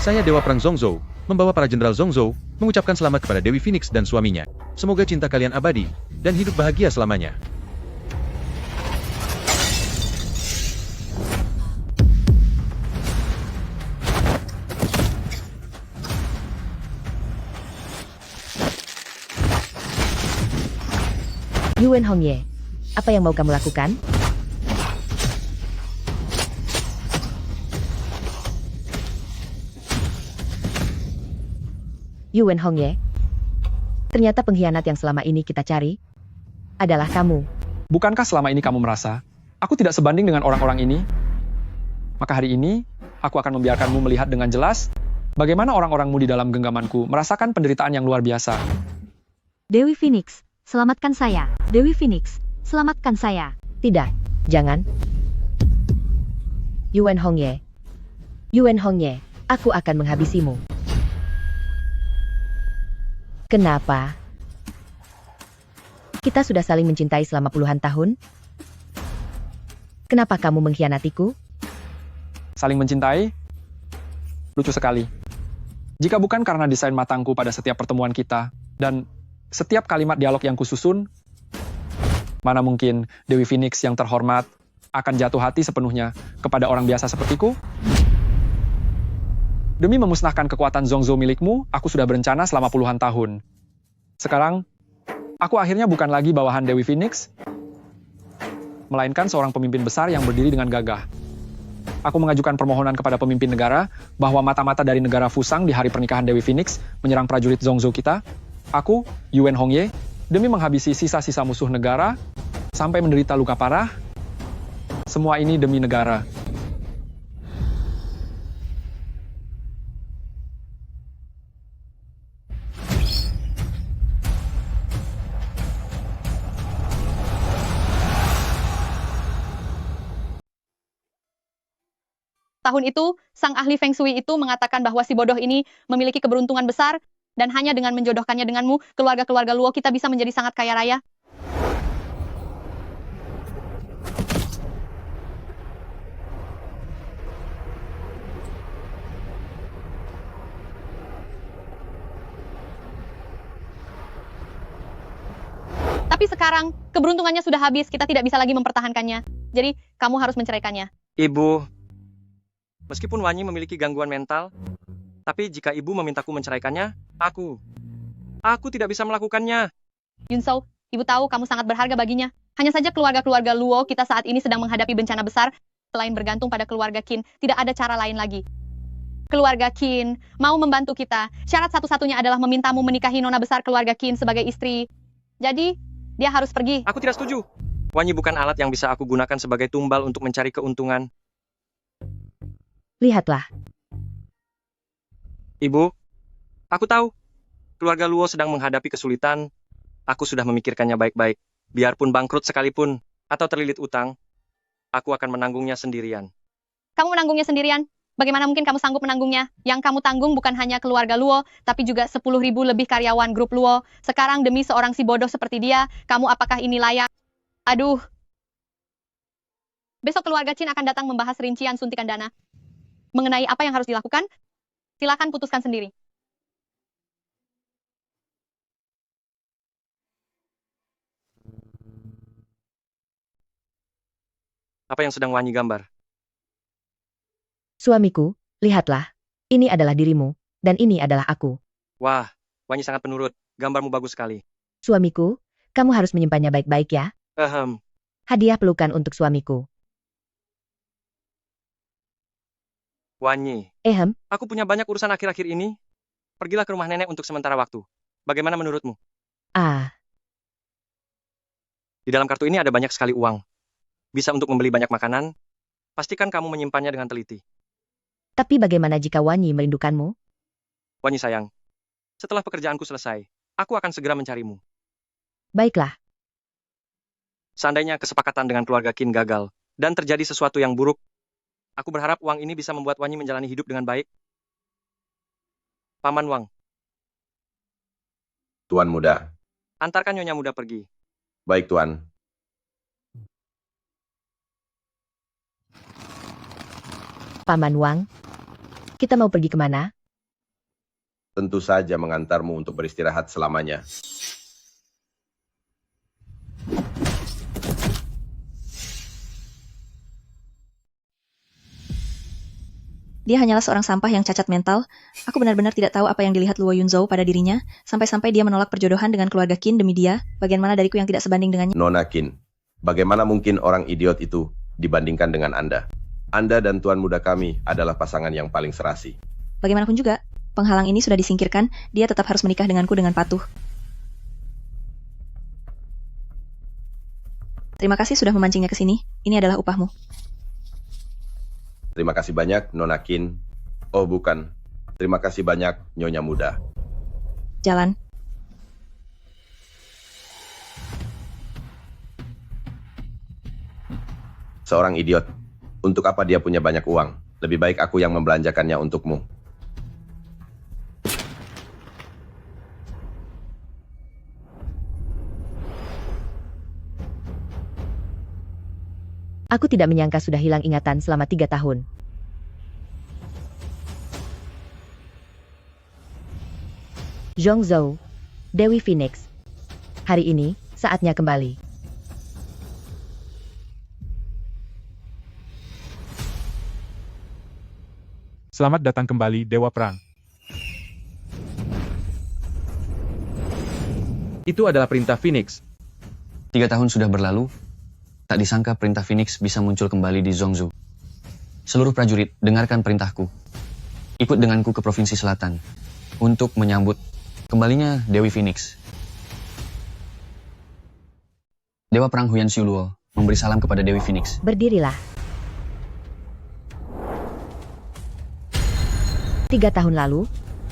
Saya Dewa Perang Zhongzhou, membawa para Jenderal Zhongzhou, mengucapkan selamat kepada Dewi Phoenix dan suaminya. Semoga cinta kalian abadi, dan hidup bahagia selamanya. Yuan Hongye, apa yang mau kamu lakukan? Yuan Hongye, ternyata pengkhianat yang selama ini kita cari adalah kamu. Bukankah selama ini kamu merasa aku tidak sebanding dengan orang-orang ini? Maka hari ini, aku akan membiarkanmu melihat dengan jelas bagaimana orang-orangmu di dalam genggamanku merasakan penderitaan yang luar biasa. Dewi Phoenix, selamatkan saya. Dewi Phoenix, selamatkan saya. Tidak, jangan. Yuan Hongye. Yuan Hongye, aku akan menghabisimu. Kenapa? Kita sudah saling mencintai selama puluhan tahun. Kenapa kamu mengkhianatiku? Saling mencintai? Lucu sekali. Jika bukan karena desain matangku pada setiap pertemuan kita, dan setiap kalimat dialog yang kususun, mana mungkin Dewi Phoenix yang terhormat akan jatuh hati sepenuhnya kepada orang biasa sepertiku? Demi memusnahkan kekuatan Zhongzhou milikmu, aku sudah berencana selama puluhan tahun. Sekarang, aku akhirnya bukan lagi bawahan Dewi Phoenix, melainkan seorang pemimpin besar yang berdiri dengan gagah. Aku mengajukan permohonan kepada pemimpin negara bahwa mata-mata dari negara Fusang di hari pernikahan Dewi Phoenix menyerang prajurit Zhongzhou kita. Aku, Yuan Hongye, demi menghabisi sisa-sisa musuh negara sampai menderita luka parah. Semua ini demi negara. Tahun itu, sang ahli Feng Shui itu mengatakan bahwa si bodoh ini memiliki keberuntungan besar, dan hanya dengan menjodohkannya denganmu, keluarga-keluarga Luo kita bisa menjadi sangat kaya raya. Tapi sekarang, keberuntungannya sudah habis, kita tidak bisa lagi mempertahankannya. Jadi, kamu harus menceraikannya. Ibu, meskipun Wanyi memiliki gangguan mental, tapi jika ibu memintaku menceraikannya, aku tidak bisa melakukannya. Yunsou, ibu tahu kamu sangat berharga baginya. Hanya saja keluarga-keluarga Luo kita saat ini sedang menghadapi bencana besar. Selain bergantung pada keluarga Qin, tidak ada cara lain lagi. Keluarga Qin mau membantu kita. Syarat satu-satunya adalah memintamu menikahi nona besar keluarga Qin sebagai istri. Jadi, dia harus pergi. Aku tidak setuju. Wanyi bukan alat yang bisa aku gunakan sebagai tumbal untuk mencari keuntungan. Lihatlah. Ibu, aku tahu. Keluarga Luo sedang menghadapi kesulitan. Aku sudah memikirkannya baik-baik. Biarpun bangkrut sekalipun, atau terlilit utang, aku akan menanggungnya sendirian. Kamu menanggungnya sendirian? Bagaimana mungkin kamu sanggup menanggungnya? Yang kamu tanggung bukan hanya keluarga Luo, tapi juga 10.000 lebih karyawan grup Luo. Sekarang demi seorang si bodoh seperti dia, kamu apakah ini layak? Aduh. Besok keluarga Qin akan datang membahas rincian suntikan dana. Mengenai apa yang harus dilakukan, silakan putuskan sendiri. Apa yang sedang Wanyi gambar? Suamiku, lihatlah. Ini adalah dirimu, dan ini adalah aku. Wah, Wanyi sangat penurut. Gambarmu bagus sekali. Suamiku, kamu harus menyimpannya baik-baik ya. Hadiah pelukan untuk suamiku. Wanyi, aku punya banyak urusan akhir-akhir ini. Pergilah ke rumah nenek untuk sementara waktu. Bagaimana menurutmu? Di dalam kartu ini ada banyak sekali uang. Bisa untuk membeli banyak makanan. Pastikan kamu menyimpannya dengan teliti. Tapi bagaimana jika Wanyi merindukanmu? Wanyi sayang, setelah pekerjaanku selesai, aku akan segera mencarimu. Baiklah. Seandainya kesepakatan dengan keluarga Qin gagal, dan terjadi sesuatu yang buruk, aku berharap uang ini bisa membuat Wanyi menjalani hidup dengan baik. Paman Wang. Tuan muda. Antarkan Nyonya muda pergi. Baik, Tuan. Paman Wang, Kita mau pergi kemana? Tentu saja mengantarmu untuk beristirahat selamanya. Dia hanyalah seorang sampah yang cacat mental. Aku benar-benar tidak tahu apa yang dilihat Luo Yunzhou pada dirinya, sampai-sampai dia menolak perjodohan dengan keluarga Qin demi dia. Bagaimana dariku yang tidak sebanding dengannya? Nona Qin, bagaimana mungkin orang idiot itu dibandingkan dengan Anda? Anda dan tuan muda kami adalah pasangan yang paling serasi. Bagaimanapun juga, penghalang ini sudah disingkirkan, dia tetap harus menikah denganku dengan patuh. Terima kasih sudah memancingnya ke sini. Ini adalah upahmu. Terima kasih banyak, Nona Qin. Oh bukan, terima kasih banyak, Nyonya Muda. Jalan. Seorang idiot. Untuk apa dia punya banyak uang? Lebih baik aku yang membelanjakannya untukmu. Aku tidak menyangka sudah hilang ingatan selama 3 tahun. Zhongzhou, Dewi Phoenix. Hari ini, saatnya kembali. Selamat datang kembali, Dewa Perang. Itu adalah perintah Phoenix. 3 tahun sudah berlalu, tak disangka perintah Phoenix bisa muncul kembali di Zhongzhou. Seluruh prajurit, dengarkan perintahku. Ikut denganku ke Provinsi Selatan untuk menyambut kembalinya Dewi Phoenix. Dewa Perang Huyan Xiuluo memberi salam kepada Dewi Phoenix. Berdirilah. 3 tahun lalu,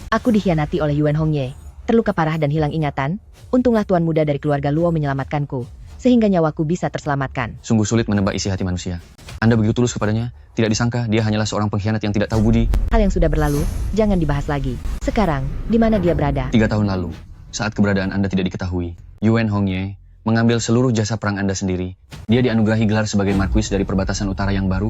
aku dikhianati oleh Yuan Hongye, terluka parah dan hilang ingatan. Untunglah tuan muda dari keluarga Luo menyelamatkanku, sehingga nyawaku bisa terselamatkan. Sungguh sulit menebak isi hati manusia. Anda begitu tulus kepadanya, tidak disangka dia hanyalah seorang pengkhianat yang tidak tahu budi. Hal yang sudah berlalu, jangan dibahas lagi. Sekarang, di mana dia berada? 3 tahun lalu, saat keberadaan Anda tidak diketahui, Yuan Hongye mengambil seluruh jasa perang Anda sendiri. Dia dianugerahi gelar sebagai Marquis dari perbatasan utara yang baru,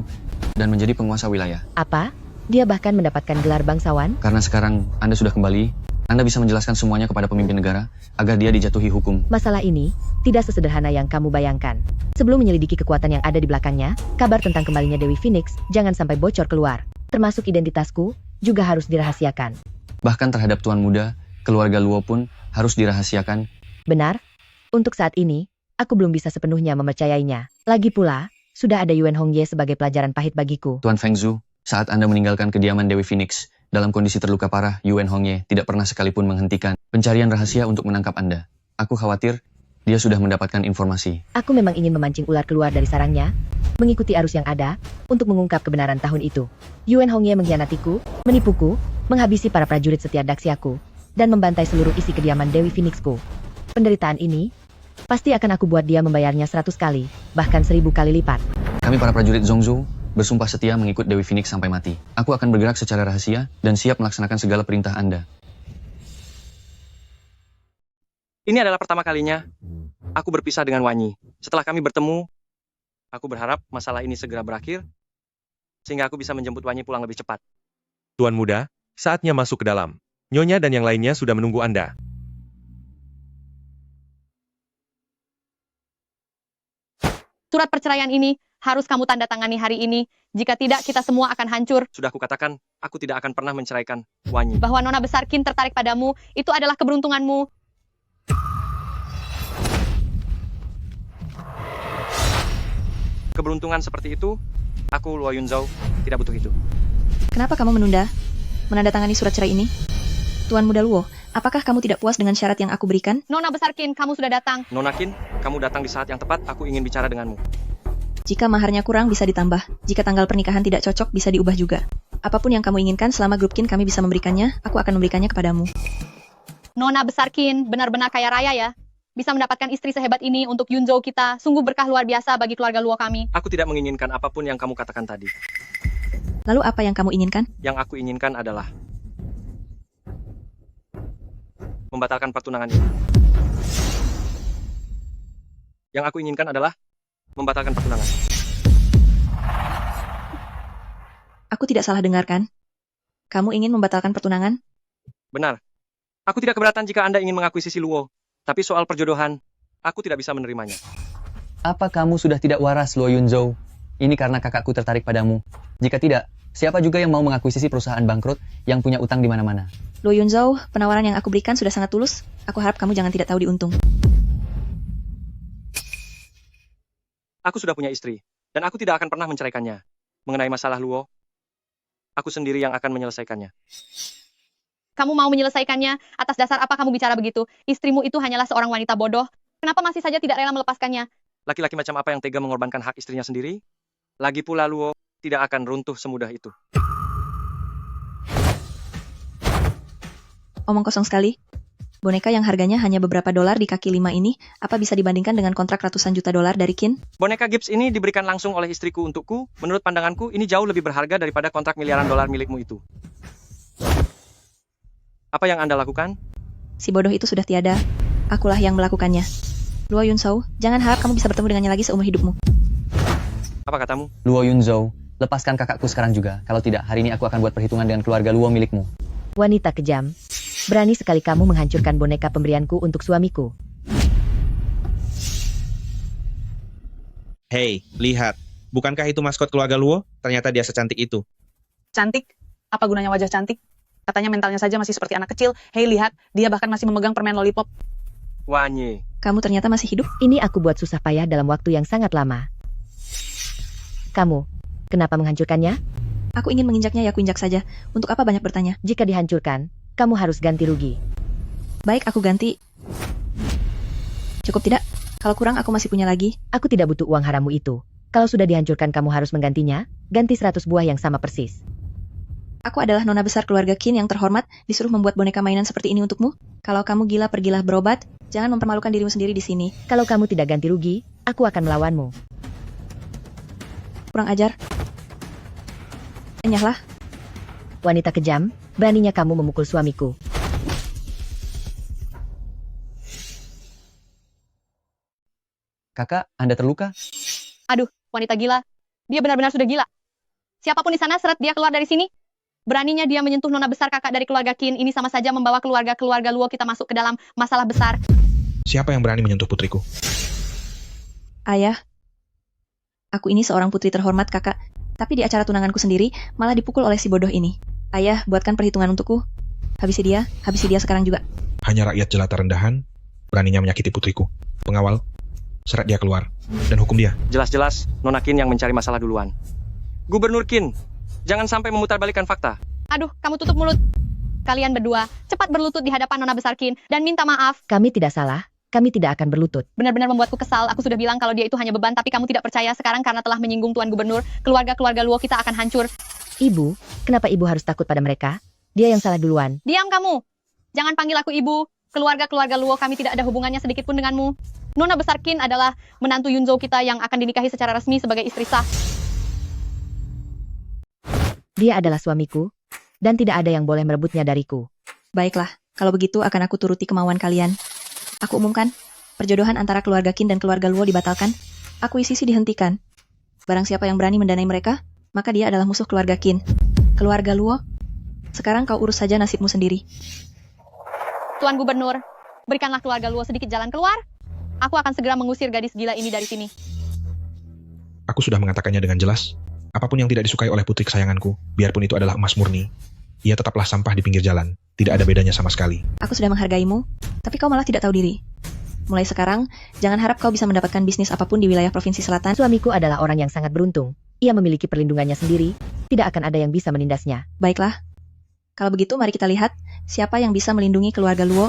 dan menjadi penguasa wilayah. Apa? Dia bahkan mendapatkan gelar bangsawan? Karena sekarang Anda sudah kembali, Anda bisa menjelaskan semuanya kepada pemimpin negara, agar dia dijatuhi hukum. Masalah ini tidak sesederhana yang kamu bayangkan. Sebelum menyelidiki kekuatan yang ada di belakangnya, kabar tentang kembalinya Dewi Phoenix jangan sampai bocor keluar. Termasuk identitasku, juga harus dirahasiakan. Bahkan terhadap tuan muda, keluarga Luo pun harus dirahasiakan. Benar? Untuk saat ini, aku belum bisa sepenuhnya mempercayainya. Lagi pula, sudah ada Yuan Hongye sebagai pelajaran pahit bagiku. Tuan Feng Zhu, saat Anda meninggalkan kediaman Dewi Phoenix, dalam kondisi terluka parah, Yuan Hongye tidak pernah sekalipun menghentikan pencarian rahasia untuk menangkap Anda. Aku khawatir dia sudah mendapatkan informasi. Aku memang ingin memancing ular keluar dari sarangnya, mengikuti arus yang ada, untuk mengungkap kebenaran tahun itu. Yuan Hongye mengkhianatiku, menipuku, menghabisi para prajurit setia Daxiaku, dan membantai seluruh isi kediaman Dewi Phoenixku. Penderitaan ini, pasti akan aku buat dia membayarnya 100 kali, bahkan 1000 kali lipat. Kami para prajurit Zhongzhou bersumpah setia mengikut Dewi Phoenix sampai mati. Aku akan bergerak secara rahasia dan siap melaksanakan segala perintah Anda. Ini adalah pertama kalinya aku berpisah dengan Wanyi. Setelah kami bertemu, aku berharap masalah ini segera berakhir, sehingga aku bisa menjemput Wanyi pulang lebih cepat. Tuan muda, saatnya masuk ke dalam. Nyonya dan yang lainnya sudah menunggu Anda. Surat perceraian ini harus kamu tanda tangani hari ini. Jika tidak, kita semua akan hancur. Sudah kukatakan, aku tidak akan pernah menceraikan Wanyi. Bahwa Nona Besar Qin tertarik padamu, itu adalah keberuntunganmu. Keberuntungan seperti itu, aku Luo Yunzhou tidak butuh itu. Kenapa kamu menunda menandatangani surat cerai ini? Tuan muda Luo, apakah kamu tidak puas dengan syarat yang aku berikan? Nona Besar Qin, kamu sudah datang. Nona Qin, kamu datang di saat yang tepat, aku ingin bicara denganmu. Jika maharnya kurang bisa ditambah, jika tanggal pernikahan tidak cocok bisa diubah juga. Apapun yang kamu inginkan selama grup Qin kami bisa memberikannya, aku akan memberikannya kepadamu. Nona Besar Qin, benar-benar kaya raya ya. Bisa mendapatkan istri sehebat ini untuk Yunzhou kita, sungguh berkah luar biasa bagi keluarga Luo kami. Aku tidak menginginkan apapun yang kamu katakan tadi. Lalu apa yang kamu inginkan? Yang aku inginkan adalah membatalkan pertunangan ini. Yang aku inginkan adalah membatalkan pertunangan. Aku tidak salah dengarkan. Kamu ingin membatalkan pertunangan? Benar. Aku tidak keberatan jika Anda ingin mengakuisisi Luo. Tapi soal perjodohan, aku tidak bisa menerimanya. Apa kamu sudah tidak waras, Luo Yunzhou? Ini karena kakakku tertarik padamu. Jika tidak, siapa juga yang mau mengakuisisi perusahaan bangkrut yang punya utang di mana-mana? Luo Yunzhou, penawaran yang aku berikan sudah sangat tulus. Aku harap kamu jangan tidak tahu diuntung. Aku sudah punya istri, dan aku tidak akan pernah menceraikannya. Mengenai masalah Luo, aku sendiri yang akan menyelesaikannya. Kamu mau menyelesaikannya? Atas dasar apa kamu bicara begitu? Istrimu itu hanyalah seorang wanita bodoh. Kenapa masih saja tidak rela melepaskannya? Laki-laki macam apa yang tega mengorbankan hak istrinya sendiri? Lagi pula Luo tidak akan runtuh semudah itu. Omong kosong sekali. Boneka yang harganya hanya beberapa dolar di kaki lima ini, apa bisa dibandingkan dengan kontrak ratusan juta dolar dari Qin? Boneka Gibbs ini diberikan langsung oleh istriku untukku. Menurut pandanganku, ini jauh lebih berharga daripada kontrak miliaran dolar milikmu itu. Apa yang Anda lakukan? Si bodoh itu sudah tiada. Akulah yang melakukannya. Luo Yunzhou, jangan harap kamu bisa bertemu dengannya lagi seumur hidupmu. Apa katamu? Luo Yunzhou, lepaskan kakakku sekarang juga. Kalau tidak, hari ini aku akan buat perhitungan dengan keluarga Luo milikmu. Wanita kejam. Berani sekali kamu menghancurkan boneka pemberianku untuk suamiku. Hei, lihat. Bukankah itu maskot keluarga Luo? Ternyata dia secantik itu. Cantik? Apa gunanya wajah cantik? Katanya mentalnya saja masih seperti anak kecil. Hei, lihat. Dia bahkan masih memegang permen lollipop. Wanye. Kamu ternyata masih hidup? Ini aku buat susah payah dalam waktu yang sangat lama. Kamu, kenapa menghancurkannya? Aku ingin menginjaknya, ya aku injak saja. Untuk apa banyak bertanya? Jika dihancurkan, kamu harus ganti rugi. Baik, aku ganti. Cukup tidak? Kalau kurang aku masih punya lagi. Aku tidak butuh uang harammu itu. Kalau sudah dihancurkan kamu harus menggantinya, ganti 100 buah yang sama persis. Aku adalah nona besar keluarga Qin yang terhormat, disuruh membuat boneka mainan seperti ini untukmu. Kalau kamu gila, pergilah berobat. Jangan mempermalukan dirimu sendiri di sini. Kalau kamu tidak ganti rugi, aku akan melawanmu. Kurang ajar. Enyahlah. Wanita kejam, beraninya kamu memukul suamiku. Kakak, Anda terluka? Aduh, wanita gila. Dia benar-benar sudah gila. Siapapun di sana, seret dia keluar dari sini. Beraninya dia menyentuh nona besar kakak dari keluarga Qin. Ini sama saja membawa keluarga Luo kita masuk ke dalam masalah besar. Siapa yang berani menyentuh putriku? Ayah. Aku ini seorang putri terhormat, kakak. Tapi di acara tunanganku sendiri, malah dipukul oleh si bodoh ini. Ayah, buatkan perhitungan untukku. Habisi dia sekarang juga. Hanya rakyat jelata rendahan, beraninya menyakiti putriku. Pengawal, seret dia keluar, dan hukum dia. Jelas-jelas, Nona Qin yang mencari masalah duluan. Gubernur Qin, jangan sampai memutarbalikkan fakta. Aduh, kamu tutup mulut. Kalian berdua, cepat berlutut di hadapan nona besar Qin dan minta maaf. Kami tidak salah. Kami tidak akan berlutut. Benar-benar membuatku kesal. Aku sudah bilang kalau dia itu hanya beban, tapi kamu tidak percaya. Sekarang karena telah menyinggung Tuan Gubernur, keluarga Luo kita akan hancur. Ibu, kenapa ibu harus takut pada mereka? Dia yang salah duluan. Diam kamu. Jangan panggil aku ibu. Keluarga Luo kami tidak ada hubungannya sedikit pun denganmu. Nona besar Qin adalah menantu Yunzhou kita yang akan dinikahi secara resmi sebagai istri sah. Dia adalah suamiku, dan tidak ada yang boleh merebutnya dariku. Baiklah, kalau begitu akan aku turuti kemauan kalian. Aku umumkan, perjodohan antara keluarga Qin dan keluarga Luo dibatalkan. Akuisisi dihentikan. Barang siapa yang berani mendanai mereka, maka dia adalah musuh keluarga Qin. Keluarga Luo, sekarang kau urus saja nasibmu sendiri. Tuan Gubernur, berikanlah keluarga Luo sedikit jalan keluar. Aku akan segera mengusir gadis gila ini dari sini. Aku sudah mengatakannya dengan jelas. Apapun yang tidak disukai oleh putri kesayanganku, biarpun itu adalah emas murni, ia tetaplah sampah di pinggir jalan. Tidak ada bedanya sama sekali. Aku sudah menghargaimu, tapi kau malah tidak tahu diri. Mulai sekarang, jangan harap kau bisa mendapatkan bisnis apapun di wilayah Provinsi Selatan. Suamiku adalah orang yang sangat beruntung. Ia memiliki perlindungannya sendiri, tidak akan ada yang bisa menindasnya. Baiklah. Kalau begitu, mari kita lihat siapa yang bisa melindungi keluarga Luo.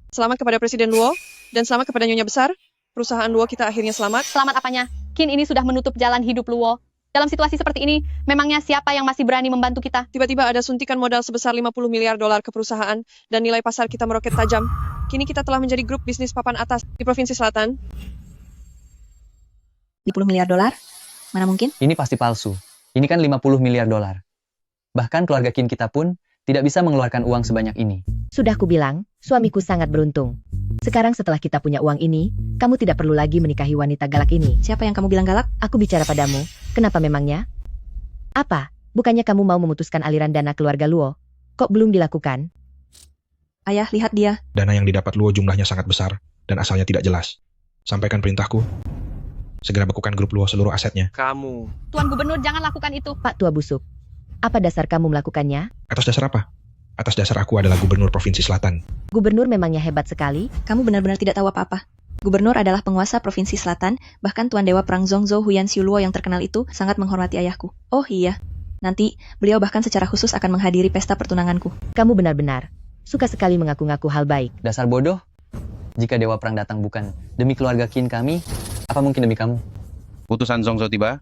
Selamat kepada Presiden Luo, dan selamat kepada Nyonya Besar. Perusahaan Luo kita akhirnya selamat. Selamat apanya? Qin ini sudah menutup jalan hidup Luo. Dalam situasi seperti ini, memangnya siapa yang masih berani membantu kita? Tiba-tiba ada suntikan modal sebesar 50 miliar dolar ke perusahaan, dan nilai pasar kita meroket tajam. Kini kita telah menjadi grup bisnis papan atas di Provinsi Selatan. 50 miliar dolar? Mana mungkin? Ini pasti palsu. Ini kan 50 miliar dolar. Bahkan keluarga Qin kita pun tidak bisa mengeluarkan uang sebanyak ini. Sudah kubilang, suamiku sangat beruntung. Sekarang setelah kita punya uang ini, kamu tidak perlu lagi menikahi wanita galak ini. Siapa yang kamu bilang galak? Aku bicara padamu. Kenapa memangnya? Apa? Bukannya kamu mau memutuskan aliran dana keluarga Luo? Kok belum dilakukan? Ayah, lihat dia. Dana yang didapat Luo jumlahnya sangat besar, dan asalnya tidak jelas. Sampaikan perintahku. Segera bekukan grup Luo seluruh asetnya. Kamu. Tuan Gubernur, jangan lakukan itu. Pak Tua Busuk, apa dasar kamu melakukannya? Atas dasar apa? Atas dasar aku adalah gubernur Provinsi Selatan. Gubernur memangnya hebat sekali. Kamu benar-benar tidak tahu apa-apa. Gubernur adalah penguasa Provinsi Selatan, bahkan Tuan Dewa Perang Zongzhou Huyan Xiu Luo yang terkenal itu sangat menghormati ayahku. Oh iya, nanti beliau bahkan secara khusus akan menghadiri pesta pertunanganku. Kamu benar-benar suka sekali mengaku-ngaku hal baik. Dasar bodoh. Jika Dewa Perang datang bukan demi keluarga Qin kami, apa mungkin demi kamu? Putusan Zongzhou tiba.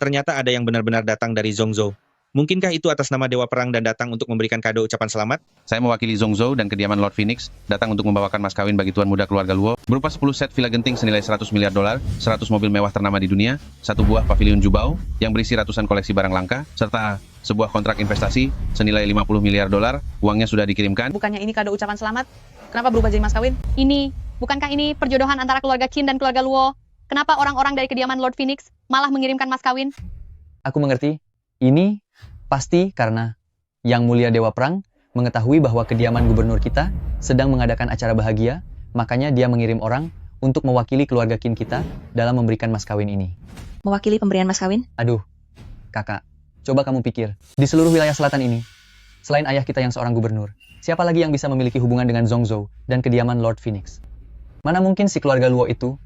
Ternyata ada yang benar-benar datang dari Zongzhou. Mungkinkah itu atas nama Dewa Perang dan datang untuk memberikan kado ucapan selamat? Saya mewakili Zongzhou dan kediaman Lord Phoenix, datang untuk membawakan mas kawin bagi tuan muda keluarga Luo, berupa 10 set villa genting senilai $100 miliar, 100 mobil mewah ternama di dunia, 1 buah pavilion Jubao, yang berisi ratusan koleksi barang langka, serta sebuah kontrak investasi senilai $50 miliar, uangnya sudah dikirimkan. Bukannya ini kado ucapan selamat? Kenapa berubah jadi mas kawin? Bukankah ini perjodohan antara keluarga Qin dan keluarga Luo? Kenapa orang-orang dari kediaman Lord Phoenix malah mengirimkan mas kawin? Aku mengerti. Ini pasti karena Yang Mulia Dewa Perang mengetahui bahwa kediaman gubernur kita sedang mengadakan acara bahagia, makanya dia mengirim orang untuk mewakili keluarga Qin kita dalam memberikan mas kawin ini. Mewakili pemberian mas kawin? Aduh, kakak, coba kamu pikir, di seluruh wilayah selatan ini, selain ayah kita yang seorang gubernur, siapa lagi yang bisa memiliki hubungan dengan Zongzhou dan kediaman Lord Phoenix? Mana mungkin si keluarga Luo itu,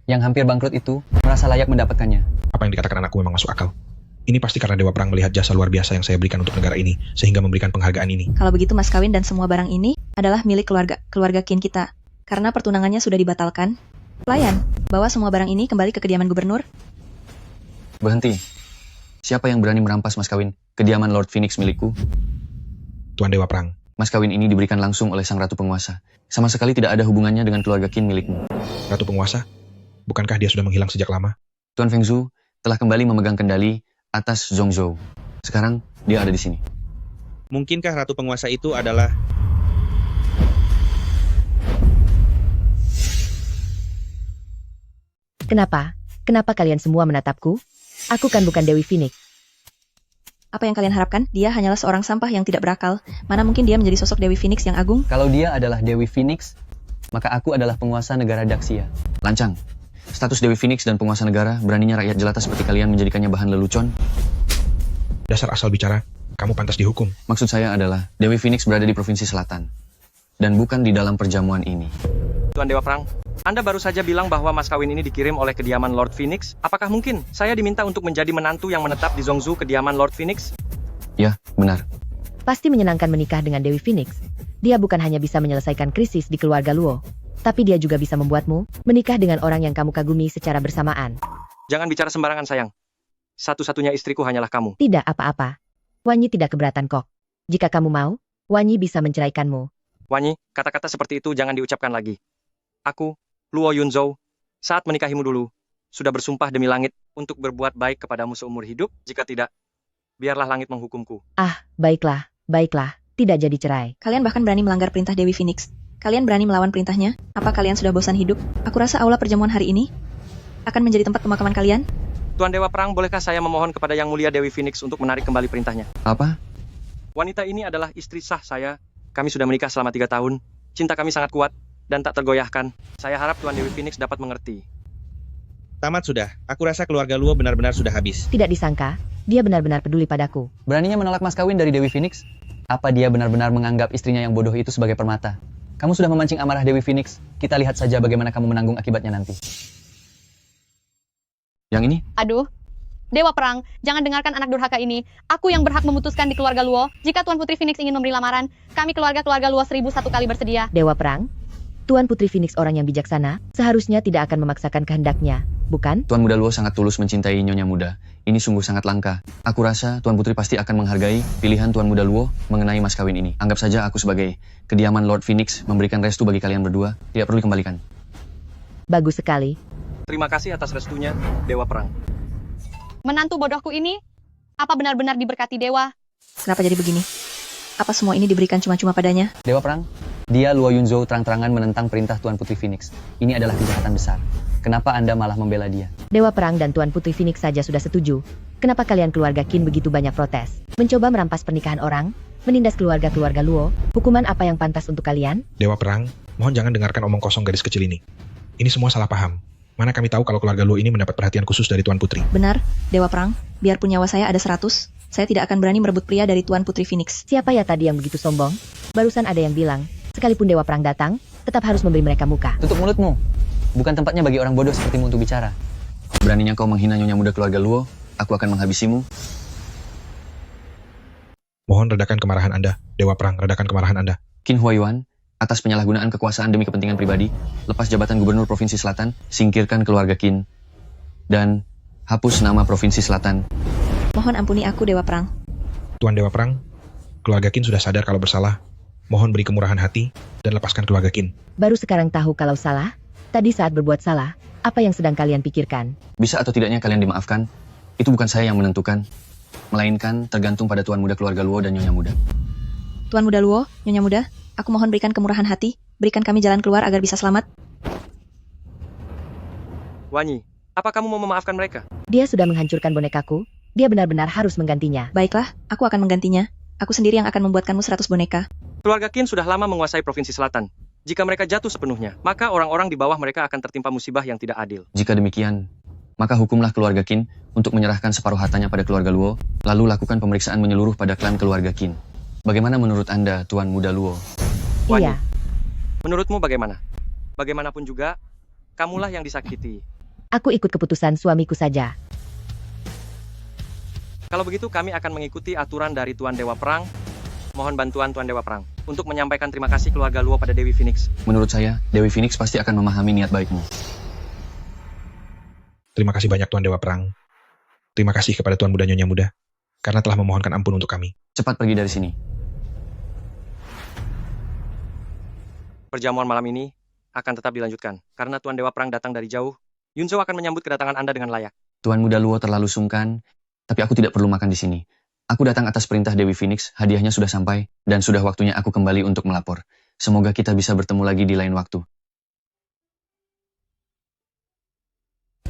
yang hampir bangkrut itu, merasa layak mendapatkannya? Apa yang dikatakan anakku memang masuk akal. Ini pasti karena Dewa Perang melihat jasa luar biasa yang saya berikan untuk negara ini, sehingga memberikan penghargaan ini. Kalau begitu mas kawin dan semua barang ini adalah milik keluarga Qin kita. Karena pertunangannya sudah dibatalkan. Pelayan, bawa semua barang ini kembali ke kediaman gubernur. Berhenti. Siapa yang berani merampas mas kawin kediaman Lord Phoenix milikku? Tuan Dewa Perang. Mas kawin ini diberikan langsung oleh sang ratu penguasa. Sama sekali tidak ada hubungannya dengan keluarga Qin milikmu. Ratu penguasa? Bukankah dia sudah menghilang sejak lama? Tuan Fengzhu telah kembali memegang kendali atas Zongzhou. Sekarang dia ada di sini. Mungkinkah ratu penguasa itu adalah... Kenapa? Kenapa kalian semua menatapku? Aku kan bukan Dewi Phoenix. Apa yang kalian harapkan? Dia hanyalah seorang sampah yang tidak berakal. Mana mungkin dia menjadi sosok Dewi Phoenix yang agung? Kalau dia adalah Dewi Phoenix, maka aku adalah penguasa negara Daxia. Lancang. Status Dewi Phoenix dan penguasa negara, beraninya rakyat jelata seperti kalian menjadikannya bahan lelucon? Dasar asal bicara, kamu pantas dihukum. Maksud saya adalah, Dewi Phoenix berada di Provinsi Selatan. Dan bukan di dalam perjamuan ini. Tuan Dewa Perang, Anda baru saja bilang bahwa mas kawin ini dikirim oleh kediaman Lord Phoenix. Apakah mungkin saya diminta untuk menjadi menantu yang menetap di Zongzhou kediaman Lord Phoenix? Ya, benar. Pasti menyenangkan menikah dengan Dewi Phoenix. Dia bukan hanya bisa menyelesaikan krisis di keluarga Luo, tapi dia juga bisa membuatmu menikah dengan orang yang kamu kagumi secara bersamaan. Jangan bicara sembarangan, sayang. Satu-satunya istriku hanyalah kamu. Tidak apa-apa. Wanyi tidak keberatan kok. Jika kamu mau, Wanyi bisa menceraikanmu. Wanyi, kata-kata seperti itu jangan diucapkan lagi. Aku, Luo Yunzhou, saat menikahimu dulu, sudah bersumpah demi langit untuk berbuat baik kepadamu seumur hidup. Jika tidak, biarlah langit menghukumku. Ah, baiklah, baiklah. Tidak jadi cerai. Kalian bahkan berani melanggar perintah Dewi Phoenix. Kalian berani melawan perintahnya? Apa kalian sudah bosan hidup? Aku rasa aula perjamuan hari ini akan menjadi tempat pemakaman kalian. Tuan Dewa Perang, bolehkah saya memohon kepada Yang Mulia Dewi Phoenix untuk menarik kembali perintahnya? Apa? Wanita ini adalah istri sah saya. Kami sudah menikah selama 3 tahun. Cinta kami sangat kuat dan tak tergoyahkan. Saya harap Tuan Dewi Phoenix dapat mengerti. Tamat sudah. Aku rasa keluarga Luo benar-benar sudah habis. Tidak disangka, dia benar-benar peduli padaku. Beraninya menolak mas kawin dari Dewi Phoenix? Apa dia benar-benar menganggap istrinya yang bodoh itu sebagai permata? Kamu sudah memancing amarah Dewi Phoenix. Kita lihat saja bagaimana kamu menanggung akibatnya nanti. Yang ini? Aduh, Dewa Perang, jangan dengarkan anak durhaka ini. Aku yang berhak memutuskan di keluarga Luo. Jika Tuan Putri Phoenix ingin memberi lamaran, kami keluarga Luo 1001 kali bersedia. Dewa Perang, Tuan Putri Phoenix orang yang bijaksana, seharusnya tidak akan memaksakan kehendaknya, bukan? Tuan Muda Luo sangat tulus mencintai Nyonya Muda. Ini sungguh sangat langka. Aku rasa Tuan Putri pasti akan menghargai pilihan Tuan Muda Luo mengenai mas kawin ini. Anggap saja aku sebagai kediaman Lord Phoenix memberikan restu bagi kalian berdua. Tidak perlu dikembalikan. Bagus sekali. Terima kasih atas restunya, Dewa Perang. Menantu bodohku ini, apa benar-benar diberkati Dewa? Kenapa jadi begini? Apa semua ini diberikan cuma-cuma padanya? Dewa Perang, dia Luo Yunzhou terang-terangan menentang perintah Tuan Putri Phoenix. Ini adalah kejahatan besar. Kenapa Anda malah membela dia? Dewa Perang dan Tuan Putri Phoenix saja sudah setuju. Kenapa kalian keluarga Qin begitu banyak protes? Mencoba merampas pernikahan orang? Menindas keluarga-keluarga Luo? Hukuman apa yang pantas untuk kalian? Dewa Perang, mohon jangan dengarkan omong kosong gadis kecil ini. Ini semua salah paham. Mana kami tahu kalau keluarga Luo ini mendapat perhatian khusus dari Tuan Putri. Benar, Dewa Perang. Biarpun nyawa saya ada 100, saya tidak akan berani merebut pria dari Tuan Putri Phoenix. Siapa ya tadi yang begitu sombong? Barusan ada yang bilang, sekalipun Dewa Perang datang, tetap harus memberi mereka muka. Tutup mulutmu. Bukan tempatnya bagi orang bodoh sepertimu untuk bicara. Beraninya kau menghina nyonya muda keluarga Luo, aku akan menghabisimu. Mohon redakan kemarahan Anda. Dewa Perang, redakan kemarahan Anda. Qin Huaiyuan, atas penyalahgunaan kekuasaan demi kepentingan pribadi, lepas jabatan Gubernur Provinsi Selatan, singkirkan keluarga Qin, dan hapus nama Provinsi Selatan. Mohon ampuni aku, Dewa Perang. Tuan Dewa Perang, keluarga Qin sudah sadar kalau bersalah. Mohon beri kemurahan hati dan lepaskan keluarga Qin. Baru sekarang tahu kalau salah? Tadi saat berbuat salah, apa yang sedang kalian pikirkan? Bisa atau tidaknya kalian dimaafkan, itu bukan saya yang menentukan, melainkan tergantung pada Tuan Muda keluarga Luo dan Nyonya Muda. Tuan Muda Luo, Nyonya Muda, aku mohon berikan kemurahan hati, berikan kami jalan keluar agar bisa selamat. Wanyi, apa kamu mau memaafkan mereka? Dia sudah menghancurkan bonekaku, dia benar-benar harus menggantinya. Baiklah, aku akan menggantinya. Aku sendiri yang akan membuatkanmu 100 boneka. Keluarga Qin sudah lama menguasai Provinsi Selatan. Jika mereka jatuh sepenuhnya, maka orang-orang di bawah mereka akan tertimpa musibah yang tidak adil. Jika demikian, maka hukumlah keluarga Qin untuk menyerahkan separuh hartanya pada keluarga Luo, lalu lakukan pemeriksaan menyeluruh pada klan keluarga Qin. Bagaimana menurut Anda, Tuan Muda Luo? Wanyi, Iya. menurutmu bagaimana? Bagaimanapun juga, kamulah yang disakiti. Aku ikut keputusan suamiku saja. Kalau begitu kami akan mengikuti aturan dari Tuan Dewa Perang. Mohon bantuan Tuan Dewa Perang untuk menyampaikan terima kasih keluarga Luo pada Dewi Phoenix. Menurut saya, Dewi Phoenix pasti akan memahami niat baikmu. Terima kasih banyak Tuan Dewa Perang. Terima kasih kepada Tuan Muda Nyonya Muda, karena telah memohonkan ampun untuk kami. Cepat pergi dari sini. Perjamuan malam ini akan tetap dilanjutkan. Karena Tuan Dewa Perang datang dari jauh, Yunzhou akan menyambut kedatangan Anda dengan layak. Tuan Muda Luo terlalu sungkan, tapi aku tidak perlu makan di sini. Aku datang atas perintah Dewi Phoenix, hadiahnya sudah sampai, dan sudah waktunya aku kembali untuk melapor. Semoga kita bisa bertemu lagi di lain waktu.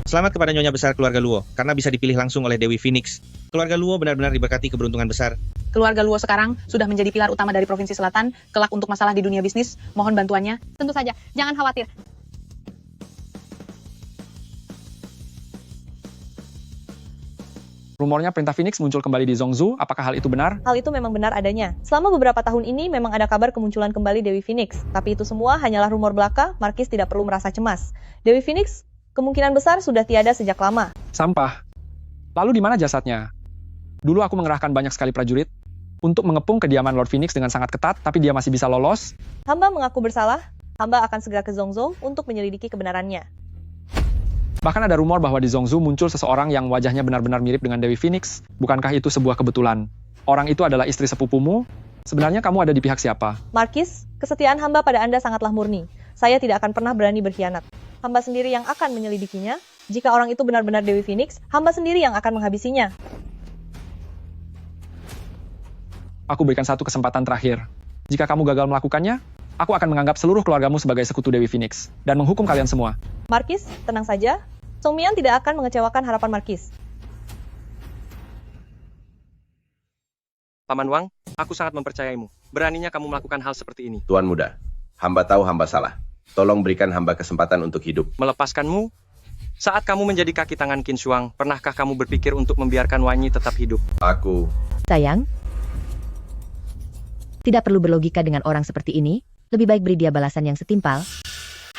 Selamat kepada Nyonya Besar keluarga Luo, karena bisa dipilih langsung oleh Dewi Phoenix. Keluarga Luo benar-benar diberkati keberuntungan besar. Keluarga Luo sekarang sudah menjadi pilar utama dari Provinsi Selatan, kelak untuk masalah di dunia bisnis, mohon bantuannya. Tentu saja, jangan khawatir. Rumornya perintah Phoenix muncul kembali di Zhongzhou, apakah hal itu benar? Hal itu memang benar adanya. Selama beberapa tahun ini memang ada kabar kemunculan kembali Dewi Phoenix, tapi itu semua hanyalah rumor belaka, Markis tidak perlu merasa cemas. Dewi Phoenix kemungkinan besar sudah tiada sejak lama. Sampah. Lalu di mana jasadnya? Dulu aku mengerahkan banyak sekali prajurit untuk mengepung kediaman Lord Phoenix dengan sangat ketat, tapi dia masih bisa lolos. Hamba mengaku bersalah, hamba akan segera ke Zhongzhou untuk menyelidiki kebenarannya. Bahkan ada rumor bahwa di Zhongzhou muncul seseorang yang wajahnya benar-benar mirip dengan Dewi Phoenix. Bukankah itu sebuah kebetulan? Orang itu adalah istri sepupumu? Sebenarnya kamu ada di pihak siapa? Markis, kesetiaan hamba pada Anda sangatlah murni. Saya tidak akan pernah berani berkhianat. Hamba sendiri yang akan menyelidikinya. Jika orang itu benar-benar Dewi Phoenix, hamba sendiri yang akan menghabisinya. Aku berikan satu kesempatan terakhir. Jika kamu gagal melakukannya, aku akan menganggap seluruh keluargamu sebagai sekutu Dewi Phoenix dan menghukum kalian semua. Markis, tenang saja. Song Mian tidak akan mengecewakan harapan Markis. Paman Wang, aku sangat mempercayaimu. Beraninya kamu melakukan hal seperti ini. Tuan Muda, hamba tahu hamba salah. Tolong berikan hamba kesempatan untuk hidup. Melepaskanmu? Saat kamu menjadi kaki tangan Qin Shuang, pernahkah kamu berpikir untuk membiarkan Wanyi tetap hidup? Aku... Sayang, tidak perlu berlogika dengan orang seperti ini. Lebih baik beri dia balasan yang setimpal.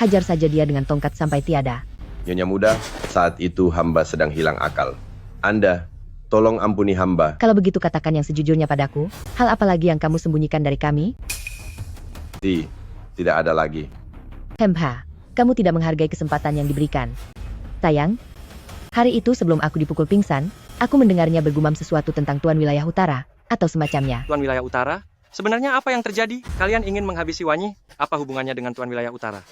Hajar saja dia dengan tongkat sampai tiada. Nyonya Muda, saat itu hamba sedang hilang akal. Anda, tolong ampuni hamba. Kalau begitu katakan yang sejujurnya padaku. Hal apa lagi yang kamu sembunyikan dari kami? Tidak ada lagi. Hemha, kamu tidak menghargai kesempatan yang diberikan. Sayang, hari itu sebelum aku dipukul pingsan, aku mendengarnya bergumam sesuatu tentang Tuan Wilayah Utara, atau semacamnya. Tuan Wilayah Utara? Sebenarnya apa yang terjadi? Kalian ingin menghabisi Wanyi? Apa hubungannya dengan Tuan Wilayah Utara?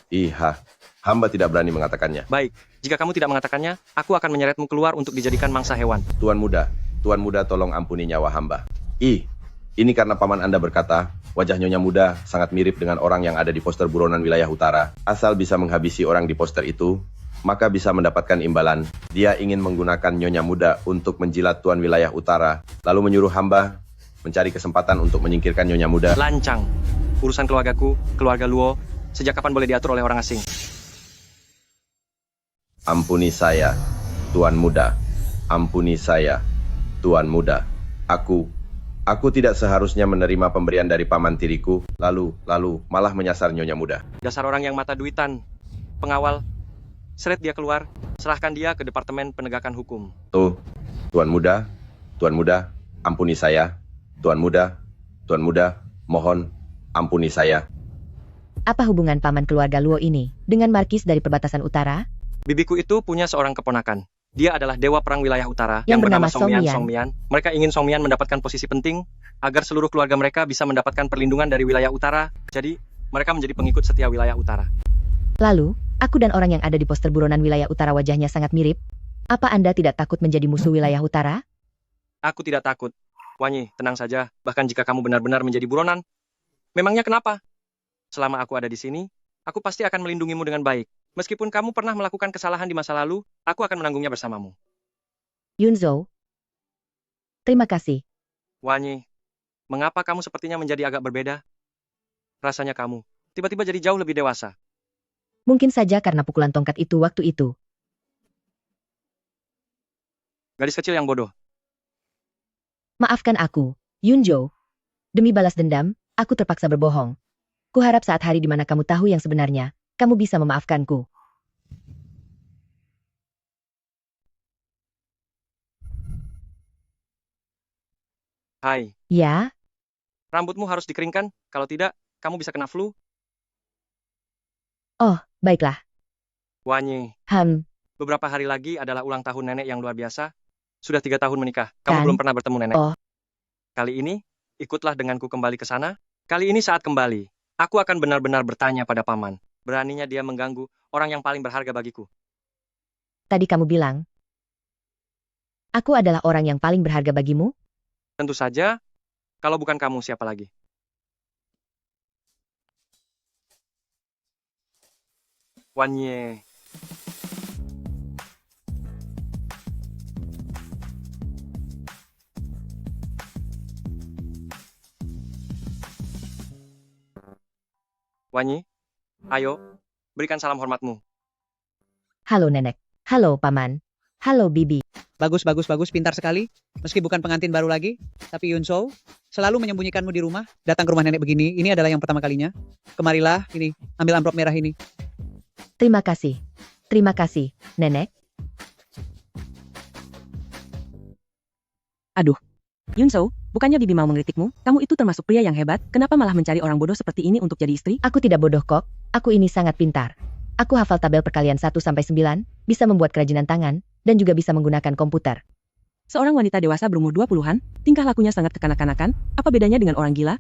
Hamba tidak berani mengatakannya. Baik, jika kamu tidak mengatakannya, aku akan menyeretmu keluar untuk dijadikan mangsa hewan. Tuan Muda tolong ampuni nyawa hamba. Ini karena paman Anda berkata, wajah Nyonya Muda sangat mirip dengan orang yang ada di poster buronan Wilayah Utara. Asal bisa menghabisi orang di poster itu, maka bisa mendapatkan imbalan. Dia ingin menggunakan Nyonya Muda untuk menjilat Tuan Wilayah Utara, lalu menyuruh hamba mencari kesempatan untuk menyingkirkan Nyonya Muda. Lancang. Urusan keluargaku, keluarga Luo, sejak kapan boleh diatur oleh orang asing? Ampuni saya, Tuan Muda. Ampuni saya, Tuan Muda. Aku tidak seharusnya menerima pemberian dari paman tiriku, lalu malah menyasar Nyonya Muda. Dasar orang yang mata duitan. Pengawal, seret dia keluar, serahkan dia ke Departemen Penegakan Hukum. Tuan Muda, ampuni saya. Tuan Muda, mohon, ampuni saya. Apa hubungan paman keluarga Luo ini dengan Markis dari perbatasan utara? Bibiku itu punya seorang keponakan. Dia adalah dewa perang wilayah utara Yang bernama bernama Song Mian. Mereka ingin Song Mian mendapatkan posisi penting agar seluruh keluarga mereka bisa mendapatkan perlindungan dari wilayah utara. Jadi, mereka menjadi pengikut setia wilayah utara. Lalu, aku dan orang yang ada di pos terburonan wilayah utara wajahnya sangat mirip. Apa Anda tidak takut menjadi musuh wilayah utara? Aku tidak takut. Wanyi, tenang saja. Bahkan jika kamu benar-benar menjadi buronan, memangnya kenapa? Selama aku ada di sini, aku pasti akan melindungimu dengan baik. Meskipun kamu pernah melakukan kesalahan di masa lalu, aku akan menanggungnya bersamamu. Yunzhou. Terima kasih. Wanyi, mengapa kamu sepertinya menjadi agak berbeda? Rasanya kamu tiba-tiba jadi jauh lebih dewasa. Mungkin saja karena pukulan tongkat itu waktu itu. Gadis kecil yang bodoh. Maafkan aku, Yunzhou. Demi balas dendam, aku terpaksa berbohong. Kuharap saat hari di mana kamu tahu yang sebenarnya, kamu bisa memaafkanku. Hai. Ya? Rambutmu harus dikeringkan, kalau tidak, kamu bisa kena flu. Oh, baiklah. Wanyi. Beberapa hari lagi adalah ulang tahun nenek yang luar biasa. Sudah 3 tahun menikah, kamu belum pernah bertemu nenek. Kali ini, ikutlah denganku kembali ke sana. Kali ini saat kembali, aku akan benar-benar bertanya pada paman. Beraninya dia mengganggu orang yang paling berharga bagiku. Tadi kamu bilang, aku adalah orang yang paling berharga bagimu? Tentu saja, kalau bukan kamu siapa lagi? Wanye. Wanyi, ayo, berikan salam hormatmu. Halo nenek. Halo paman. Halo bibi. Bagus, pintar sekali. Meski bukan pengantin baru lagi, tapi Yunzhou selalu menyembunyikanmu di rumah. Datang ke rumah nenek begini, ini adalah yang pertama kalinya. Kemarilah, ini, ambil amplop merah ini. Terima kasih, nenek. Aduh, Yunzhou, bukannya bibi mau mengkritikmu? Kamu itu termasuk pria yang hebat, kenapa malah mencari orang bodoh seperti ini untuk jadi istri? Aku tidak bodoh kok, aku ini sangat pintar. Aku hafal tabel perkalian 1-9, bisa membuat kerajinan tangan, dan juga bisa menggunakan komputer. Seorang wanita dewasa berumur 20-an, tingkah lakunya sangat kekanak-kanakan, apa bedanya dengan orang gila?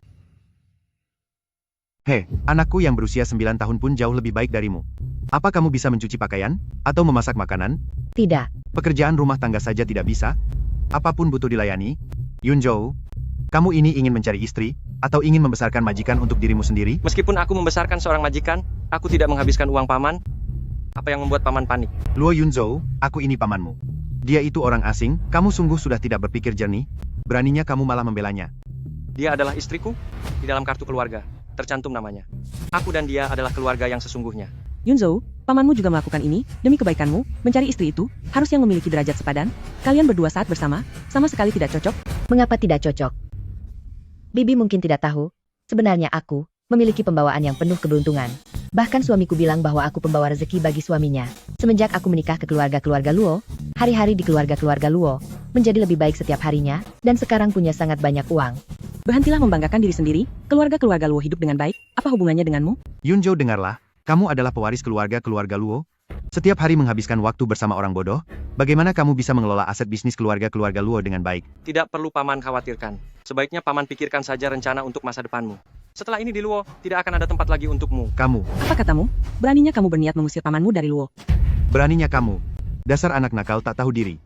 Hei, anakku yang berusia 9 tahun pun jauh lebih baik darimu. Apa kamu bisa mencuci pakaian? Atau memasak makanan? Tidak. Pekerjaan rumah tangga saja tidak bisa? Apapun butuh dilayani? Yunzhou, kamu ini ingin mencari istri? Atau ingin membesarkan majikan untuk dirimu sendiri? Meskipun aku membesarkan seorang majikan, aku tidak menghabiskan uang paman. Apa yang membuat paman panik? Luo Yunzhou, aku ini pamanmu. Dia itu orang asing, kamu sungguh sudah tidak berpikir jernih? Beraninya kamu malah membelanya. Dia adalah istriku, di dalam kartu keluarga, tercantum namanya. Aku dan dia adalah keluarga yang sesungguhnya. Yunzhou, pamanmu juga melakukan ini, demi kebaikanmu, mencari istri itu, harus yang memiliki derajat sepadan. Kalian berdua saat bersama, sama sekali tidak cocok. Mengapa tidak cocok? Bibi mungkin tidak tahu, sebenarnya aku memiliki pembawaan yang penuh keberuntungan. Bahkan suamiku bilang bahwa aku pembawa rezeki bagi suaminya. Semenjak aku menikah ke keluarga-keluarga Luo, hari-hari di keluarga-keluarga Luo menjadi lebih baik setiap harinya, dan sekarang punya sangat banyak uang. Berhentilah membanggakan diri sendiri, keluarga-keluarga Luo hidup dengan baik, apa hubungannya denganmu? Yunzhou, dengarlah, kamu adalah pewaris keluarga-keluarga Luo. Setiap hari menghabiskan waktu bersama orang bodoh, bagaimana kamu bisa mengelola aset bisnis keluarga-keluarga Luo dengan baik? Tidak perlu paman khawatirkan. Sebaiknya paman pikirkan saja rencana untuk masa depanmu. Setelah ini di Luo, tidak akan ada tempat lagi untukmu. Kamu. Apa katamu? Beraninya kamu berniat mengusir pamanmu dari Luo? Beraninya kamu. Dasar anak nakal tak tahu diri.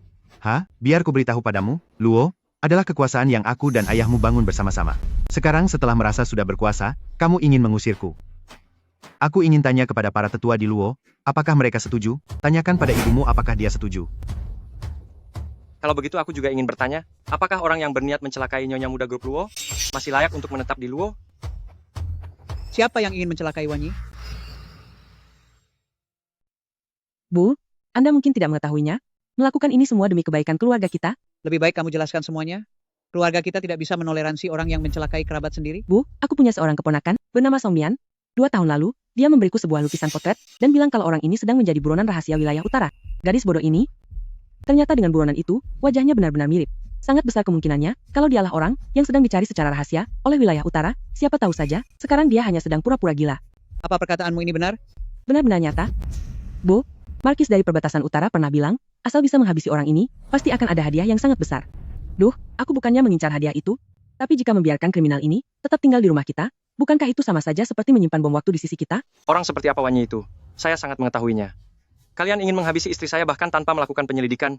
Biar ku beritahu padamu, Luo adalah kekuasaan yang aku dan ayahmu bangun bersama-sama. Sekarang setelah merasa sudah berkuasa, kamu ingin mengusirku. Aku ingin tanya kepada para tetua di Luo, apakah mereka setuju? Tanyakan pada ibumu apakah dia setuju. Kalau begitu aku juga ingin bertanya, apakah orang yang berniat mencelakai Nyonya Muda Grup Luo masih layak untuk menetap di Luo? Siapa yang ingin mencelakai Wanyi? Bu, Anda mungkin tidak mengetahuinya. Melakukan ini semua demi kebaikan keluarga kita. Lebih baik kamu jelaskan semuanya. Keluarga kita tidak bisa menoleransi orang yang mencelakai kerabat sendiri. Bu, aku punya seorang keponakan, bernama Song Mian. 2 tahun lalu, dia memberiku sebuah lukisan potret, dan bilang kalau orang ini sedang menjadi buronan rahasia wilayah utara. Gadis bodoh ini, ternyata dengan buronan itu, wajahnya benar-benar mirip. Sangat besar kemungkinannya, kalau dialah orang yang sedang dicari secara rahasia oleh wilayah utara, siapa tahu saja, sekarang dia hanya sedang pura-pura gila. Apa perkataanmu ini benar? Benar-benar nyata. Bu, Markis dari perbatasan utara pernah bilang, asal bisa menghabisi orang ini, pasti akan ada hadiah yang sangat besar. Duh, aku bukannya mengincar hadiah itu, tapi jika membiarkan kriminal ini tetap tinggal di rumah kita, bukankah itu sama saja seperti menyimpan bom waktu di sisi kita? Orang seperti apa Wanyi itu? Saya sangat mengetahuinya. Kalian ingin menghabisi istri saya bahkan tanpa melakukan penyelidikan.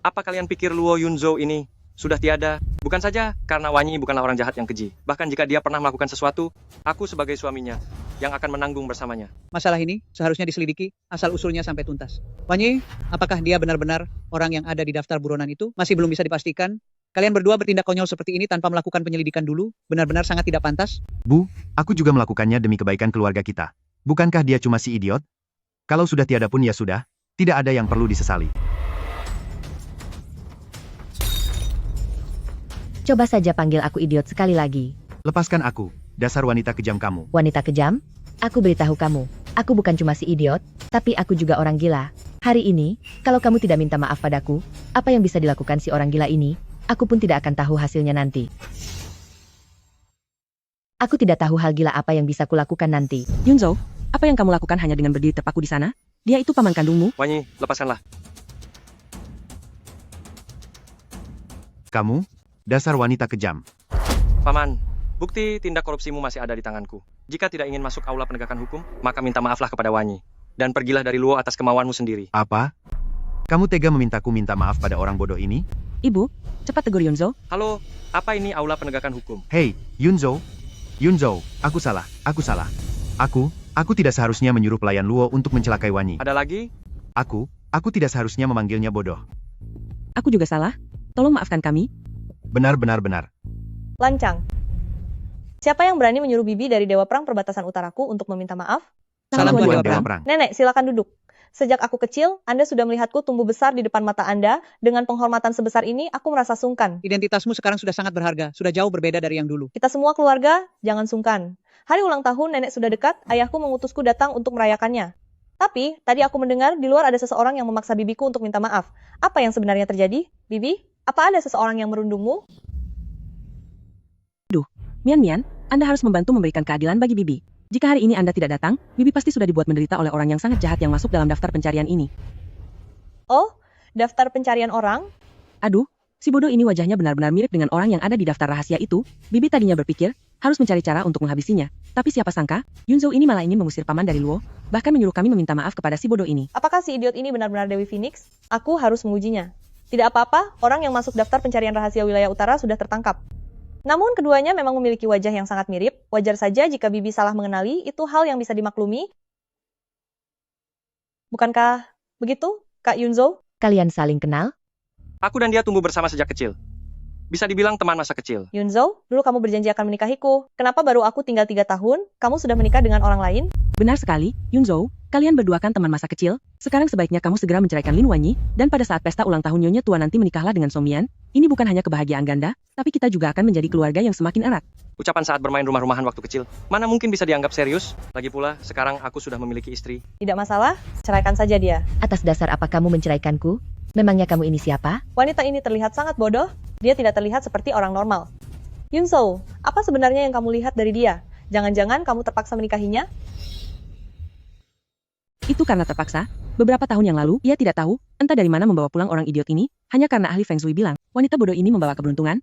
Apa kalian pikir Luo Yunzhou ini sudah tiada? Bukan saja karena Wanyi bukanlah orang jahat yang keji. Bahkan jika dia pernah melakukan sesuatu, aku sebagai suaminya yang akan menanggung bersamanya. Masalah ini seharusnya diselidiki asal-usulnya sampai tuntas. Wanyi, apakah dia benar-benar orang yang ada di daftar buronan itu? Masih belum bisa dipastikan. Kalian berdua bertindak konyol seperti ini tanpa melakukan penyelidikan dulu, benar-benar sangat tidak pantas. Bu, aku juga melakukannya demi kebaikan keluarga kita. Bukankah dia cuma si idiot? Kalau sudah tiada pun ya sudah, tidak ada yang perlu disesali. Coba saja panggil aku idiot sekali lagi. Lepaskan aku, dasar wanita kejam kamu. Wanita kejam? Aku beritahu kamu, aku bukan cuma si idiot, tapi aku juga orang gila. Hari ini, kalau kamu tidak minta maaf padaku, apa yang bisa dilakukan si orang gila ini? Aku pun tidak akan tahu hasilnya nanti. Aku tidak tahu hal gila apa yang bisa kulakukan nanti. Yunzhou, apa yang kamu lakukan hanya dengan berdiri terpaku di sana? Dia itu paman kandungmu. Wanyi, lepaskanlah. Kamu, dasar wanita kejam. Paman, bukti tindak korupsimu masih ada di tanganku. Jika tidak ingin masuk aula penegakan hukum, maka minta maaflah kepada Wanyi. Dan pergilah dari Luo atas kemauanmu sendiri. Apa? Kamu tega memintaku minta maaf pada orang bodoh ini? Ibu, cepat tegur Yunzhou. Halo, apa ini aula penegakan hukum? Hei, Yunzhou. Yunzhou, aku salah, aku salah. Aku tidak seharusnya menyuruh pelayan Luo untuk mencelakai Wanyi. Ada lagi? Aku tidak seharusnya memanggilnya bodoh. Aku juga salah. Tolong maafkan kami. Benar. Lancang. Siapa yang berani menyuruh Bibi dari Dewa Perang Perbatasan Utaraku untuk meminta maaf? Salam Tuan Dewa Perang. Nenek, silakan duduk. Sejak aku kecil, Anda sudah melihatku tumbuh besar di depan mata Anda. Dengan penghormatan sebesar ini, aku merasa sungkan. Identitasmu sekarang sudah sangat berharga, sudah jauh berbeda dari yang dulu. Kita semua keluarga, jangan sungkan. Hari ulang tahun nenek sudah dekat, ayahku mengutusku datang untuk merayakannya. Tapi, tadi aku mendengar di luar ada seseorang yang memaksa bibiku untuk minta maaf. Apa yang sebenarnya terjadi? Bibi, apa ada seseorang yang merundungmu? Duh, Mian, Anda harus membantu memberikan keadilan bagi Bibi. Jika hari ini Anda tidak datang, Bibi pasti sudah dibuat menderita oleh orang yang sangat jahat yang masuk dalam daftar pencarian ini. Oh, daftar pencarian orang? Aduh, si bodoh ini wajahnya benar-benar mirip dengan orang yang ada di daftar rahasia itu. Bibi tadinya berpikir, harus mencari cara untuk menghabisinya. Tapi siapa sangka, Yunzhou ini malah ingin mengusir paman dari Luo, bahkan menyuruh kami meminta maaf kepada si bodoh ini. Apakah si idiot ini benar-benar Dewi Phoenix? Aku harus mengujinya. Tidak apa-apa, orang yang masuk daftar pencarian rahasia wilayah utara sudah tertangkap. Namun keduanya memang memiliki wajah yang sangat mirip. Wajar saja jika Bibi salah mengenali, itu hal yang bisa dimaklumi. Bukankah begitu, Kak Yunzhou? Kalian saling kenal? Aku dan dia tumbuh bersama sejak kecil. Bisa dibilang teman masa kecil. Yunzhou, dulu kamu berjanji akan menikahiku. Kenapa baru aku tinggal 3 tahun, kamu sudah menikah dengan orang lain? Benar sekali, Yunzhou. Kalian berdua kan teman masa kecil. Sekarang sebaiknya kamu segera menceraikan Lin Wanyi, dan pada saat pesta ulang tahun Nyonya tua nanti menikahlah dengan Song Mian. Ini bukan hanya kebahagiaan ganda, tapi kita juga akan menjadi keluarga yang semakin erat. Ucapan saat bermain rumah-rumahan waktu kecil, mana mungkin bisa dianggap serius? Lagi pula, sekarang aku sudah memiliki istri. Tidak masalah, ceraikan saja dia. Atas dasar apa kamu menceraikanku? Memangnya kamu ini siapa? Wanita ini terlihat sangat bodoh, dia tidak terlihat seperti orang normal. Yunzhou, apa sebenarnya yang kamu lihat dari dia? Jangan-jangan kamu terpaksa menikahinya? Itu karena terpaksa. Beberapa tahun yang lalu, ia tidak tahu, entah dari mana membawa pulang orang idiot ini, hanya karena ahli Feng Shui bilang, wanita bodoh ini membawa keberuntungan.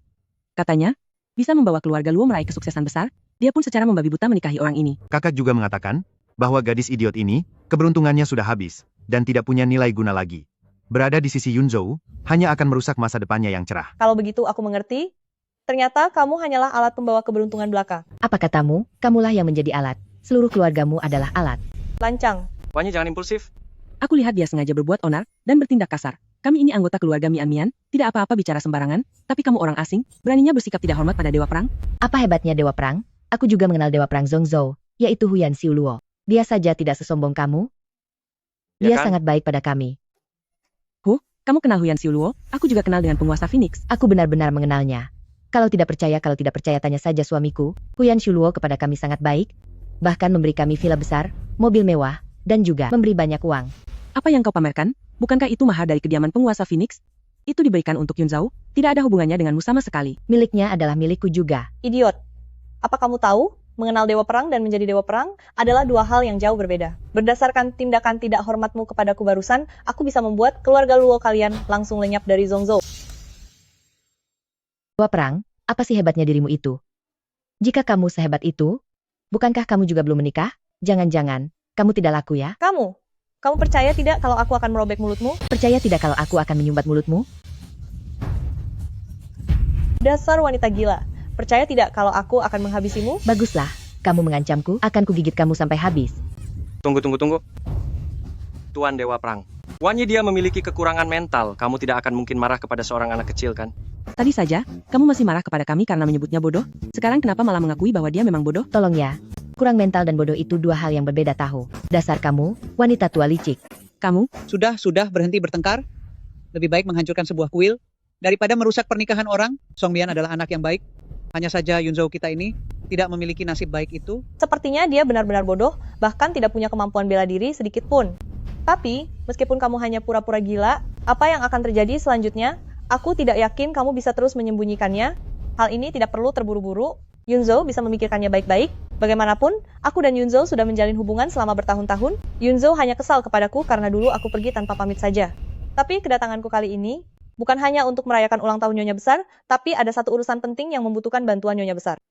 Katanya, bisa membawa keluarga Luo meraih kesuksesan besar, dia pun secara membabi buta menikahi orang ini. Kakak juga mengatakan, bahwa gadis idiot ini, keberuntungannya sudah habis, dan tidak punya nilai guna lagi. Berada di sisi Yunzhou, hanya akan merusak masa depannya yang cerah. Kalau begitu aku mengerti. Ternyata kamu hanyalah alat pembawa keberuntungan belaka. Apa katamu? Kamulah yang menjadi alat. Seluruh keluargamu adalah alat. Lancang. Wanyi jangan impulsif. Aku lihat dia sengaja berbuat onar dan bertindak kasar. Kami ini anggota keluarga Mian Mian, tidak apa-apa bicara sembarangan, tapi kamu orang asing, beraninya bersikap tidak hormat pada Dewa Perang? Apa hebatnya Dewa Perang? Aku juga mengenal Dewa Perang Zhongzhou, yaitu Huyan Xiuluo. Dia saja tidak sesombong kamu. Ya Dia kan? sangat baik pada kami. Kamu kenal Huyan Xiuluo? Aku juga kenal dengan penguasa Phoenix. Aku benar-benar mengenalnya. Kalau tidak percaya tanya saja suamiku. Huyan Xiuluo kepada kami sangat baik, bahkan memberi kami villa besar, mobil mewah, dan juga memberi banyak uang. Apa yang kau pamerkan? Bukankah itu mahar dari kediaman penguasa Phoenix? Itu diberikan untuk Yunzhou, tidak ada hubungannya denganmu sama sekali. Miliknya adalah milikku juga. Idiot. Apa kamu tahu? Mengenal Dewa Perang dan menjadi Dewa Perang adalah dua hal yang jauh berbeda. Berdasarkan tindakan tidak hormatmu kepadaku barusan, aku bisa membuat keluarga Luo kalian langsung lenyap dari Zhongzhou. Dewa Perang, apa sih hebatnya dirimu itu? Jika kamu sehebat itu, bukankah kamu juga belum menikah? Jangan-jangan, kamu tidak laku ya? Kamu percaya tidak kalau aku akan merobek mulutmu? Percaya tidak kalau aku akan menyumbat mulutmu? Dasar wanita gila. Percaya tidak kalau aku akan menghabisimu? Baguslah, kamu mengancamku, akan kugigit kamu sampai habis. Tunggu. Tuan Dewa Perang. Wanyi dia memiliki kekurangan mental. Kamu tidak akan mungkin marah kepada seorang anak kecil kan? Tadi saja, kamu masih marah kepada kami karena menyebutnya bodoh. Sekarang kenapa malah mengakui bahwa dia memang bodoh? Tolong ya, kurang mental dan bodoh itu dua hal yang berbeda tahu. Dasar kamu, wanita tua licik. Kamu, sudah berhenti bertengkar. Lebih baik menghancurkan sebuah kuil daripada merusak pernikahan orang. Song Mian adalah anak yang baik. Hanya saja Yunzhou kita ini tidak memiliki nasib baik itu. Sepertinya dia benar-benar bodoh, bahkan tidak punya kemampuan bela diri sedikit pun. Tapi, meskipun kamu hanya pura-pura gila, apa yang akan terjadi selanjutnya? Aku tidak yakin kamu bisa terus menyembunyikannya. Hal ini tidak perlu terburu-buru. Yunzhou bisa memikirkannya baik-baik. Bagaimanapun, aku dan Yunzhou sudah menjalin hubungan selama bertahun-tahun. Yunzhou hanya kesal kepadaku karena dulu aku pergi tanpa pamit saja. Tapi kedatanganku kali ini bukan hanya untuk merayakan ulang tahun Nyonya Besar, tapi ada satu urusan penting yang membutuhkan bantuan Nyonya Besar.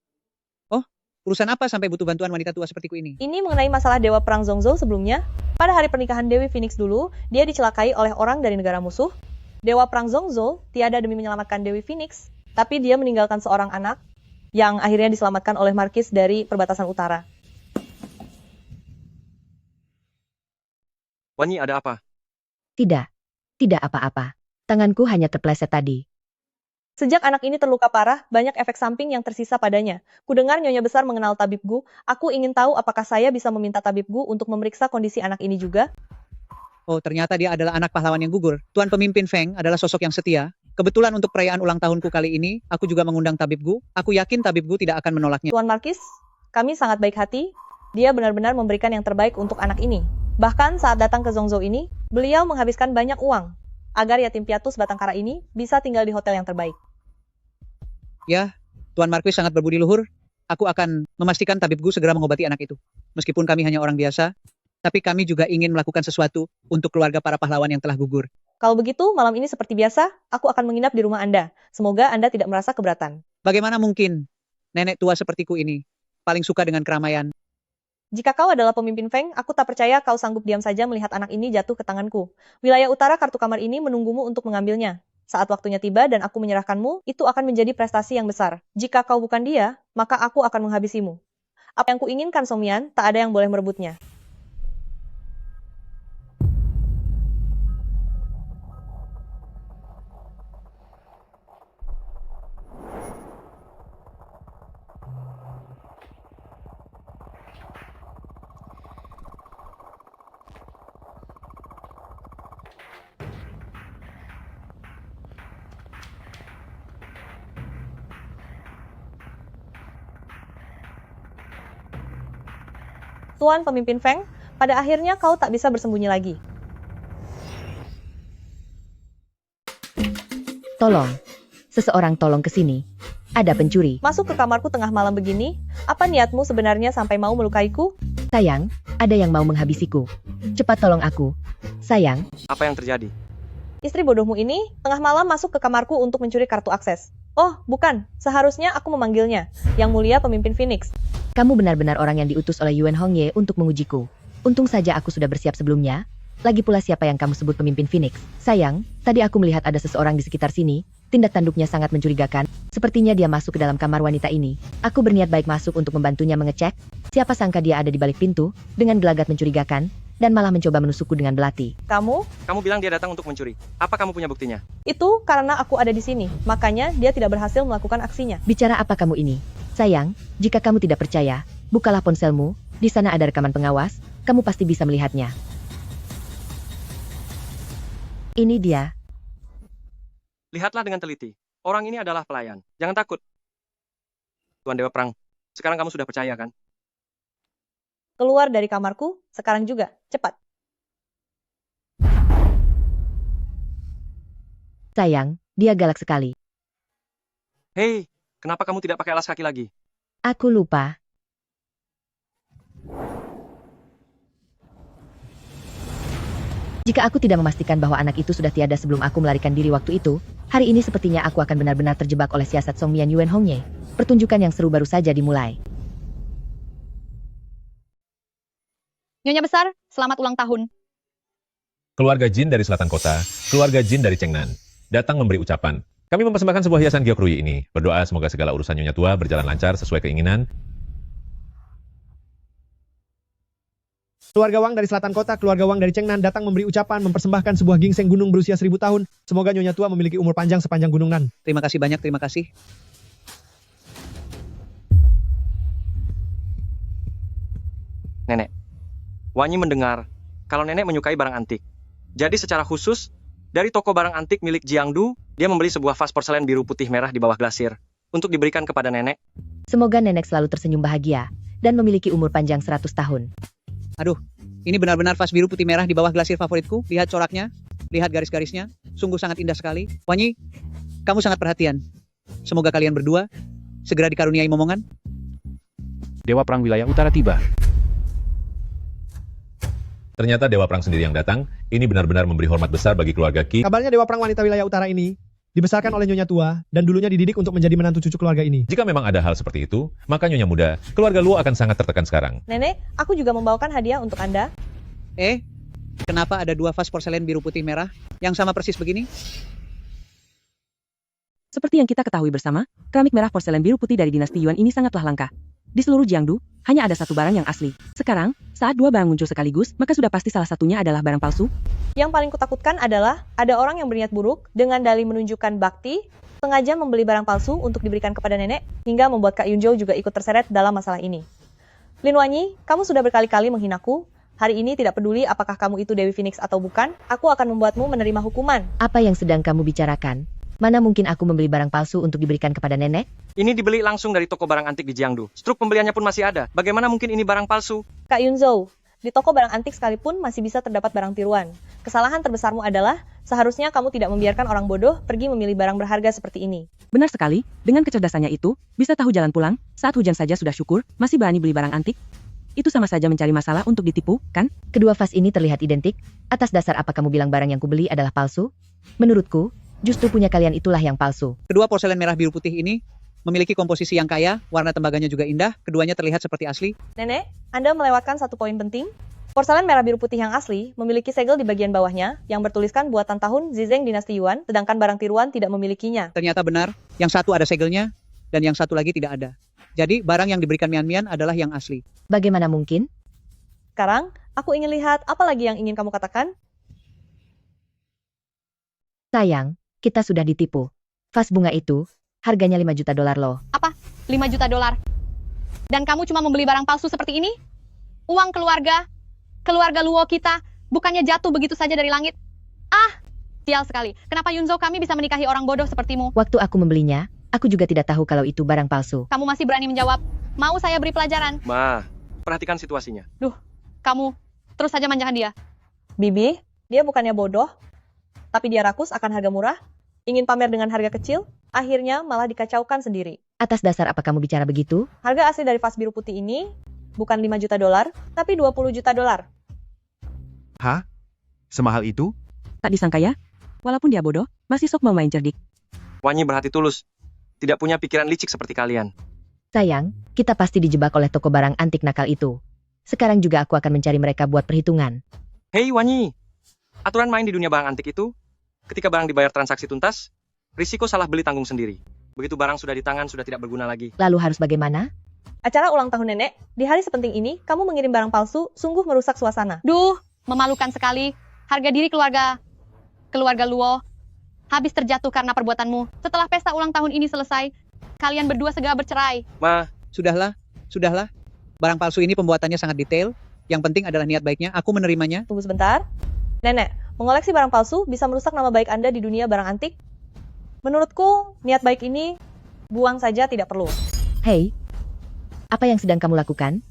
Oh, urusan apa sampai butuh bantuan wanita tua sepertiku ini? Ini mengenai masalah Dewa Perang Zhongzhou sebelumnya. Pada hari pernikahan Dewi Phoenix dulu, dia dicelakai oleh orang dari negara musuh. Dewa Perang Zhongzhou tiada demi menyelamatkan Dewi Phoenix, tapi dia meninggalkan seorang anak yang akhirnya diselamatkan oleh Markis dari perbatasan utara. Wanyi ada apa? Tidak apa-apa. Tanganku hanya terpleset tadi. Sejak anak ini terluka parah, banyak efek samping yang tersisa padanya. Kudengar Nyonya Besar mengenal tabib Gu, aku ingin tahu apakah saya bisa meminta tabib Gu untuk memeriksa kondisi anak ini juga? Oh, ternyata dia adalah anak pahlawan yang gugur. Tuan Pemimpin Feng adalah sosok yang setia. Kebetulan untuk perayaan ulang tahunku kali ini, aku juga mengundang tabib Gu. Aku yakin tabib Gu tidak akan menolaknya. Tuan Markis, kami sangat baik hati. Dia benar-benar memberikan yang terbaik untuk anak ini. Bahkan saat datang ke Zhongzhou ini, beliau menghabiskan banyak uang agar yatim piatu sebatang kara ini bisa tinggal di hotel yang terbaik. Ya, Tuan Marquis sangat berbudi luhur. Aku akan memastikan tabib Gu segera mengobati anak itu. Meskipun kami hanya orang biasa, tapi kami juga ingin melakukan sesuatu untuk keluarga para pahlawan yang telah gugur. Kalau begitu, malam ini seperti biasa, aku akan menginap di rumah Anda. Semoga Anda tidak merasa keberatan. Bagaimana mungkin nenek tua sepertiku ini paling suka dengan keramaian? Jika kau adalah pemimpin Feng, aku tak percaya kau sanggup diam saja melihat anak ini jatuh ke tanganku. Wilayah utara kartu kamar ini menunggumu untuk mengambilnya. Saat waktunya tiba dan aku menyerahkanmu, itu akan menjadi prestasi yang besar. Jika kau bukan dia, maka aku akan menghabisimu. Apa yang kuinginkan, Song Mian, tak ada yang boleh merebutnya. Tuan Pemimpin Feng, pada akhirnya kau tak bisa bersembunyi lagi. Tolong. Seseorang tolong ke sini. Ada pencuri. Masuk ke kamarku tengah malam begini? Apa niatmu sebenarnya sampai mau melukaiku? Sayang, ada yang mau menghabisiku. Cepat tolong aku. Sayang. Apa yang terjadi? Istri bodohmu ini tengah malam masuk ke kamarku untuk mencuri kartu akses. Oh, bukan. Seharusnya aku memanggilnya. Yang mulia Pemimpin Phoenix. Kamu benar-benar orang yang diutus oleh Yuan Hongye untuk mengujiku. Untung saja aku sudah bersiap sebelumnya. Lagi pula siapa yang kamu sebut Pemimpin Phoenix? Sayang, tadi aku melihat ada seseorang di sekitar sini. Tindak tanduknya sangat mencurigakan. Sepertinya dia masuk ke dalam kamar wanita ini. Aku berniat baik masuk untuk membantunya mengecek. Siapa sangka dia ada di balik pintu, dengan gelagat mencurigakan, dan malah mencoba menusukku dengan belati. Kamu bilang dia datang untuk mencuri. Apa kamu punya buktinya? Itu karena aku ada di sini, makanya dia tidak berhasil melakukan aksinya. Bicara apa kamu ini? Sayang, jika kamu tidak percaya, bukalah ponselmu, di sana ada rekaman pengawas, kamu pasti bisa melihatnya. Ini dia. Lihatlah dengan teliti. Orang ini adalah pelayan. Jangan takut. Tuan Dewa Perang, sekarang kamu sudah percaya kan? Keluar dari kamarku, sekarang juga, cepat. Sayang, dia galak sekali. Hei, kenapa kamu tidak pakai alas kaki lagi? Aku lupa. Jika aku tidak memastikan bahwa anak itu sudah tiada sebelum aku melarikan diri waktu itu, hari ini sepertinya aku akan benar-benar terjebak oleh siasat Song Mian Yuen Hongye. Pertunjukan yang seru baru saja dimulai. Nyonya besar, selamat ulang tahun. Keluarga Jin dari selatan kota, keluarga Jin dari Chengnan, datang memberi ucapan. Kami mempersembahkan sebuah hiasan Gyeokrui ini. Berdoa semoga segala urusan Nyonya Tua berjalan lancar sesuai keinginan. Keluarga Wang dari selatan kota, keluarga Wang dari Chengnan datang memberi ucapan mempersembahkan sebuah gingseng gunung berusia 1000 tahun. Semoga Nyonya Tua memiliki umur panjang sepanjang gunung Nan. Terima kasih banyak, terima kasih. Nenek, Wanyi mendengar kalau nenek menyukai barang antik. Jadi secara khusus, dari toko barang antik milik Jiangdu, dia membeli sebuah vas porselen biru putih merah di bawah glasir untuk diberikan kepada nenek. Semoga nenek selalu tersenyum bahagia dan memiliki umur panjang 100 tahun. Aduh, ini benar-benar vas biru putih merah di bawah glasir favoritku. Lihat coraknya, lihat garis-garisnya. Sungguh sangat indah sekali. Wanyi, kamu sangat perhatian. Semoga kalian berdua segera dikaruniai momongan. Dewa Perang Wilayah Utara tiba. Ternyata Dewa Perang sendiri yang datang. Ini benar-benar memberi hormat besar bagi keluarga Qi. Kabarnya Dewa Perang Wanita Wilayah Utara ini dibesarkan oleh Nyonya Tua dan dulunya dididik untuk menjadi menantu cucu keluarga ini. Jika memang ada hal seperti itu, maka Nyonya Muda, keluarga Luo akan sangat tertekan sekarang. Nenek, aku juga membawakan hadiah untuk Anda. Kenapa ada dua vas porselen biru putih merah yang sama persis begini? Seperti yang kita ketahui bersama, keramik merah porselen biru putih dari dinasti Yuan ini sangatlah langka. Di seluruh Jiangdu, hanya ada satu barang yang asli. Sekarang, saat dua barang muncul sekaligus, maka sudah pasti salah satunya adalah barang palsu. Yang paling kutakutkan adalah ada orang yang berniat buruk dengan dalih menunjukkan bakti, sengaja membeli barang palsu untuk diberikan kepada nenek, hingga membuat Kak Yunzhou juga ikut terseret dalam masalah ini. Lin Wanyi, kamu sudah berkali-kali menghinaku. Hari ini tidak peduli apakah kamu itu Dewi Phoenix atau bukan, aku akan membuatmu menerima hukuman. Apa yang sedang kamu bicarakan? Mana mungkin aku membeli barang palsu untuk diberikan kepada nenek? Ini dibeli langsung dari toko barang antik di Jiangdu. Struk pembeliannya pun masih ada. Bagaimana mungkin ini barang palsu? Kak Yunzhou, di toko barang antik sekalipun masih bisa terdapat barang tiruan. Kesalahan terbesarmu adalah, seharusnya kamu tidak membiarkan orang bodoh pergi memilih barang berharga seperti ini. Benar sekali, dengan kecerdasannya itu, bisa tahu jalan pulang, saat hujan saja sudah syukur, masih berani beli barang antik. Itu sama saja mencari masalah untuk ditipu, kan? Kedua vas ini terlihat identik, atas dasar apa kamu bilang barang yang kubeli adalah palsu? Menurutku, justru punya kalian itulah yang palsu. Kedua porselen merah biru putih ini memiliki komposisi yang kaya, warna tembaganya juga indah, keduanya terlihat seperti asli. Nenek, Anda melewatkan satu poin penting. Porselen merah biru putih yang asli memiliki segel di bagian bawahnya yang bertuliskan buatan tahun Zizeng dinasti Yuan, sedangkan barang tiruan tidak memilikinya. Ternyata benar, yang satu ada segelnya, dan yang satu lagi tidak ada. Jadi, barang yang diberikan Mian-Mian adalah yang asli. Bagaimana mungkin? Sekarang, aku ingin lihat apa lagi yang ingin kamu katakan. Sayang, kita sudah ditipu. Vas bunga itu, harganya 5 juta dolar loh. Apa? 5 juta dolar? Dan kamu cuma membeli barang palsu seperti ini? Uang keluarga Luo kita, bukannya jatuh begitu saja dari langit? Ah, sial sekali. Kenapa Yunzhou kami bisa menikahi orang bodoh sepertimu? Waktu aku membelinya, aku juga tidak tahu kalau itu barang palsu. Kamu masih berani menjawab? Mau saya beri pelajaran? Ma, perhatikan situasinya. Duh, kamu terus saja manjakan dia. Bibi, dia bukannya bodoh, tapi dia rakus akan harga murah, ingin pamer dengan harga kecil, akhirnya malah dikacaukan sendiri. Atas dasar apa kamu bicara begitu? Harga asli dari vas biru putih ini bukan 5 juta dolar, tapi 20 juta dolar. Hah? Semahal itu? Tak disangka ya? Walaupun dia bodoh, masih sok mau main cerdik. Wanyi berhati tulus. Tidak punya pikiran licik seperti kalian. Sayang, kita pasti dijebak oleh toko barang antik nakal itu. Sekarang juga aku akan mencari mereka buat perhitungan. Hei Wanyi, aturan main di dunia barang antik itu, ketika barang dibayar transaksi tuntas, risiko salah beli tanggung sendiri. Begitu barang sudah di tangan, sudah tidak berguna lagi. Lalu harus bagaimana? Acara ulang tahun nenek, di hari sepenting ini, kamu mengirim barang palsu, sungguh merusak suasana. Duh, memalukan sekali. Harga diri keluarga Luo habis terjatuh karena perbuatanmu. Setelah pesta ulang tahun ini selesai, kalian berdua segera bercerai. Ma, Sudahlah, sudahlah. Barang palsu ini pembuatannya sangat detail. Yang penting adalah niat baiknya. Aku menerimanya. Tunggu sebentar. Nenek, mengoleksi barang palsu bisa merusak nama baik Anda di dunia barang antik. Menurutku, niat baik ini buang saja tidak perlu. Hei, apa yang sedang kamu lakukan?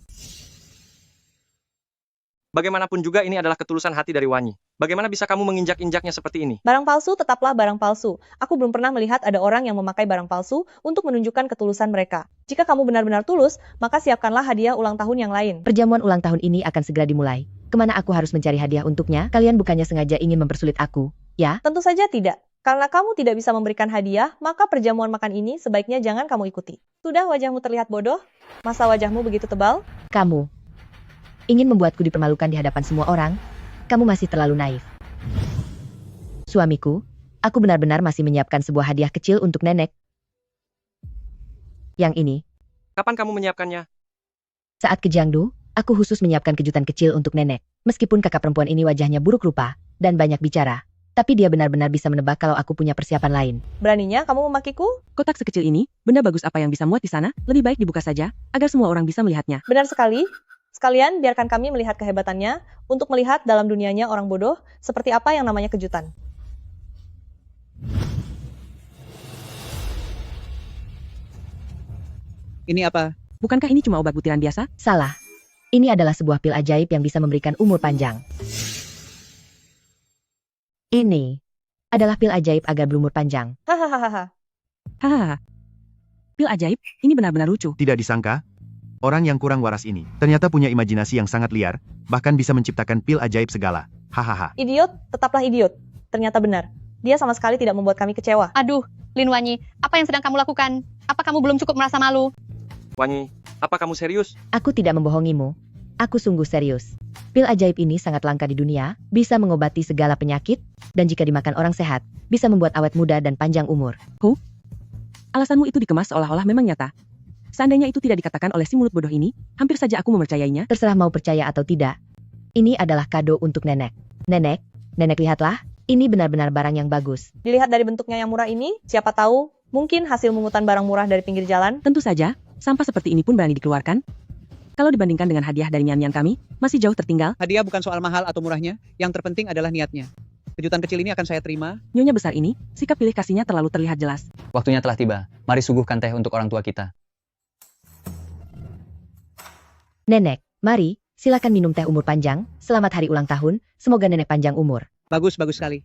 Bagaimanapun juga ini adalah ketulusan hati dari Wanyi. Bagaimana bisa kamu menginjak-injaknya seperti ini? Barang palsu tetaplah barang palsu. Aku belum pernah melihat ada orang yang memakai barang palsu untuk menunjukkan ketulusan mereka. Jika kamu benar-benar tulus, maka siapkanlah hadiah ulang tahun yang lain. Perjamuan ulang tahun ini akan segera dimulai. Kemana aku harus mencari hadiah untuknya? Kalian bukannya sengaja ingin mempersulit aku, ya? Tentu saja tidak. Karena kamu tidak bisa memberikan hadiah, maka perjamuan makan ini sebaiknya jangan kamu ikuti. Sudah wajahmu terlihat bodoh? Masa wajahmu begitu tebal? Kamu ingin membuatku dipermalukan di hadapan semua orang? Kamu masih terlalu naif. Suamiku, aku benar-benar masih menyiapkan sebuah hadiah kecil untuk nenek. Yang ini, Kapan kamu menyiapkannya? saat ke Jiangdu, aku khusus menyiapkan kejutan kecil untuk nenek. Meskipun kakak perempuan ini wajahnya buruk rupa dan banyak bicara, tapi dia benar-benar bisa menebak kalau aku punya persiapan lain. Beraninya kamu memakiku? Kotak sekecil ini, benda bagus apa yang bisa muat di sana, lebih baik dibuka saja, agar semua orang bisa melihatnya. Benar sekali. Sekalian biarkan kami melihat kehebatannya untuk melihat dalam dunianya orang bodoh seperti apa yang namanya kejutan. Ini apa? Bukankah ini cuma obat butiran biasa? Salah. Ini adalah sebuah pil ajaib yang bisa memberikan umur panjang. Ini adalah pil ajaib agar berumur panjang. Hahaha. Hahaha. Pil ajaib, ini benar-benar lucu. Tidak disangka, orang yang kurang waras ini ternyata punya imajinasi yang sangat liar, bahkan bisa menciptakan pil ajaib segala. Hahaha. Idiot, tetaplah idiot. Ternyata benar. Dia sama sekali tidak membuat kami kecewa. Aduh, Lin Wanyi, apa yang sedang kamu lakukan? Apa kamu belum cukup merasa malu? Wanyi, apa kamu serius? Aku tidak membohongimu. Aku sungguh serius. Pil ajaib ini sangat langka di dunia, bisa mengobati segala penyakit, dan jika dimakan orang sehat, bisa membuat awet muda dan panjang umur. Alasanmu itu dikemas seolah-olah memang nyata. Seandainya itu tidak dikatakan oleh si mulut bodoh ini, hampir saja aku mempercayainya. Terserah mau percaya atau tidak. Ini adalah kado untuk nenek. Nenek lihatlah, ini benar-benar barang yang bagus. Dilihat dari bentuknya yang murah ini, siapa tahu, mungkin hasil mungutan barang murah dari pinggir jalan. Tentu saja, sampah seperti ini pun berani dikeluarkan. Kalau dibandingkan dengan hadiah dari mian-mian kami, masih jauh tertinggal. Hadiah bukan soal mahal atau murahnya, yang terpenting adalah niatnya. Kejutan kecil ini akan saya terima. Nyonya besar ini, sikap pilih kasihnya terlalu terlihat jelas. Waktunya telah tiba. Mari suguhkan teh untuk orang tua kita. Nenek, mari, silakan minum teh umur panjang. Selamat hari ulang tahun, semoga nenek panjang umur. Bagus, bagus sekali.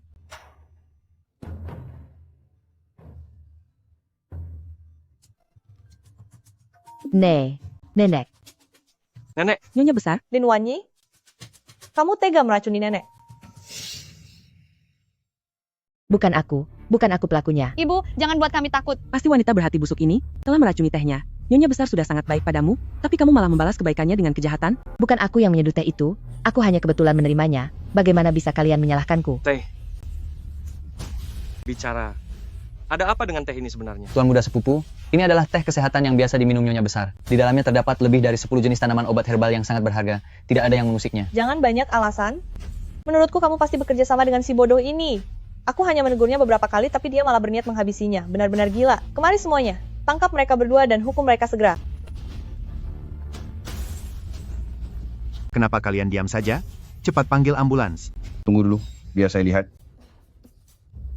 Nenek. Nenek. Nyonya besar. Lin Wanyi, kamu tega meracuni nenek. Bukan aku pelakunya. Ibu, jangan buat kami takut. Pasti wanita berhati busuk ini telah meracuni tehnya. Nyonya besar sudah sangat baik padamu, tapi kamu malah membalas kebaikannya dengan kejahatan. Bukan aku yang menyeduh teh itu, aku hanya kebetulan menerimanya. Bagaimana bisa kalian menyalahkanku? Teh. Bicara. Ada apa dengan teh ini sebenarnya? Tuan muda sepupu, ini adalah teh kesehatan yang biasa diminum Nyonya besar. Di dalamnya terdapat lebih dari 10 jenis tanaman obat herbal yang sangat berharga. Tidak ada yang mengusiknya. Jangan banyak alasan. Menurutku kamu pasti bekerja sama dengan si bodoh ini. Aku hanya menegurnya beberapa kali, tapi dia malah berniat menghabisinya. Benar-benar gila. Kemari semuanya. Tangkap mereka berdua dan hukum mereka segera. Kenapa kalian diam saja? Cepat panggil ambulans. Tunggu dulu, biar saya lihat.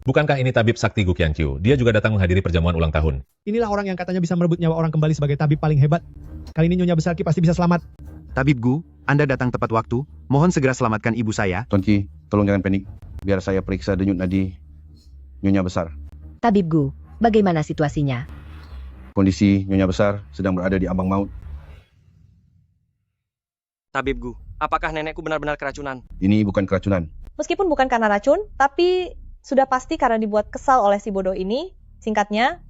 Bukankah ini tabib sakti Gu Qianqiu? Dia juga datang menghadiri perjamuan ulang tahun. Inilah orang yang katanya bisa merebut nyawa orang kembali sebagai tabib paling hebat. Kali ini Nyonya Besar Ki pasti bisa selamat. Tabib Gu, Anda datang tepat waktu. Mohon segera selamatkan ibu saya. Tuan Ki, tolong jangan panik. Biar saya periksa denyut nadi Nyonya besar. Tabib Gu, bagaimana situasinya? Kondisi Nyonya besar sedang berada di ambang maut. Tabib Gu, apakah nenekku benar-benar keracunan? Ini bukan keracunan. Meskipun bukan karena racun, tapi sudah pasti karena dibuat kesal oleh si bodoh ini. Singkatnya,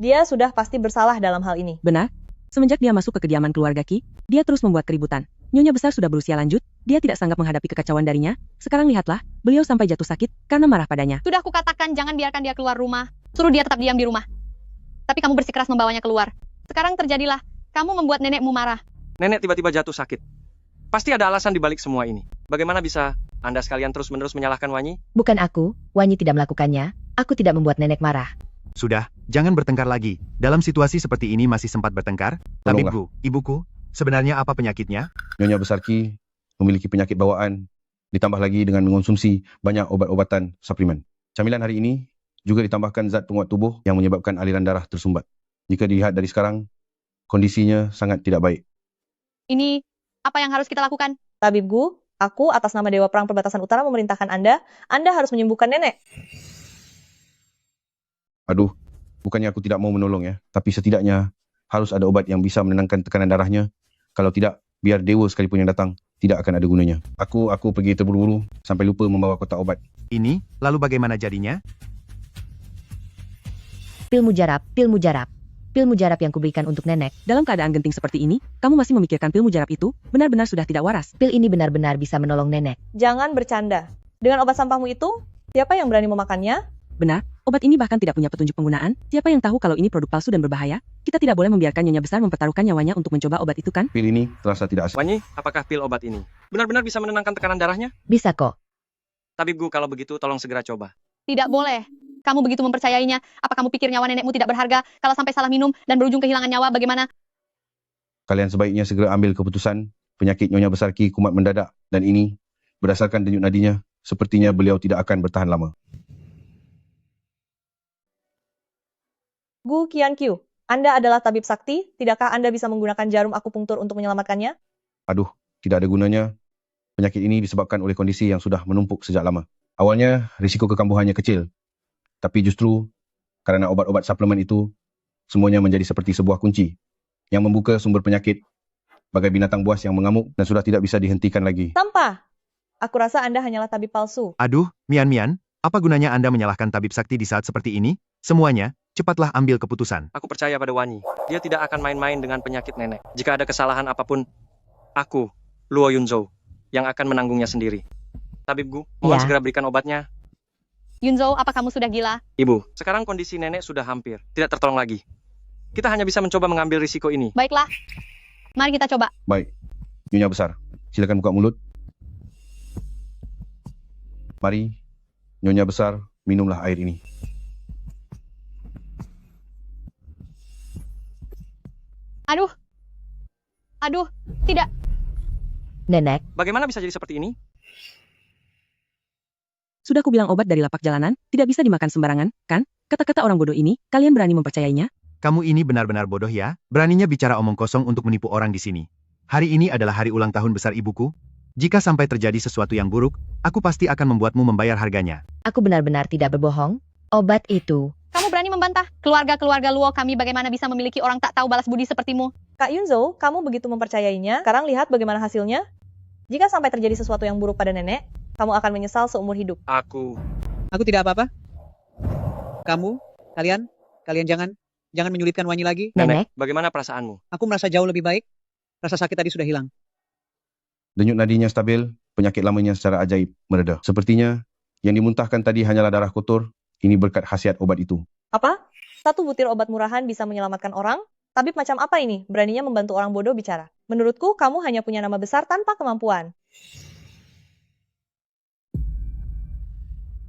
dia sudah pasti bersalah dalam hal ini. Benar. Semenjak dia masuk ke kediaman keluarga Ki, dia terus membuat keributan. Nyonya besar sudah berusia lanjut, dia tidak sanggup menghadapi kekacauan darinya. Sekarang lihatlah, beliau sampai jatuh sakit karena marah padanya. Sudah aku katakan jangan biarkan dia keluar rumah. Suruh dia tetap diam di rumah. Tapi kamu bersikeras membawanya keluar. Sekarang terjadilah Kamu membuat nenekmu marah. Nenek tiba-tiba jatuh sakit. Pasti ada alasan di balik semua ini. Bagaimana bisa Anda sekalian terus-menerus menyalahkan Wanyi? Bukan aku, Wanyi tidak melakukannya. Aku tidak membuat nenek marah. Sudah, jangan bertengkar lagi. Dalam situasi seperti ini masih sempat bertengkar. Tabibku, ibuku, sebenarnya apa penyakitnya? Nyonya Besar Ki memiliki penyakit bawaan, ditambah lagi dengan mengonsumsi banyak obat-obatan suplemen. Camilan hari ini juga ditambahkan zat penguat tubuh yang menyebabkan aliran darah tersumbat. Jika dilihat dari sekarang, kondisinya sangat tidak baik. Ini apa yang harus kita lakukan? Tabib Gu, aku atas nama Dewa Perang Perbatasan Utara memerintahkan Anda harus menyembuhkan nenek. Aduh, bukannya aku tidak mau menolong ya, tapi setidaknya harus ada obat yang bisa menenangkan tekanan darahnya. Kalau tidak, biar dewa sekalipun yang datang, tidak akan ada gunanya. Aku pergi terburu-buru sampai lupa membawa kotak obat. Ini, lalu bagaimana jadinya? Pil mujarab, pil mujarab. Pil mujarab yang kuberikan untuk nenek. Dalam keadaan genting seperti ini, kamu masih memikirkan pil mujarab itu? Benar-benar sudah tidak waras. Pil ini benar-benar bisa menolong nenek. Jangan bercanda. Dengan obat sampahmu itu, siapa yang berani memakannya? Benar, obat ini bahkan tidak punya petunjuk penggunaan. Siapa yang tahu kalau ini produk palsu dan berbahaya? Kita tidak boleh membiarkan Nyonya Besar mempertaruhkan nyawanya untuk mencoba obat itu kan? Pil ini terasa tidak asing. Wanyi, apakah pil obat ini benar-benar bisa menenangkan tekanan darahnya? Bisa kok. Tabib Gu, kalau begitu tolong segera coba. Tidak boleh. Kamu begitu mempercayainya. Apa kamu pikir nyawa nenekmu tidak berharga? Kalau sampai salah minum dan berujung kehilangan nyawa, bagaimana? Kalian sebaiknya segera ambil keputusan. Penyakit Nyonya Besar Ki kumat mendadak, dan ini berdasarkan denyut nadinya, sepertinya beliau tidak akan bertahan lama. Gu Qiankyu, Anda adalah tabib sakti, tidakkah Anda bisa menggunakan jarum akupunktur untuk menyelamatkannya? Aduh, tidak ada gunanya. Penyakit ini disebabkan oleh kondisi yang sudah menumpuk sejak lama. Awalnya, risiko kekambuhannya kecil. Tapi justru, karena obat-obat suplemen itu, semuanya menjadi seperti sebuah kunci yang membuka sumber penyakit bagai binatang buas yang mengamuk dan sudah tidak bisa dihentikan lagi. Sampah! Aku rasa Anda hanyalah tabib palsu. Aduh, Mian, apa gunanya Anda menyalahkan tabib sakti di saat seperti ini? Semuanya, cepatlah ambil keputusan. Aku percaya pada Wanyi. Dia tidak akan main-main dengan penyakit nenek. Jika ada kesalahan apapun, aku, Luo Yunzhou, yang akan menanggungnya sendiri. Tabib Gu, mohon segera berikan obatnya. Yunzhou, apa kamu sudah gila? Ibu, sekarang kondisi nenek sudah hampir tidak tertolong lagi. Kita hanya bisa mencoba mengambil risiko ini. Baiklah. Mari kita coba. Baik, Nyonya Besar, silakan buka mulut. Mari, Nyonya Besar, minumlah air ini. Aduh, tidak. Nenek. Bagaimana bisa jadi seperti ini? Sudah kubilang obat dari lapak jalanan, tidak bisa dimakan sembarangan, kan? Kata-kata orang bodoh ini, kalian berani mempercayainya? Kamu ini benar-benar bodoh ya, beraninya bicara omong kosong untuk menipu orang di sini. Hari ini adalah hari ulang tahun besar ibuku. Jika sampai terjadi sesuatu yang buruk, aku pasti akan membuatmu membayar harganya. Aku benar-benar tidak berbohong. Obat itu. Kamu berani membantah keluarga-keluarga Luo kami bagaimana bisa memiliki orang tak tahu balas budi sepertimu? Kak Yunzhou, kamu begitu mempercayainya. Sekarang lihat bagaimana hasilnya. Jika sampai terjadi sesuatu yang buruk pada nenek, kamu akan menyesal seumur hidup. Aku tidak apa-apa. Kamu, kalian jangan menyulitkan Wanyi lagi. Nenek, bagaimana perasaanmu? Aku merasa jauh lebih baik. Rasa sakit tadi sudah hilang. Denyut nadinya stabil, penyakit lamanya secara ajaib mereda. Sepertinya yang dimuntahkan tadi hanyalah darah kotor. Ini berkat khasiat obat itu. Apa? 1 butir obat murahan bisa menyelamatkan orang? Tabib macam apa ini? Beraninya membantu orang bodoh bicara. Menurutku, kamu hanya punya nama besar tanpa kemampuan.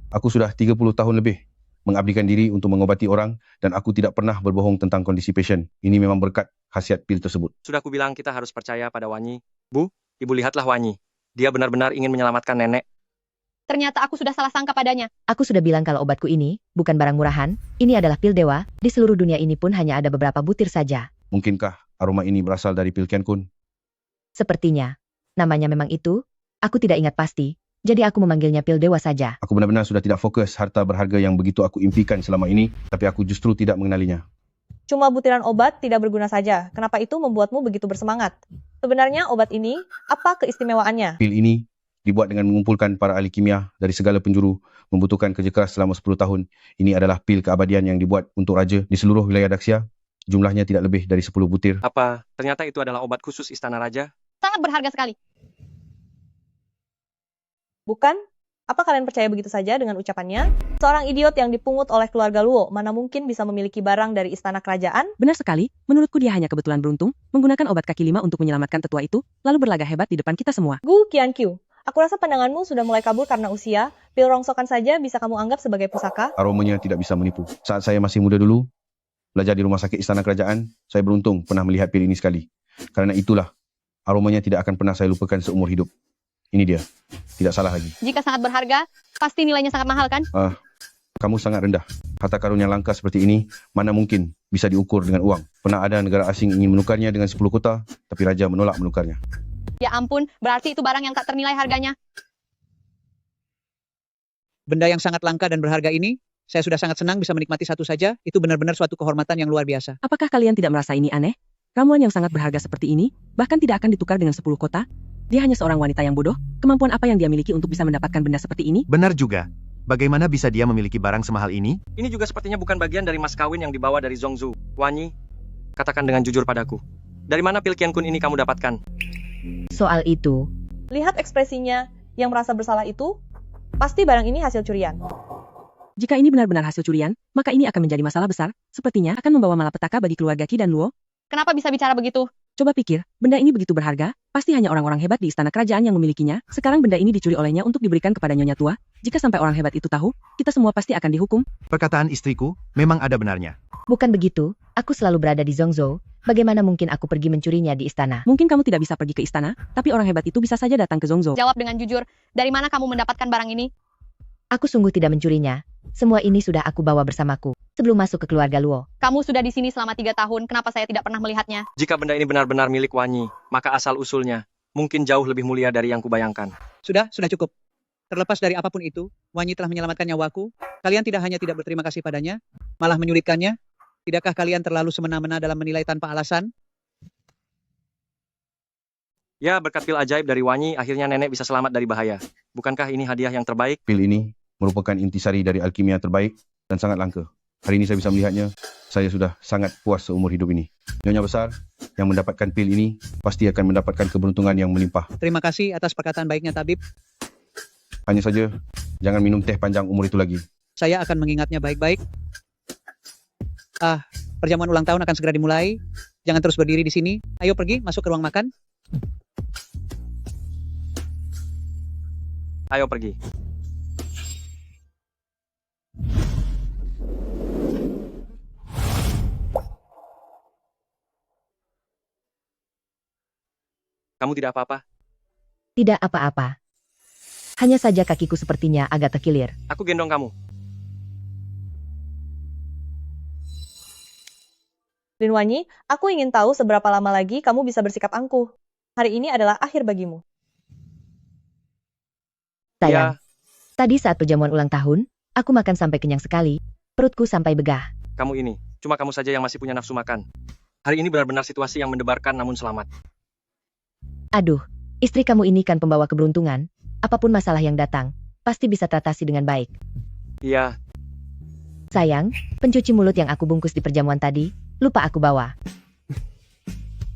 Aku sudah 30 tahun lebih mengabdikan diri untuk mengobati orang dan aku tidak pernah berbohong tentang kondisi pasien. Ini memang berkat khasiat pil tersebut. Sudah kubilang kita harus percaya pada Wanyi. Bu, ibu lihatlah Wanyi. Dia benar-benar ingin menyelamatkan nenek. Ternyata aku sudah salah sangka padanya. Aku sudah bilang kalau obatku ini bukan barang murahan. Ini adalah pil dewa. Di seluruh dunia ini pun hanya ada beberapa butir saja. Mungkinkah aroma ini berasal dari pil Qian Kun? Sepertinya. Namanya memang itu. Aku tidak ingat pasti. Jadi aku memanggilnya pil dewa saja. Aku benar-benar sudah tidak fokus harta berharga yang begitu aku impikan selama ini, tapi aku justru tidak mengenalinya. Cuma butiran obat tidak berguna saja. Kenapa itu membuatmu begitu bersemangat? Sebenarnya obat ini, apa keistimewaannya? Pil ini dibuat dengan mengumpulkan para ahli kimia dari segala penjuru, membutuhkan kerja keras selama 10 tahun. Ini adalah pil keabadian yang dibuat untuk raja di seluruh wilayah Daxia. Jumlahnya tidak lebih dari 10 butir. Apa ternyata itu adalah obat khusus Istana Raja? Sangat berharga sekali. Bukan? Apa kalian percaya begitu saja dengan ucapannya? Seorang idiot yang dipungut oleh keluarga Luo, mana mungkin bisa memiliki barang dari istana kerajaan? Benar sekali, menurutku dia hanya kebetulan beruntung, menggunakan obat kaki 5 untuk menyelamatkan tetua itu, lalu berlagak hebat di depan kita semua. Gu Qianqiu, aku rasa pandanganmu sudah mulai kabur karena usia. Pil rongsokan saja bisa kamu anggap sebagai pusaka. Aromanya tidak bisa menipu. Saat saya masih muda dulu, belajar di rumah sakit istana kerajaan, saya beruntung pernah melihat pil ini sekali. Karena itulah, aromanya tidak akan pernah saya lupakan seumur hidup. Ini dia, tidak salah lagi. Jika sangat berharga, pasti nilainya sangat mahal kan? Kamu sangat rendah. Harta karun yang langka seperti ini, mana mungkin bisa diukur dengan uang. Pernah ada negara asing ingin menukarnya dengan 10 kota, tapi raja menolak menukarnya. Ya ampun, berarti itu barang yang tak ternilai harganya. Benda yang sangat langka dan berharga ini, saya sudah sangat senang bisa menikmati satu saja, itu benar-benar suatu kehormatan yang luar biasa. Apakah kalian tidak merasa ini aneh? Ramuan yang sangat berharga seperti ini, bahkan tidak akan ditukar dengan 10 kota? Dia hanya seorang wanita yang bodoh, kemampuan apa yang dia miliki untuk bisa mendapatkan benda seperti ini? Benar juga. Bagaimana bisa dia memiliki barang semahal ini? Ini juga sepertinya bukan bagian dari mas kawin yang dibawa dari Zhongzhou. Wanyi, katakan dengan jujur padaku. Dari mana pil Qiankun ini kamu dapatkan? Soal itu, Lihat ekspresinya, yang merasa bersalah itu, pasti barang ini hasil curian. Jika ini benar-benar hasil curian, maka ini akan menjadi masalah besar, sepertinya akan membawa malapetaka bagi keluarga Qi dan Luo. Kenapa bisa bicara begitu? Coba pikir, benda ini begitu berharga, pasti hanya orang-orang hebat di istana kerajaan yang memilikinya. Sekarang benda ini dicuri olehnya untuk diberikan kepada nyonya tua. Jika sampai orang hebat itu tahu, kita semua pasti akan dihukum. Perkataan istriku memang ada benarnya. bukan begitu, aku selalu berada di Zhongzhou. Bagaimana mungkin aku pergi mencurinya di istana? Mungkin kamu tidak bisa pergi ke istana, tapi orang hebat itu bisa saja datang ke Zhongzhou. Jawab dengan jujur, dari mana kamu mendapatkan barang ini? Aku sungguh tidak mencurinya. Semua ini sudah aku bawa bersamaku sebelum masuk ke keluarga Luo. Kamu sudah di sini selama 3 tahun, kenapa saya tidak pernah melihatnya? Jika benda ini benar-benar milik Wanyi, maka asal-usulnya mungkin jauh lebih mulia dari yang kubayangkan. Sudah cukup. Terlepas dari apapun itu, Wanyi telah menyelamatkan nyawaku. Kalian tidak hanya tidak berterima kasih padanya, malah menyulitkannya. Tidakkah kalian terlalu semena-mena dalam menilai tanpa alasan? Ya, berkat pil ajaib dari Wanyi, akhirnya nenek bisa selamat dari bahaya. Bukankah ini hadiah yang terbaik? Pil ini merupakan intisari dari alkimia terbaik dan sangat langka. Hari ini saya bisa melihatnya, saya sudah sangat puas seumur hidup ini. Nyonya besar yang mendapatkan pil ini pasti akan mendapatkan keberuntungan yang melimpah. Terima kasih atas perkataan baiknya, Tabib. Hanya saja, jangan minum teh panjang umur itu lagi. Saya akan mengingatnya baik-baik. Perjamuan ulang tahun akan segera dimulai. Jangan terus berdiri di sini. Ayo pergi, masuk ke ruang makan. Ayo pergi. Kamu tidak apa-apa? Tidak apa-apa. Hanya saja kakiku sepertinya agak terkilir. Aku gendong kamu. Lin Wanyi, aku ingin tahu seberapa lama lagi kamu bisa bersikap angkuh. Hari ini adalah akhir bagimu. Sayang, tadi saat perjamuan ulang tahun, aku makan sampai kenyang sekali. Perutku sampai begah. Kamu ini, cuma kamu saja yang masih punya nafsu makan. Hari ini benar-benar situasi yang mendebarkan namun selamat. Aduh, istri kamu ini kan pembawa keberuntungan. Apapun masalah yang datang, pasti bisa teratasi dengan baik. Iya. Sayang, pencuci mulut yang aku bungkus di perjamuan tadi, lupa aku bawa.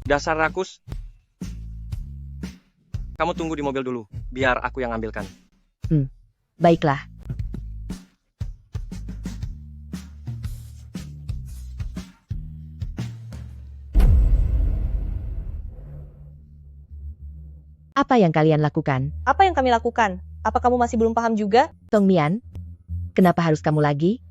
Dasar rakus. Kamu tunggu di mobil dulu, biar aku yang ambilkan. Baiklah. Apa yang kalian lakukan? Apa yang kami lakukan? Apa kamu masih belum paham juga? Tong Mian, kenapa harus kamu lagi?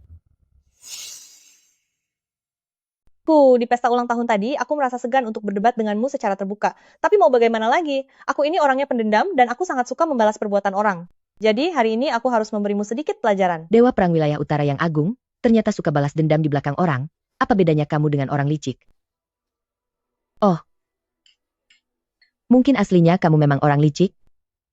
Di pesta ulang tahun tadi, aku merasa segan untuk berdebat denganmu secara terbuka. Tapi mau bagaimana lagi? Aku ini orangnya pendendam dan aku sangat suka membalas perbuatan orang. Jadi hari ini aku harus memberimu sedikit pelajaran. Dewa Perang Wilayah Utara yang agung, ternyata suka balas dendam di belakang orang. Apa bedanya kamu dengan orang licik? Oh, mungkin aslinya kamu memang orang licik?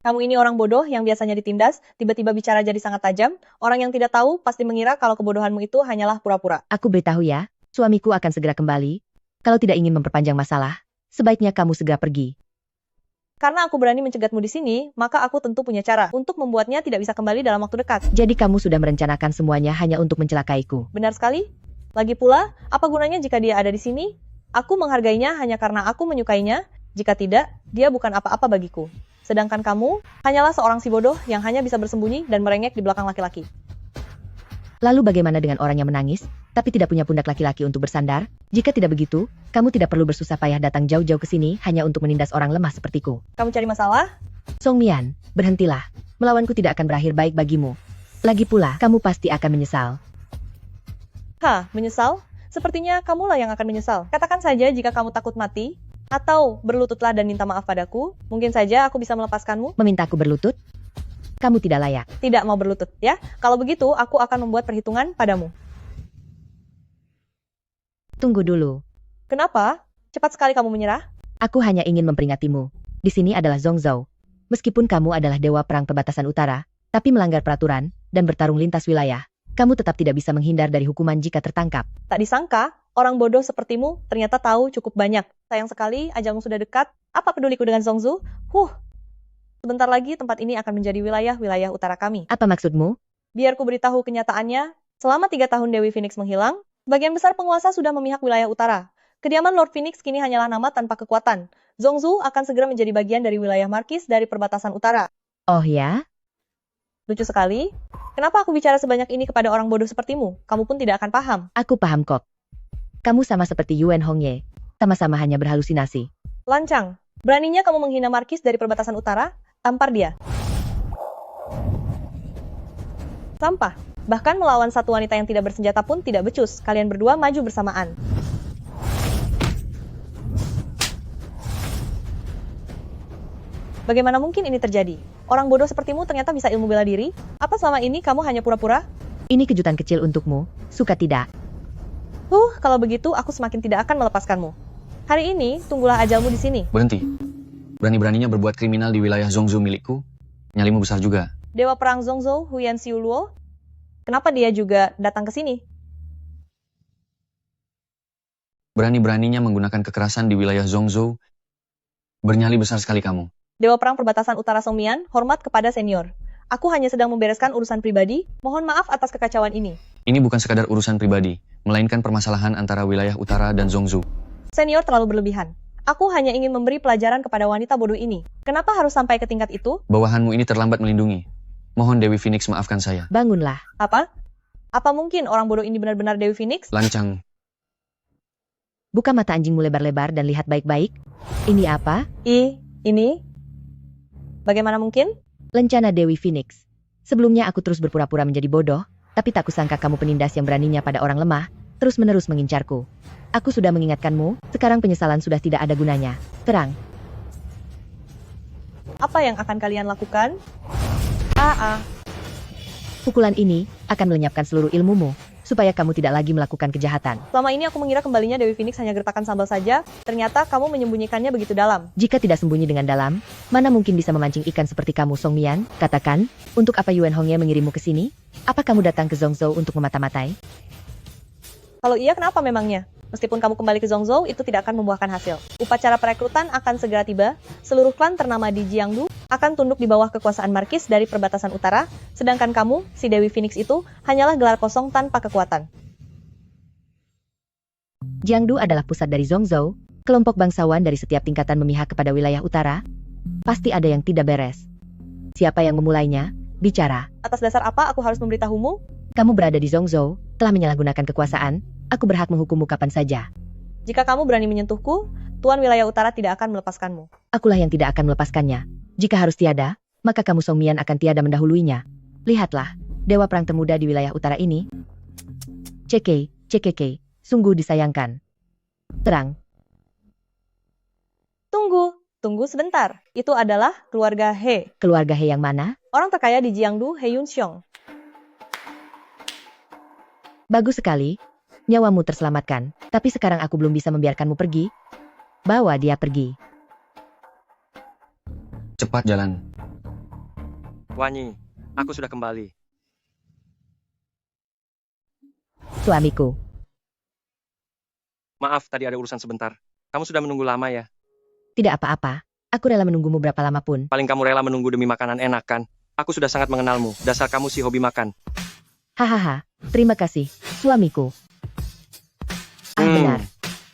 Kamu ini orang bodoh yang biasanya ditindas, tiba-tiba bicara jadi sangat tajam. Orang yang tidak tahu pasti mengira kalau kebodohanmu itu hanyalah pura-pura. Aku beritahu ya, suamiku akan segera kembali. Kalau tidak ingin memperpanjang masalah, sebaiknya kamu segera pergi. Karena aku berani mencegatmu di sini, maka aku tentu punya cara untuk membuatnya tidak bisa kembali dalam waktu dekat. Jadi kamu sudah merencanakan semuanya hanya untuk mencelakaiku. Benar sekali. Lagi pula, apa gunanya jika dia ada di sini? Aku menghargainya hanya karena aku menyukainya. Jika tidak, dia bukan apa-apa bagiku. Sedangkan kamu hanyalah seorang si bodoh yang hanya bisa bersembunyi dan merengek di belakang laki-laki. Lalu bagaimana dengan orang yang menangis, tapi tidak punya pundak laki-laki untuk bersandar? Jika tidak begitu, kamu tidak perlu bersusah payah datang jauh-jauh ke sini hanya untuk menindas orang lemah sepertiku. Kamu cari masalah? Song Mian, berhentilah. Melawanku tidak akan berakhir baik bagimu. Lagi pula, kamu pasti akan menyesal. Hah, menyesal? Sepertinya kamulah yang akan menyesal. Katakan saja jika kamu takut mati, atau berlututlah dan minta maaf padaku, mungkin saja aku bisa melepaskanmu. Meminta aku berlutut? Kamu tidak layak. Tidak mau berlutut, ya? Kalau begitu, aku akan membuat perhitungan padamu. Tunggu dulu. Kenapa? Cepat sekali kamu menyerah? Aku hanya ingin memperingatmu. Di sini adalah Zhongzhou. Meskipun kamu adalah dewa perang perbatasan utara, tapi melanggar peraturan dan bertarung lintas wilayah, kamu tetap tidak bisa menghindar dari hukuman jika tertangkap. Tak disangka, orang bodoh sepertimu ternyata tahu cukup banyak. Sayang sekali, ajalmu sudah dekat. Apa peduliku dengan Zhongzhou? Sebentar lagi tempat ini akan menjadi wilayah-wilayah utara kami. Apa maksudmu? Biar ku beritahu kenyataannya, selama 3 tahun Dewi Phoenix menghilang, bagian besar penguasa sudah memihak wilayah utara. Kediaman Lord Phoenix kini hanyalah nama tanpa kekuatan. Zhongzhou akan segera menjadi bagian dari wilayah Markis dari perbatasan utara. Oh ya? Lucu sekali. Kenapa aku bicara sebanyak ini kepada orang bodoh sepertimu? Kamu pun tidak akan paham. Aku paham kok. Kamu sama seperti Yuan Hongye. Sama-sama hanya berhalusinasi. Lancang. Beraninya kamu menghina Markis dari perbatasan utara? Tampar dia. Sampah. Bahkan melawan satu wanita yang tidak bersenjata pun tidak becus. Kalian berdua maju bersamaan. Bagaimana mungkin ini terjadi? Orang bodoh sepertimu ternyata bisa ilmu bela diri? Apa selama ini kamu hanya pura-pura? Ini kejutan kecil untukmu, suka tidak? Kalau begitu aku semakin tidak akan melepaskanmu. Hari ini, tunggulah ajalmu di sini. Berhenti. Berani-beraninya berbuat kriminal di wilayah Zhongzhou milikku. Nyalimu besar juga. Dewa perang Zhongzhou, Huyan Xiuluo. Kenapa dia juga datang ke sini? Berani-beraninya menggunakan kekerasan di wilayah Zhongzhou. Bernyali besar sekali kamu. Dewa perang perbatasan utara Song Mian, hormat kepada senior. Aku hanya sedang membereskan urusan pribadi. Mohon maaf atas kekacauan ini. Ini bukan sekadar urusan pribadi, melainkan permasalahan antara wilayah utara dan Zhongzhou. Senior terlalu berlebihan. Aku hanya ingin memberi pelajaran kepada wanita bodoh ini. Kenapa harus sampai ke tingkat itu? Bawahanmu ini terlambat melindungi. Mohon Dewi Phoenix maafkan saya. Bangunlah. Apa? Apa mungkin orang bodoh ini benar-benar Dewi Phoenix? Lancang. Buka mata anjingmu lebar-lebar dan lihat baik-baik. Ini apa? Ini? Bagaimana mungkin? Lencana Dewi Phoenix. Sebelumnya aku terus berpura-pura menjadi bodoh, tapi tak kusangka kamu penindas yang beraninya pada orang lemah, terus-menerus mengincarku. Aku sudah mengingatkanmu, sekarang penyesalan sudah tidak ada gunanya. Terang. Apa yang akan kalian lakukan? Pukulan ini akan melenyapkan seluruh ilmumu, supaya kamu tidak lagi melakukan kejahatan. Selama ini aku mengira kembalinya Dewi Phoenix hanya gertakan sambal saja, ternyata kamu menyembunyikannya begitu dalam. Jika tidak sembunyi dengan dalam, mana mungkin bisa memancing ikan seperti kamu, Song Mian? Katakan, untuk apa Yuan Hongye mengirimmu ke sini? Apa kamu datang ke Zhongzhou untuk memata-matai? Kalau iya, kenapa memangnya? Meskipun kamu kembali ke Zhongzhou, itu tidak akan membuahkan hasil. Upacara perekrutan akan segera tiba, seluruh klan ternama di Jiangdu akan tunduk di bawah kekuasaan Markis dari perbatasan utara, sedangkan kamu, si Dewi Phoenix itu, hanyalah gelar kosong tanpa kekuatan. Jiangdu adalah pusat dari Zhongzhou, kelompok bangsawan dari setiap tingkatan memihak kepada wilayah utara. Pasti ada yang tidak beres. Siapa yang memulainya? Bicara. Atas dasar apa aku harus memberitahumu? Kamu berada di Zhongzhou, telah menyalahgunakan kekuasaan, aku berhak menghukummu kapan saja. Jika kamu berani menyentuhku, Tuan Wilayah Utara tidak akan melepaskanmu. Akulah yang tidak akan melepaskannya. Jika harus tiada, maka kamu Song Mian akan tiada mendahuluinya. Lihatlah, dewa perang termuda di wilayah utara ini. CKK, sungguh disayangkan. Terang. Tunggu sebentar. Itu adalah keluarga He. Keluarga He yang mana? Orang terkaya di Jiangdu, He Yunxiong. Bagus sekali. Nyawamu terselamatkan. Tapi sekarang aku belum bisa membiarkanmu pergi. Bawa dia pergi. Cepat jalan. Wanyi, aku sudah kembali. Suamiku. Maaf, tadi ada urusan sebentar. Kamu sudah menunggu lama ya? Tidak apa-apa. Aku rela menunggumu berapa lama pun. Paling kamu rela menunggu demi makanan enak kan? Aku sudah sangat mengenalmu. Dasar kamu si hobi makan. Hahaha, terima kasih, suamiku. Benar.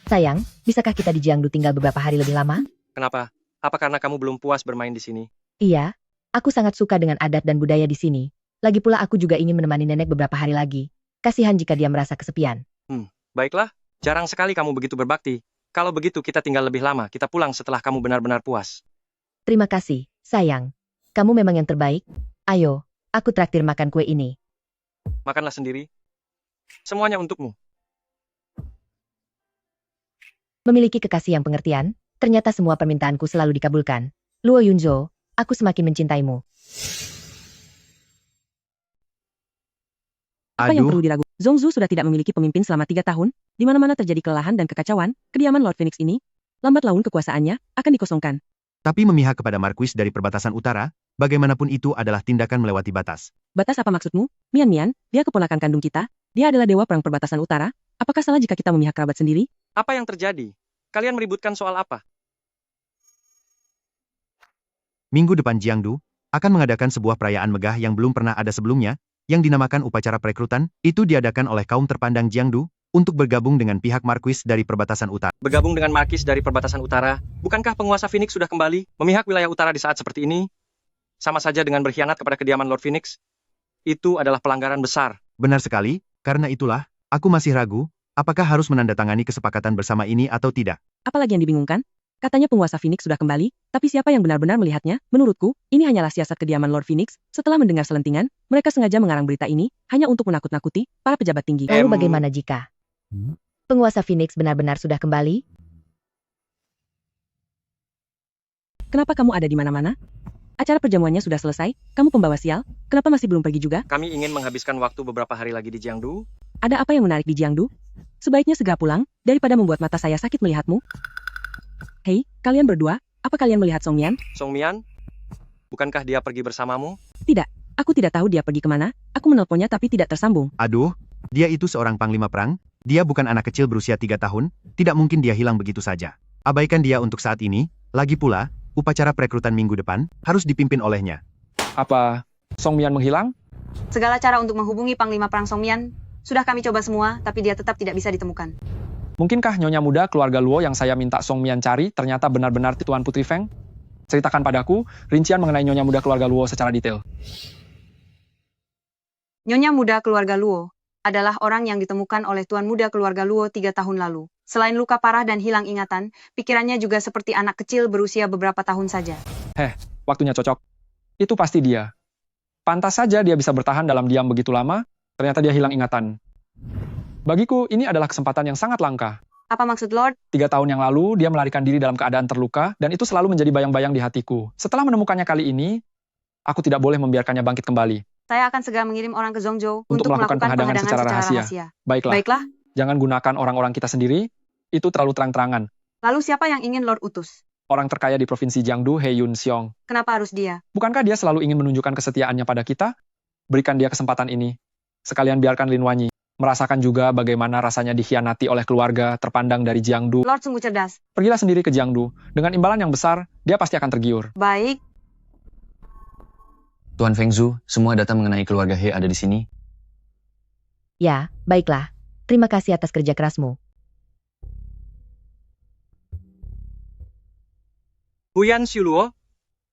Sayang, bisakah kita di Jiangdu tinggal beberapa hari lebih lama? Kenapa? Apa karena kamu belum puas bermain di sini? Iya, aku sangat suka dengan adat dan budaya di sini. Lagi pula aku juga ingin menemani nenek beberapa hari lagi. Kasihan jika dia merasa kesepian. Baiklah, jarang sekali kamu begitu berbakti. Kalau begitu kita tinggal lebih lama, kita pulang setelah kamu benar-benar puas. Terima kasih, sayang. Kamu memang yang terbaik. Ayo, aku traktir makan kue ini. Makanlah sendiri. Semuanya untukmu. Memiliki kekasih yang pengertian, ternyata semua permintaanku selalu dikabulkan. Luo Yunzo, aku semakin mencintaimu. Apa yang perlu diragukan? Zhongzhou sudah tidak memiliki pemimpin selama 3 tahun, di mana-mana terjadi kelelahan dan kekacauan, kediaman Lord Phoenix ini, lambat laun kekuasaannya, akan dikosongkan. Tapi memihak kepada Marquis dari perbatasan utara, bagaimanapun itu adalah tindakan melewati batas. Batas apa maksudmu? Mian, dia keponakan kandung kita, dia adalah dewa perang perbatasan utara, apakah salah jika kita memihak kerabat sendiri? Apa yang terjadi? Kalian meributkan soal apa? Minggu depan Jiangdu akan mengadakan sebuah perayaan megah yang belum pernah ada sebelumnya, yang dinamakan upacara perekrutan. Itu diadakan oleh kaum terpandang Jiangdu untuk bergabung dengan pihak Marquis dari perbatasan utara. Bergabung dengan Marquis dari perbatasan utara, bukankah penguasa Phoenix sudah kembali? Memihak wilayah utara di saat seperti ini, sama saja dengan berkhianat kepada kediaman Lord Phoenix. Itu adalah pelanggaran besar. Benar sekali, karena itulah, aku masih ragu, apakah harus menandatangani kesepakatan bersama ini atau tidak. Apalagi yang dibingungkan? Katanya penguasa Phoenix sudah kembali, tapi siapa yang benar-benar melihatnya? Menurutku, ini hanyalah siasat kediaman Lord Phoenix. Setelah mendengar selentingan, mereka sengaja mengarang berita ini, hanya untuk menakut-nakuti para pejabat tinggi. Lalu bagaimana jika penguasa Phoenix benar-benar sudah kembali? Kenapa kamu ada di mana-mana? Acara perjamuannya sudah selesai, kamu pembawa sial, kenapa masih belum pergi juga? Kami ingin menghabiskan waktu beberapa hari lagi di Jiangdu. Ada apa yang menarik di Jiangdu? Sebaiknya segera pulang, daripada membuat mata saya sakit melihatmu. Hei, kalian berdua, apa kalian melihat Song Mian? Song Mian? Bukankah dia pergi bersamamu? Tidak, aku tidak tahu dia pergi kemana, aku menelponnya tapi tidak tersambung. Aduh, dia itu seorang panglima perang, dia bukan anak kecil berusia 3 tahun, tidak mungkin dia hilang begitu saja. Abaikan dia untuk saat ini, lagi pula, upacara perekrutan minggu depan, harus dipimpin olehnya. Apa Song Mian menghilang? Segala cara untuk menghubungi Panglima Perang Song Mian, sudah kami coba semua, tapi dia tetap tidak bisa ditemukan. Mungkinkah nyonya muda keluarga Luo yang saya minta Song Mian cari ternyata benar-benar Tuan Putri Feng? Ceritakan padaku rincian mengenai nyonya muda keluarga Luo secara detail. Nyonya muda keluarga Luo adalah orang yang ditemukan oleh Tuan muda keluarga Luo 3 tahun lalu. Selain luka parah dan hilang ingatan, pikirannya juga seperti anak kecil berusia beberapa tahun saja. Waktunya cocok. Itu pasti dia. Pantas saja dia bisa bertahan dalam diam begitu lama, ternyata dia hilang ingatan. Bagiku, ini adalah kesempatan yang sangat langka. Apa maksud Lord? 3 tahun yang lalu, dia melarikan diri dalam keadaan terluka, dan itu selalu menjadi bayang-bayang di hatiku. Setelah menemukannya kali ini, aku tidak boleh membiarkannya bangkit kembali. Saya akan segera mengirim orang ke Zhongzhou Untuk melakukan penghadangan secara rahasia. Baiklah. Jangan gunakan orang-orang kita sendiri, itu terlalu terang-terangan. Lalu siapa yang ingin Lord utus? Orang terkaya di Provinsi Jiangdu, He Yun Xiong. Kenapa harus dia? Bukankah dia selalu ingin menunjukkan kesetiaannya pada kita? Berikan dia kesempatan ini. Sekalian biarkan Lin Wanyi merasakan juga bagaimana rasanya dikhianati oleh keluarga terpandang dari Jiangdu. Lord sungguh cerdas. Pergilah sendiri ke Jiangdu. Dengan imbalan yang besar, dia pasti akan tergiur. Baik. Tuan Fengzhu, semua data mengenai keluarga He ada di sini. Ya, baiklah. Terima kasih atas kerja kerasmu. Huyan Xiuluo,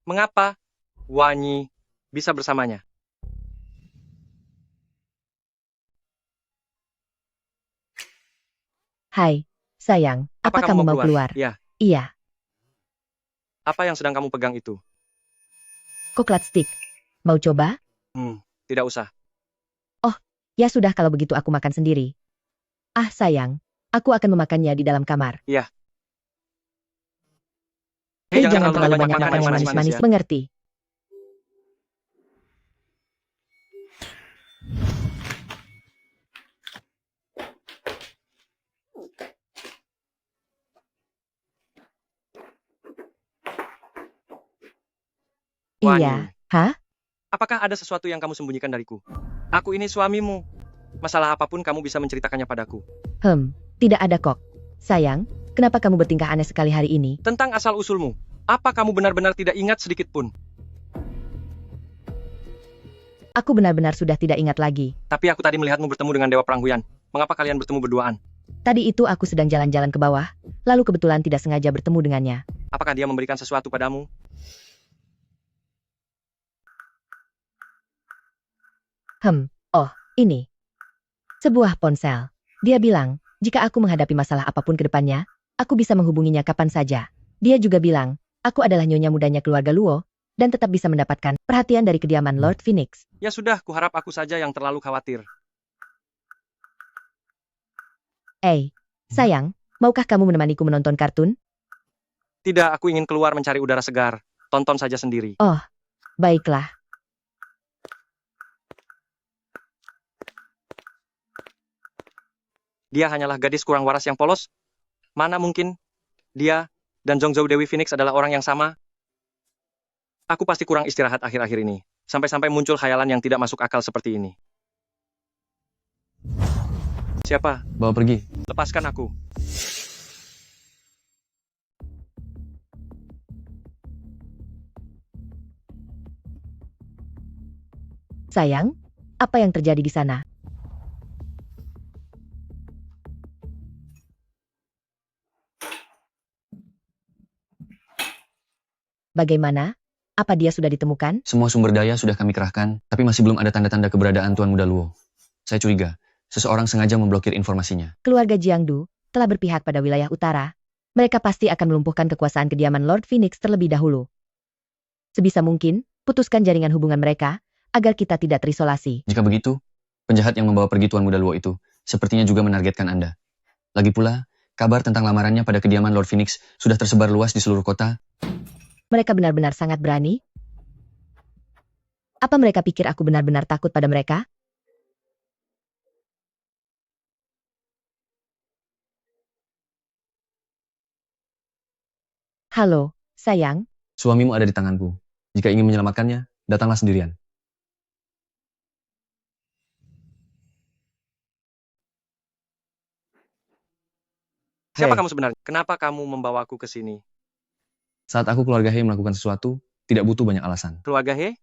mengapa Wanyi bisa bersamanya? Hai, sayang, apa kamu mau keluar? Ya. Iya, Apa yang sedang kamu pegang itu? koklat stick. Mau coba? Tidak usah. Oh, ya sudah kalau begitu aku makan sendiri. Ah sayang, aku akan memakannya di dalam kamar. Iya. Hei, jangan terlalu banyak makan yang manis-manis, mengerti? Wanyi. Iya, hah? Apakah ada sesuatu yang kamu sembunyikan dariku? Aku ini suamimu. Masalah apapun kamu bisa menceritakannya padaku. Tidak ada kok. Sayang, kenapa kamu bertingkah aneh sekali hari ini? Tentang asal-usulmu, apa kamu benar-benar tidak ingat sedikit pun? Aku benar-benar sudah tidak ingat lagi. Tapi aku tadi melihatmu bertemu dengan Dewa Perang Huyan. Mengapa kalian bertemu berduaan? Tadi itu aku sedang jalan-jalan ke bawah, lalu kebetulan tidak sengaja bertemu dengannya. Apakah dia memberikan sesuatu padamu? Oh, ini. Sebuah ponsel. Dia bilang, jika aku menghadapi masalah apapun ke depannya, aku bisa menghubunginya kapan saja. Dia juga bilang, aku adalah nyonya mudanya keluarga Luo, dan tetap bisa mendapatkan perhatian dari kediaman Lord Phoenix. Ya sudah, kuharap aku saja yang terlalu khawatir. Sayang, maukah kamu menemaniku menonton kartun? Tidak, aku ingin keluar mencari udara segar. Tonton saja sendiri. Oh, baiklah. Dia hanyalah gadis kurang waras yang polos. Mana mungkin dia dan Zhongzhou Dewi Phoenix adalah orang yang sama? Aku pasti kurang istirahat akhir-akhir ini. Sampai-sampai muncul khayalan yang tidak masuk akal seperti ini. Siapa? Bawa pergi. Lepaskan aku. Sayang, apa yang terjadi di sana? Bagaimana? Apa dia sudah ditemukan? Semua sumber daya sudah kami kerahkan, tapi masih belum ada tanda-tanda keberadaan Tuan Muda Luo. Saya curiga, seseorang sengaja memblokir informasinya. Keluarga Jiangdu telah berpihak pada wilayah utara. Mereka pasti akan melumpuhkan kekuasaan kediaman Lord Phoenix terlebih dahulu. Sebisa mungkin, putuskan jaringan hubungan mereka, agar kita tidak terisolasi. Jika begitu, penjahat yang membawa pergi Tuan Muda Luo itu, sepertinya juga menargetkan Anda. Lagi pula, kabar tentang lamarannya pada kediaman Lord Phoenix sudah tersebar luas di seluruh kota. Mereka benar-benar sangat berani? Apa mereka pikir aku benar-benar takut pada mereka? Halo, sayang. Suamimu ada di tanganku. Jika ingin menyelamatkannya, datanglah sendirian. Siapa kamu sebenarnya? Kenapa kamu membawaku ke sini? Saat aku keluarga He melakukan sesuatu, tidak butuh banyak alasan. Keluarga He?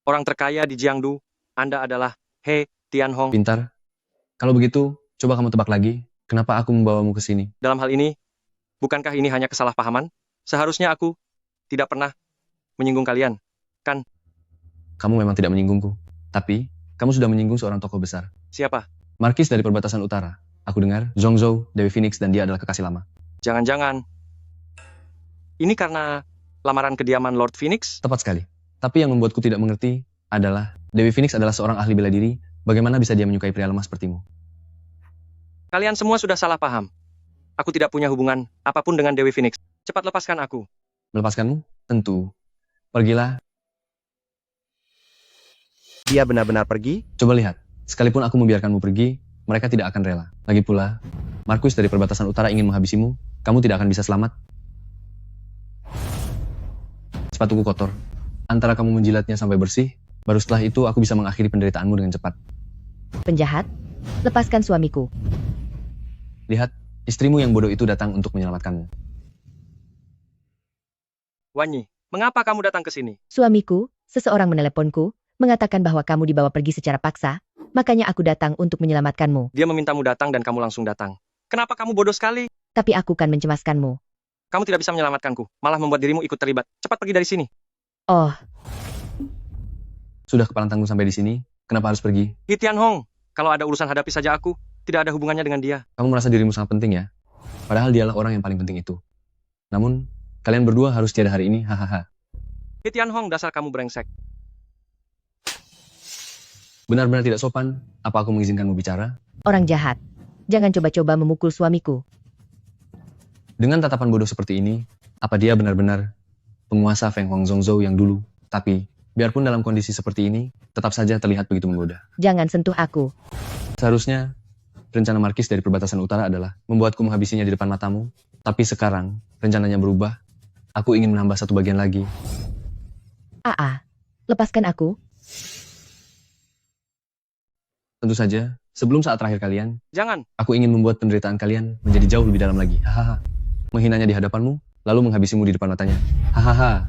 Orang terkaya di Jiangdu, Anda adalah He Tianhong. Pintar. Kalau begitu, coba kamu tebak lagi, kenapa aku membawamu ke sini? Dalam hal ini, bukankah ini hanya kesalahpahaman? Seharusnya aku tidak pernah menyinggung kalian, kan? Kamu memang tidak menyinggungku. Tapi, kamu sudah menyinggung seorang tokoh besar. Siapa? Markis dari perbatasan utara. Aku dengar, Zhongzhou, Dewi Phoenix, dan dia adalah kekasih lama. Jangan-jangan. Ini karena lamaran kediaman Lord Phoenix? Tepat sekali. Tapi yang membuatku tidak mengerti adalah, Dewi Phoenix adalah seorang ahli bela diri, bagaimana bisa dia menyukai pria lemah sepertimu? Kalian semua sudah salah paham. Aku tidak punya hubungan apapun dengan Dewi Phoenix. Cepat lepaskan aku. Melepaskanmu? Tentu. Pergilah. Dia benar-benar pergi? Coba lihat, sekalipun aku membiarkanmu pergi, mereka tidak akan rela. Lagi pula, Markus dari perbatasan utara ingin menghabisimu, kamu tidak akan bisa selamat. Sepatuku kotor. Antara kamu menjilatnya sampai bersih, baru setelah itu aku bisa mengakhiri penderitaanmu dengan cepat. Penjahat, lepaskan suamiku. Lihat, istrimu yang bodoh itu datang untuk menyelamatkanmu. Wanyi, mengapa kamu datang ke sini? Suamiku, seseorang meneleponku, mengatakan bahwa kamu dibawa pergi secara paksa, makanya aku datang untuk menyelamatkanmu. Dia memintamu datang dan kamu langsung datang. Kenapa kamu bodoh sekali? Tapi aku kan mencemaskanmu. Kamu tidak bisa menyelamatkanku, malah membuat dirimu ikut terlibat. Cepat pergi dari sini. Oh. Sudah kepala tanggung sampai di sini, kenapa harus pergi? He Tianhong, kalau ada urusan hadapi saja aku, tidak ada hubungannya dengan dia. Kamu merasa dirimu sangat penting ya? Padahal dialah orang yang paling penting itu. Namun, kalian berdua harus tiada hari ini, hahaha. He Tianhong, dasar kamu brengsek. Benar-benar tidak sopan, apa aku mengizinkanmu bicara? Orang jahat. Jangan coba-coba memukul suamiku. Dengan tatapan bodoh seperti ini, apa dia benar-benar penguasa Feng Huang Zhongzhou yang dulu? Tapi, biarpun dalam kondisi seperti ini, tetap saja terlihat begitu menggoda. Jangan sentuh aku. Seharusnya, rencana Markis dari perbatasan utara adalah membuatku menghabisinya di depan matamu. Tapi sekarang, rencananya berubah. Aku ingin menambah satu bagian lagi. Lepaskan aku. Tentu saja, sebelum saat terakhir kalian, jangan. Aku ingin membuat penderitaan kalian menjadi jauh lebih dalam lagi. Hahaha. Menghinanya di hadapanmu, lalu menghabisimu di depan matanya. Hahaha.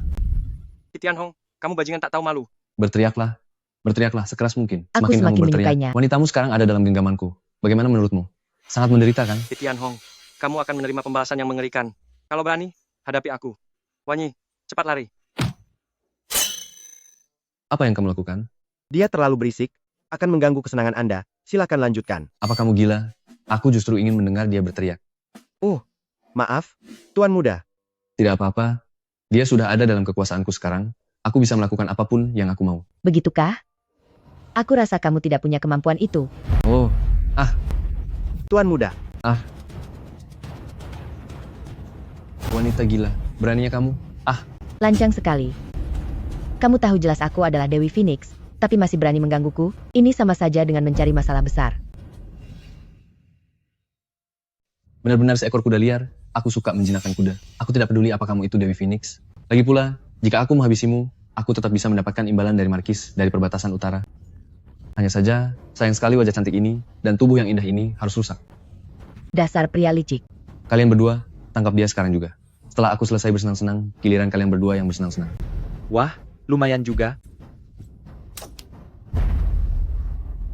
He Tianhong, kamu bajingan tak tahu malu. Berteriaklah sekeras mungkin. Aku Semakin kamu semakin berteriak, menyukainya. wanitamu sekarang ada dalam genggamanku. Bagaimana menurutmu? Sangat menderita kan? He Tianhong, kamu akan menerima pembalasan yang mengerikan. Kalau berani, hadapi aku. Wanyi, cepat lari. Apa yang kamu lakukan? Dia terlalu berisik, akan mengganggu kesenangan Anda. Silakan lanjutkan. Apa kamu gila? Aku justru ingin mendengar dia berteriak. Oh, maaf, Tuan Muda. Tidak apa-apa. Dia sudah ada dalam kekuasaanku sekarang. Aku bisa melakukan apapun yang aku mau. Begitukah? Aku rasa kamu tidak punya kemampuan itu. Oh, Tuan Muda. Wanita gila. Beraninya kamu? Lancang sekali. Kamu tahu jelas aku adalah Dewi Phoenix, tapi masih berani menggangguku. Ini sama saja dengan mencari masalah besar. Benar-benar seekor kuda liar. Aku suka menjinakkan kuda. Aku tidak peduli apa kamu itu Dewi Phoenix. Lagi pula, jika aku menghabisimu, aku tetap bisa mendapatkan imbalan dari Markis dari perbatasan utara. Hanya saja, sayang sekali wajah cantik ini dan tubuh yang indah ini harus rusak. Dasar pria licik. Kalian berdua, tangkap dia sekarang juga. Setelah aku selesai bersenang-senang, giliran kalian berdua yang bersenang-senang. Wah, lumayan juga.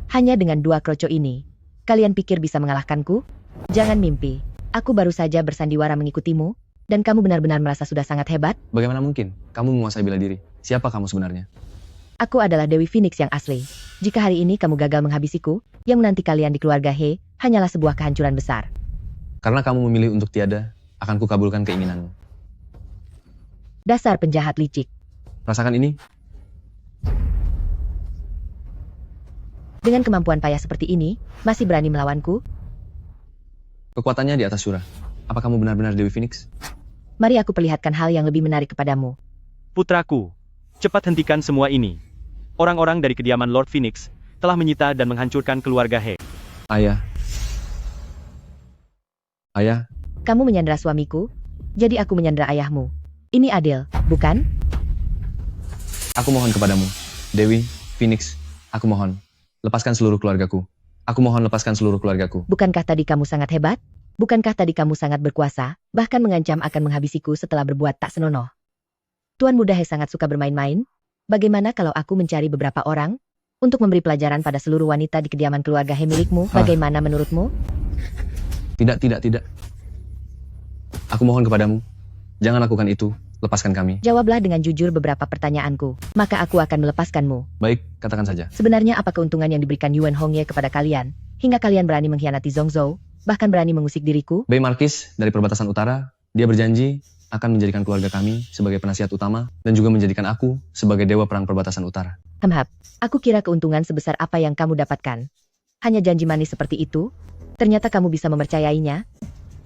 Hanya dengan 2 kroco ini, kalian pikir bisa mengalahkanku? Jangan mimpi. Aku baru saja bersandiwara mengikutimu, dan kamu benar-benar merasa sudah sangat hebat? Bagaimana mungkin? Kamu menguasai bela diri. Siapa kamu sebenarnya? Aku adalah Dewi Phoenix yang asli. Jika hari ini kamu gagal menghabisiku, yang menanti kalian di keluarga He, hanyalah sebuah kehancuran besar. Karena kamu memilih untuk tiada, akan kukabulkan keinginanmu. Dasar penjahat licik. Rasakan ini. Dengan kemampuan payah seperti ini, masih berani melawanku? Kekuatannya di atas surah. Apa kamu benar-benar Dewi Phoenix? Mari aku perlihatkan hal yang lebih menarik kepadamu. Putraku, cepat hentikan semua ini. Orang-orang dari kediaman Lord Phoenix telah menyita dan menghancurkan keluarga He. Ayah. Ayah, Kamu menyandera suamiku, jadi aku menyandera ayahmu. Ini adil, bukan? aku mohon kepadamu. Dewi, Phoenix, aku mohon. Lepaskan seluruh keluargaku. Aku mohon lepaskan seluruh keluargaku. Bukankah tadi kamu sangat hebat? Bukankah tadi kamu sangat berkuasa, bahkan mengancam akan menghabisiku setelah berbuat tak senonoh? Tuan Muda He sangat suka bermain-main. Bagaimana kalau aku mencari beberapa orang untuk memberi pelajaran pada seluruh wanita di kediaman keluarga He milikmu? Bagaimana menurutmu? Tidak. Aku mohon kepadamu. Jangan lakukan itu. Lepaskan kami. Jawablah dengan jujur beberapa pertanyaanku, maka aku akan melepaskanmu. Baik, katakan saja. Sebenarnya apa keuntungan yang diberikan Yuan Hongye kepada kalian, hingga kalian berani mengkhianati Zhongzhou, bahkan berani mengusik diriku? Bei Markis dari perbatasan utara, dia berjanji akan menjadikan keluarga kami sebagai penasihat utama dan juga menjadikan aku sebagai dewa perang perbatasan utara. Aku kira keuntungan sebesar apa yang kamu dapatkan. Hanya janji manis seperti itu? Ternyata kamu bisa mempercayainya?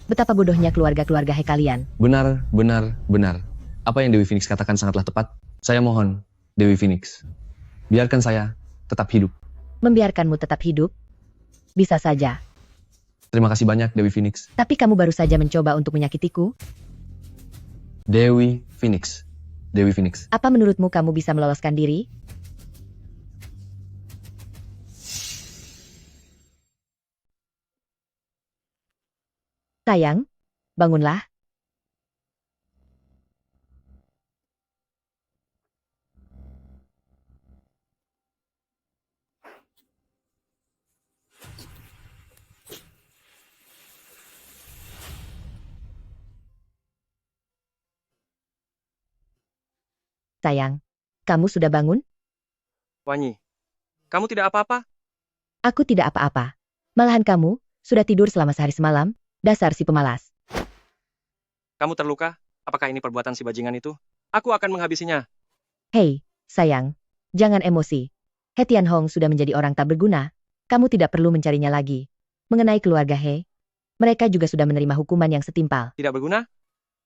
Betapa bodohnya keluarga-keluarga He kalian. Benar. Apa yang Dewi Phoenix katakan sangatlah tepat. Saya mohon, Dewi Phoenix, biarkan saya tetap hidup. Membiarkanmu tetap hidup? Bisa saja. Terima kasih banyak, Dewi Phoenix. Tapi kamu baru saja mencoba untuk menyakitiku? Dewi Phoenix. Apa menurutmu kamu bisa meloloskan diri? Sayang, bangunlah. Sayang, kamu sudah bangun? Wanyi, kamu tidak apa-apa? Aku tidak apa-apa. Malahan kamu sudah tidur selama sehari semalam. Dasar si pemalas. Kamu terluka? Apakah ini perbuatan si bajingan itu? Aku akan menghabisinya. Hei, sayang, jangan emosi. He Tianhong sudah menjadi orang tak berguna. Kamu tidak perlu mencarinya lagi. Mengenai keluarga He, mereka juga sudah menerima hukuman yang setimpal. Tidak berguna?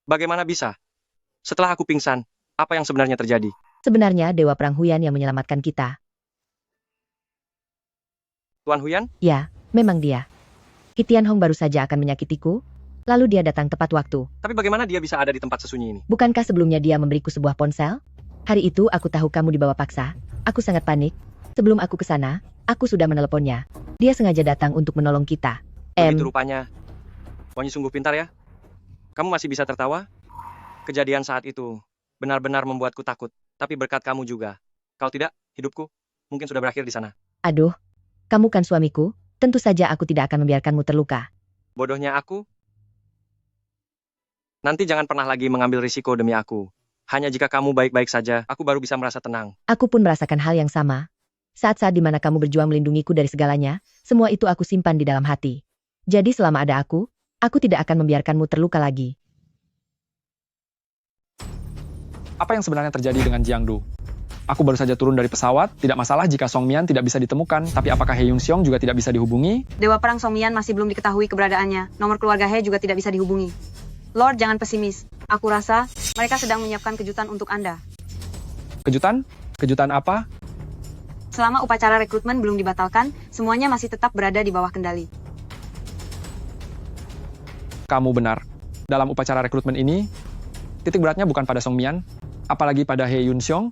Bagaimana bisa? Setelah aku pingsan, apa yang sebenarnya terjadi? Sebenarnya Dewa Perang Huyan yang menyelamatkan kita. Tuan Huyan? Ya, memang dia. He Tianhong baru saja akan menyakitiku, lalu dia datang tepat waktu. Tapi bagaimana dia bisa ada di tempat sesunyi ini? Bukankah sebelumnya dia memberiku sebuah ponsel? Hari itu aku tahu kamu dibawa paksa. Aku sangat panik. Sebelum aku ke sana, aku sudah meneleponnya. Dia sengaja datang untuk menolong kita. Begitu rupanya. Wanyi sungguh pintar ya. Kamu masih bisa tertawa? Kejadian saat itu benar-benar membuatku takut. Tapi berkat kamu juga. Kalau tidak, hidupku mungkin sudah berakhir di sana. Aduh, kamu kan suamiku. Tentu saja aku tidak akan membiarkanmu terluka. Bodohnya aku. Nanti jangan pernah lagi mengambil risiko demi aku. Hanya jika kamu baik-baik saja, aku baru bisa merasa tenang. Aku pun merasakan hal yang sama. Saat-saat di mana kamu berjuang melindungiku dari segalanya, semua itu aku simpan di dalam hati. Jadi selama ada aku tidak akan membiarkanmu terluka lagi. Apa yang sebenarnya terjadi dengan Jiangdu? Aku baru saja turun dari pesawat, tidak masalah jika Song Mian tidak bisa ditemukan, tapi apakah He Yun Seong juga tidak bisa dihubungi? Dewa Perang Song Mian masih belum diketahui keberadaannya. Nomor keluarga He juga tidak bisa dihubungi. Lord, jangan pesimis. Aku rasa mereka sedang menyiapkan kejutan untuk Anda. Kejutan? Kejutan apa? Selama upacara rekrutmen belum dibatalkan, semuanya masih tetap berada di bawah kendali. Kamu benar. Dalam upacara rekrutmen ini, titik beratnya bukan pada Song Mian, apalagi pada He Yun Seong,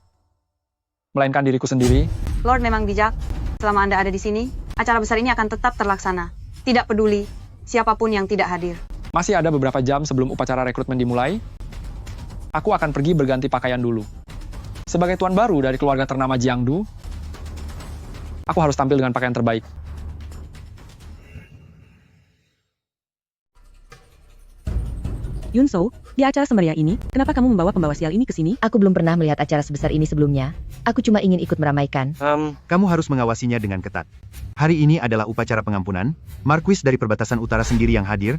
melainkan diriku sendiri. Lord memang bijak. Selama Anda ada di sini, acara besar ini akan tetap terlaksana. Tidak peduli siapapun yang tidak hadir. Masih ada beberapa jam sebelum upacara rekrutmen dimulai, aku akan pergi berganti pakaian dulu. Sebagai tuan baru dari keluarga ternama Jiangdu, aku harus tampil dengan pakaian terbaik. Yunso, di acara semeriah ini, kenapa kamu membawa pembawa sial ini ke sini? Aku belum pernah melihat acara sebesar ini sebelumnya. Aku cuma ingin ikut meramaikan. Kamu harus mengawasinya dengan ketat. Hari ini adalah upacara pengampunan, Marquis dari perbatasan utara sendiri yang hadir.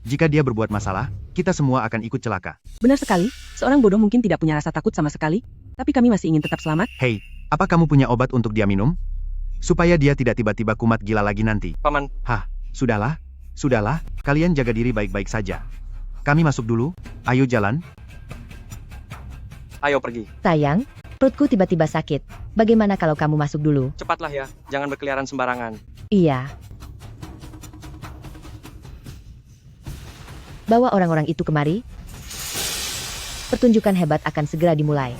Jika dia berbuat masalah, kita semua akan ikut celaka. Benar sekali, seorang bodoh mungkin tidak punya rasa takut sama sekali, tapi kami masih ingin tetap selamat. Hei, apa kamu punya obat untuk dia minum? Supaya dia tidak tiba-tiba kumat gila lagi nanti. Paman. Hah, sudahlah, kalian jaga diri baik-baik saja. Kami masuk dulu, ayo jalan. Ayo pergi. Sayang, perutku tiba-tiba sakit. Bagaimana kalau kamu masuk dulu? Cepatlah ya, jangan berkeliaran sembarangan. Iya. Bawa orang-orang itu kemari. Pertunjukan hebat akan segera dimulai.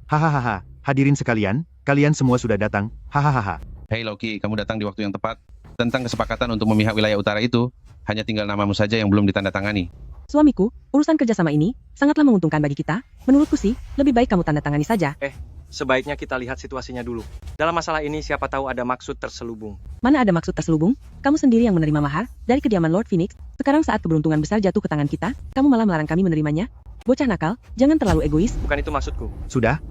Hahaha, hadirin sekalian, kalian semua sudah datang, hahaha. Hei Loki, kamu datang di waktu yang tepat. Tentang kesepakatan untuk memihak wilayah utara itu, hanya tinggal namamu saja yang belum ditandatangani. Suamiku, urusan kerjasama ini sangatlah menguntungkan bagi kita. Menurutku sih, lebih baik kamu tanda tangani saja. Sebaiknya kita lihat situasinya dulu. Dalam masalah ini siapa tahu ada maksud terselubung. Mana ada maksud terselubung? Kamu sendiri yang menerima mahar dari kediaman Lord Phoenix. Sekarang saat keberuntungan besar jatuh ke tangan kita, kamu malah melarang kami menerimanya. Bocah nakal, jangan terlalu egois. Bukan itu maksudku. Sudah.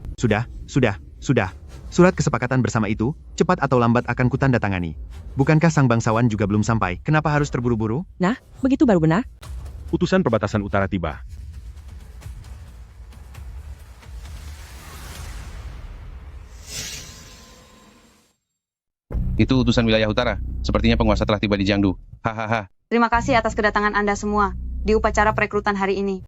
Surat kesepakatan bersama itu, cepat atau lambat akan kutandatangani. Bukankah sang bangsawan juga belum sampai? Kenapa harus terburu-buru? Nah, begitu baru benar. Utusan perbatasan utara tiba. Itu utusan wilayah utara. Sepertinya penguasa telah tiba di Jiangdu. Hahaha. Terima kasih atas kedatangan Anda semua di upacara perekrutan hari ini.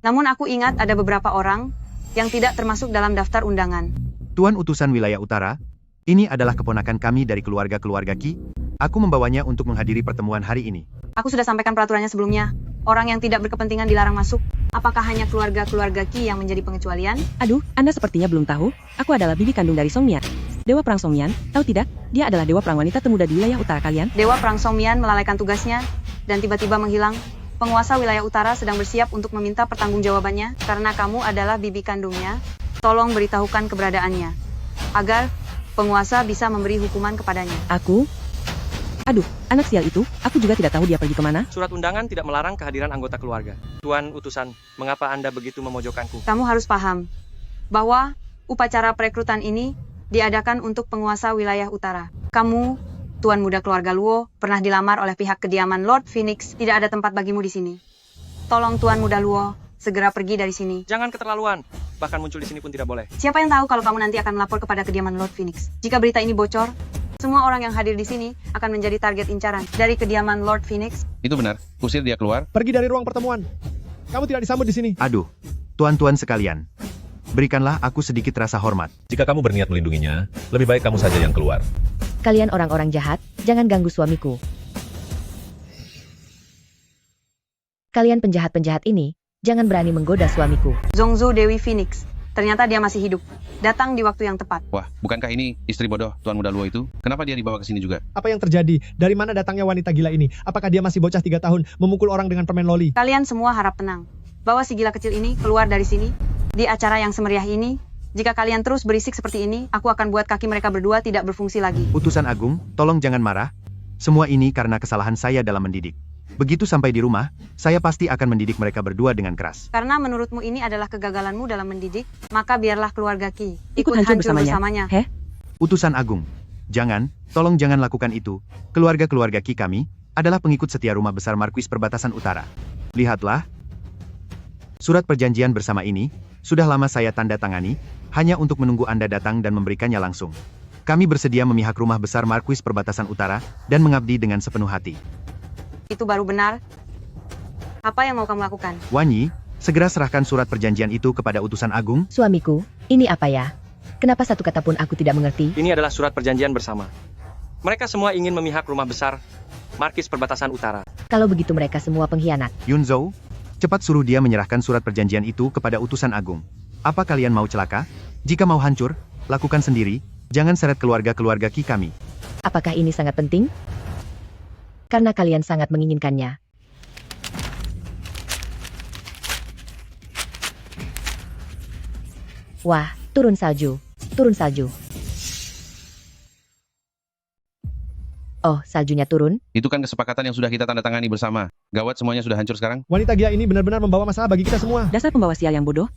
Namun aku ingat ada beberapa orang yang tidak termasuk dalam daftar undangan. Tuan utusan wilayah utara, ini adalah keponakan kami dari keluarga-keluarga Qi. Aku membawanya untuk menghadiri pertemuan hari ini. Aku sudah sampaikan peraturannya sebelumnya. Orang yang tidak berkepentingan dilarang masuk. Apakah hanya keluarga-keluarga Qi yang menjadi pengecualian? Aduh, Anda sepertinya belum tahu. Aku adalah bibi kandung dari Song Mian. Dewa Perang Song Mian, tahu tidak? Dia adalah dewa perang wanita termuda di wilayah utara kalian. Dewa Perang Song Mian melalaikan tugasnya dan tiba-tiba menghilang. Penguasa wilayah utara sedang bersiap untuk meminta pertanggungjawabannya karena kamu adalah bibi kandungnya. Tolong beritahukan keberadaannya agar penguasa bisa memberi hukuman kepadanya. Aku? Aduh, anak sial itu, aku juga tidak tahu dia pergi kemana. Surat undangan tidak melarang kehadiran anggota keluarga. Tuan utusan, mengapa Anda begitu memojokkanku? Kamu harus paham bahwa upacara perekrutan ini diadakan untuk penguasa wilayah utara. Kamu, Tuan muda keluarga Luo, pernah dilamar oleh pihak kediaman Lord Phoenix. Tidak ada tempat bagimu di sini. Tolong Tuan muda Luo, segera pergi dari sini. Jangan keterlaluan. Bahkan muncul di sini pun tidak boleh. Siapa yang tahu kalau kamu nanti akan melapor kepada kediaman Lord Phoenix? Jika berita ini bocor, semua orang yang hadir di sini akan menjadi target incaran dari kediaman Lord Phoenix. Itu benar. Usir dia keluar. Pergi dari ruang pertemuan. Kamu tidak disambut di sini. Aduh, tuan-tuan sekalian. Berikanlah aku sedikit rasa hormat. Jika kamu berniat melindunginya, lebih baik kamu saja yang keluar. Kalian orang-orang jahat, jangan ganggu suamiku. Kalian penjahat-penjahat ini, jangan berani menggoda suamiku. Zongzu Dewi Phoenix. Ternyata dia masih hidup. Datang di waktu yang tepat. Wah, bukankah ini istri bodoh Tuan Muda Luo itu? Kenapa dia dibawa ke sini juga? Apa yang terjadi? Dari mana datangnya wanita gila ini? Apakah dia masih bocah 3 tahun, memukul orang dengan permen loli? Kalian semua harap tenang. Bawa si gila kecil ini keluar dari sini. Di acara yang semeriah ini, jika kalian terus berisik seperti ini, aku akan buat kaki mereka berdua tidak berfungsi lagi. Utusan Agung, tolong jangan marah. Semua ini karena kesalahan saya dalam mendidik. Begitu sampai di rumah, saya pasti akan mendidik mereka berdua dengan keras. Karena menurutmu ini adalah kegagalanmu dalam mendidik, maka biarlah keluarga Qi Ikut hancur bersamanya. Heh? Utusan Agung. Jangan, tolong jangan lakukan itu. Keluarga-keluarga Qi kami adalah pengikut setia rumah besar Marquis Perbatasan Utara. Lihatlah. Surat perjanjian bersama ini sudah lama saya tanda tangani, hanya untuk menunggu Anda datang dan memberikannya langsung. Kami bersedia memihak rumah besar Marquis Perbatasan Utara dan mengabdi dengan sepenuh hati. Itu baru benar. Apa yang mau kamu lakukan? Wanyi, segera serahkan surat perjanjian itu kepada utusan Agung. Suamiku, ini apa ya? Kenapa satu kata pun aku tidak mengerti? Ini adalah surat perjanjian bersama. Mereka semua ingin memihak rumah besar Marquis Perbatasan Utara. Kalau begitu mereka semua pengkhianat. Yunzhou, cepat suruh dia menyerahkan surat perjanjian itu kepada utusan Agung. Apa kalian mau celaka? Jika mau hancur, lakukan sendiri, jangan seret keluarga-keluarga Qi kami. Apakah ini sangat penting? Karena kalian sangat menginginkannya. Wah, turun salju. Turun salju. Oh, saljunya turun? Itu kan kesepakatan yang sudah kita tanda tangani bersama. Gawat, semuanya sudah hancur sekarang. Wanita gila ini benar-benar membawa masalah bagi kita semua. Dasar pembawa sial yang bodoh.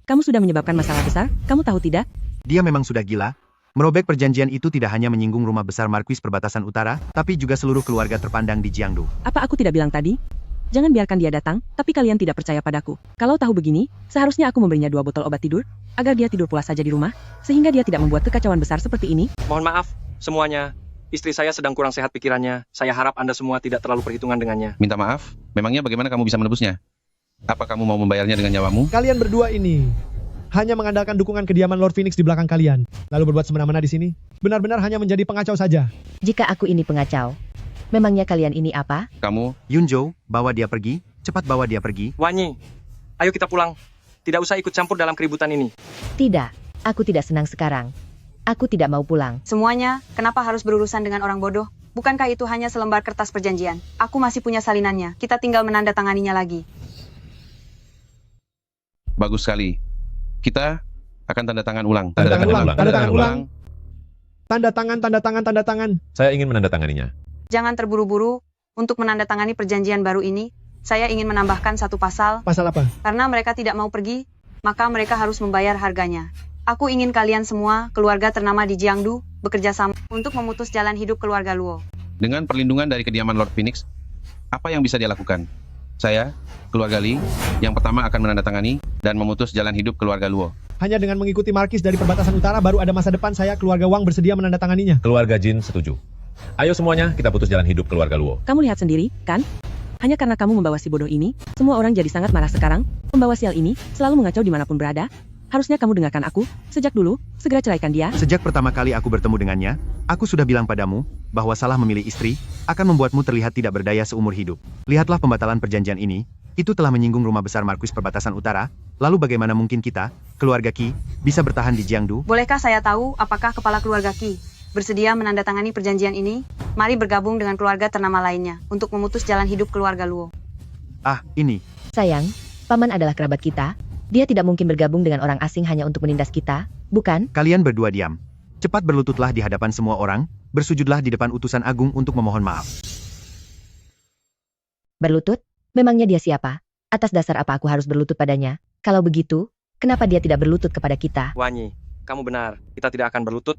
Kamu sudah menyebabkan masalah besar, kamu tahu tidak? Dia memang sudah gila. Merobek perjanjian itu tidak hanya menyinggung rumah besar Marquis Perbatasan Utara, tapi juga seluruh keluarga terpandang di Jiangdu. Apa aku tidak bilang tadi? Jangan biarkan dia datang, tapi kalian tidak percaya padaku. Kalau tahu begini, seharusnya aku memberinya 2 botol obat tidur, agar dia tidur pulas saja di rumah, sehingga dia tidak membuat kekacauan besar seperti ini. Mohon maaf, semuanya. Istri saya sedang kurang sehat pikirannya. Saya harap Anda semua tidak terlalu perhitungan dengannya. Minta maaf? Memangnya bagaimana kamu bisa menebusnya? Apa kamu mau membayarnya dengan nyawamu? Kalian berdua ini hanya mengandalkan dukungan kediaman Lord Phoenix di belakang kalian, lalu berbuat semena-mena di sini. Benar-benar hanya menjadi pengacau saja. Jika aku ini pengacau, memangnya kalian ini apa? Kamu? Yunzhou, bawa dia pergi. Cepat bawa dia pergi. Wanyi, ayo kita pulang. Tidak usah ikut campur dalam keributan ini. Tidak, aku tidak senang sekarang. Aku tidak mau pulang. Semuanya, kenapa harus berurusan dengan orang bodoh? Bukankah itu hanya selembar kertas perjanjian? Aku masih punya salinannya. Kita tinggal menandatanganinya lagi. Bagus sekali. Kita akan tanda tangan ulang. Tanda tangan. Saya ingin menandatanganinya. Jangan terburu-buru. Untuk menandatangani perjanjian baru ini, saya ingin menambahkan satu pasal. Pasal apa? Karena mereka tidak mau pergi, maka mereka harus membayar harganya. Aku ingin kalian semua, keluarga ternama di Jiangdu, bekerja sama untuk memutus jalan hidup keluarga Luo. Dengan perlindungan dari kediaman Lord Phoenix, apa yang bisa dia lakukan? Saya, keluarga Li, yang pertama akan menandatangani dan memutus jalan hidup keluarga Luo. Hanya dengan mengikuti Marquis dari Perbatasan Utara baru ada masa depan. Saya, keluarga Wang, bersedia menandatanganinya. Keluarga Jin setuju. Ayo semuanya, kita putus jalan hidup keluarga Luo. Kamu lihat sendiri, kan? Hanya karena kamu membawa si bodoh ini, semua orang jadi sangat marah sekarang. Pembawa sial ini selalu mengacau dimanapun berada. Harusnya kamu dengarkan aku, sejak dulu, segera ceraikan dia. Sejak pertama kali aku bertemu dengannya, aku sudah bilang padamu, bahwa salah memilih istri, akan membuatmu terlihat tidak berdaya seumur hidup. Lihatlah pembatalan perjanjian ini, itu telah menyinggung rumah besar Marquis Perbatasan Utara, lalu bagaimana mungkin kita, keluarga Qi, bisa bertahan di Jiangdu? Bolehkah saya tahu apakah kepala keluarga Qi bersedia menandatangani perjanjian ini? Mari bergabung dengan keluarga ternama lainnya, untuk memutus jalan hidup keluarga Luo. Ah, ini. Sayang, Paman adalah kerabat kita. Dia tidak mungkin bergabung dengan orang asing hanya untuk menindas kita, bukan? Kalian berdua diam. Cepat berlututlah di hadapan semua orang, bersujudlah di depan utusan agung untuk memohon maaf. Berlutut? Memangnya dia siapa? Atas dasar apa aku harus berlutut padanya? Kalau begitu, kenapa dia tidak berlutut kepada kita? Wanyi, kamu benar. Kita tidak akan berlutut.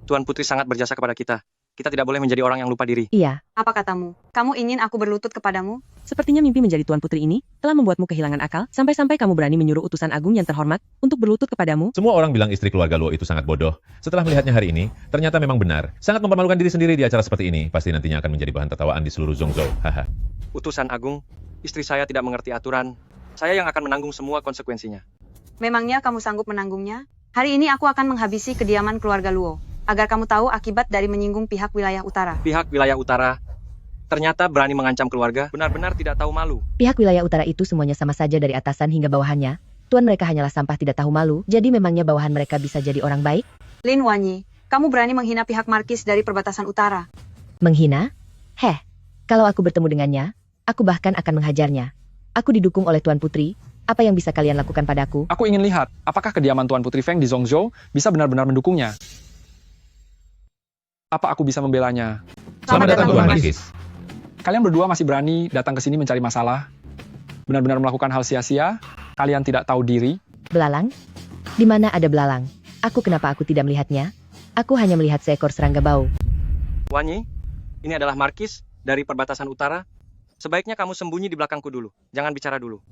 Tuan Putri sangat berjasa kepada kita. Kita tidak boleh menjadi orang yang lupa diri. Iya. Apa katamu? Kamu ingin aku berlutut kepadamu? Sepertinya mimpi menjadi Tuan Putri ini telah membuatmu kehilangan akal, sampai-sampai kamu berani menyuruh utusan agung yang terhormat untuk berlutut kepadamu. Semua orang bilang istri keluarga Luo itu sangat bodoh. Setelah melihatnya hari ini, ternyata memang benar. Sangat mempermalukan diri sendiri di acara seperti ini. Pasti nantinya akan menjadi bahan tertawaan di seluruh Zhongzhou. Haha. Utusan agung, istri saya tidak mengerti aturan. Saya yang akan menanggung semua konsekuensinya. Memangnya kamu sanggup menanggungnya? Hari ini aku akan menghabisi kediaman keluarga Luo, agar kamu tahu akibat dari menyinggung pihak wilayah utara. Pihak wilayah utara ternyata berani mengancam keluarga, benar-benar tidak tahu malu. Pihak wilayah utara itu semuanya sama saja dari atasan hingga bawahannya. Tuan mereka hanyalah sampah tidak tahu malu, jadi memangnya bawahan mereka bisa jadi orang baik? Lin Wanyi, kamu berani menghina pihak Markis dari Perbatasan Utara. Menghina? Heh, kalau aku bertemu dengannya, aku bahkan akan menghajarnya. Aku didukung oleh Tuan Putri, apa yang bisa kalian lakukan padaku? Aku ingin lihat, apakah kediaman Tuan Putri Feng di Zhongzhou bisa benar-benar mendukungnya? Apa aku bisa membelanya? Selamat datang Tuan Markis. Kalian berdua masih berani datang ke sini mencari masalah? Benar-benar melakukan hal sia-sia? Kalian tidak tahu diri? Belalang? Di mana ada belalang? Kenapa aku tidak melihatnya? Aku hanya melihat seekor serangga bau. Wanyi, ini adalah Markis dari perbatasan utara. Sebaiknya kamu sembunyi di belakangku dulu. Jangan bicara dulu.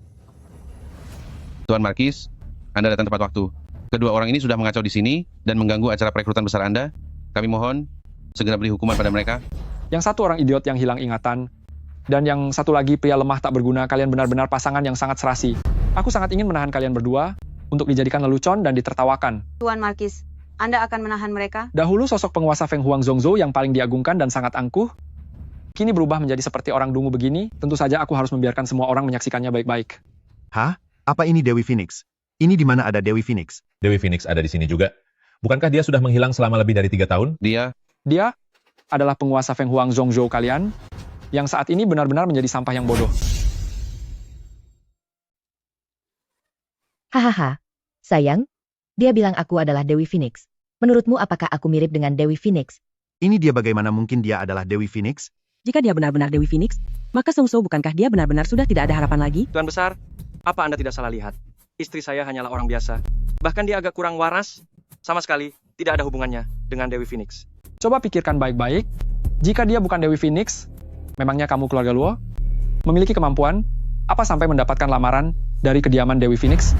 Tuan Markis, Anda datang tepat waktu. Kedua orang ini sudah mengacau di sini dan mengganggu acara perekrutan besar Anda. Kami mohon segera beri hukuman pada mereka. Yang satu orang idiot yang hilang ingatan, dan yang satu lagi pria lemah tak berguna. Kalian benar-benar pasangan yang sangat serasi. Aku sangat ingin menahan kalian berdua untuk dijadikan lelucon dan ditertawakan. Tuan Markis, Anda akan menahan mereka? Dahulu sosok penguasa Feng Huang Zhongzhou yang paling diagungkan dan sangat angkuh, kini berubah menjadi seperti orang dungu begini. Tentu saja aku harus membiarkan semua orang menyaksikannya baik-baik. Hah? Apa ini Dewi Phoenix? Ini di mana ada Dewi Phoenix? Dewi Phoenix ada di sini juga. Bukankah dia sudah menghilang selama lebih dari 3 tahun? Dia adalah penguasa Feng Huang Zhongzhou kalian, yang saat ini benar-benar menjadi sampah yang bodoh. Hahaha. Sayang, dia bilang aku adalah Dewi Phoenix. Menurutmu apakah aku mirip dengan Dewi Phoenix? Ini dia bagaimana mungkin dia adalah Dewi Phoenix? Jika dia benar-benar Dewi Phoenix, maka Zhongzhou bukankah dia benar-benar sudah tidak ada harapan lagi? Tuan Besar, apa Anda tidak salah lihat? Istri saya hanyalah orang biasa. Bahkan dia agak kurang waras. Sama sekali tidak ada hubungannya dengan Dewi Phoenix. Coba pikirkan baik-baik. Jika dia bukan Dewi Phoenix, memangnya kamu keluarga Luo memiliki kemampuan apa sampai mendapatkan lamaran dari kediaman Dewi Phoenix?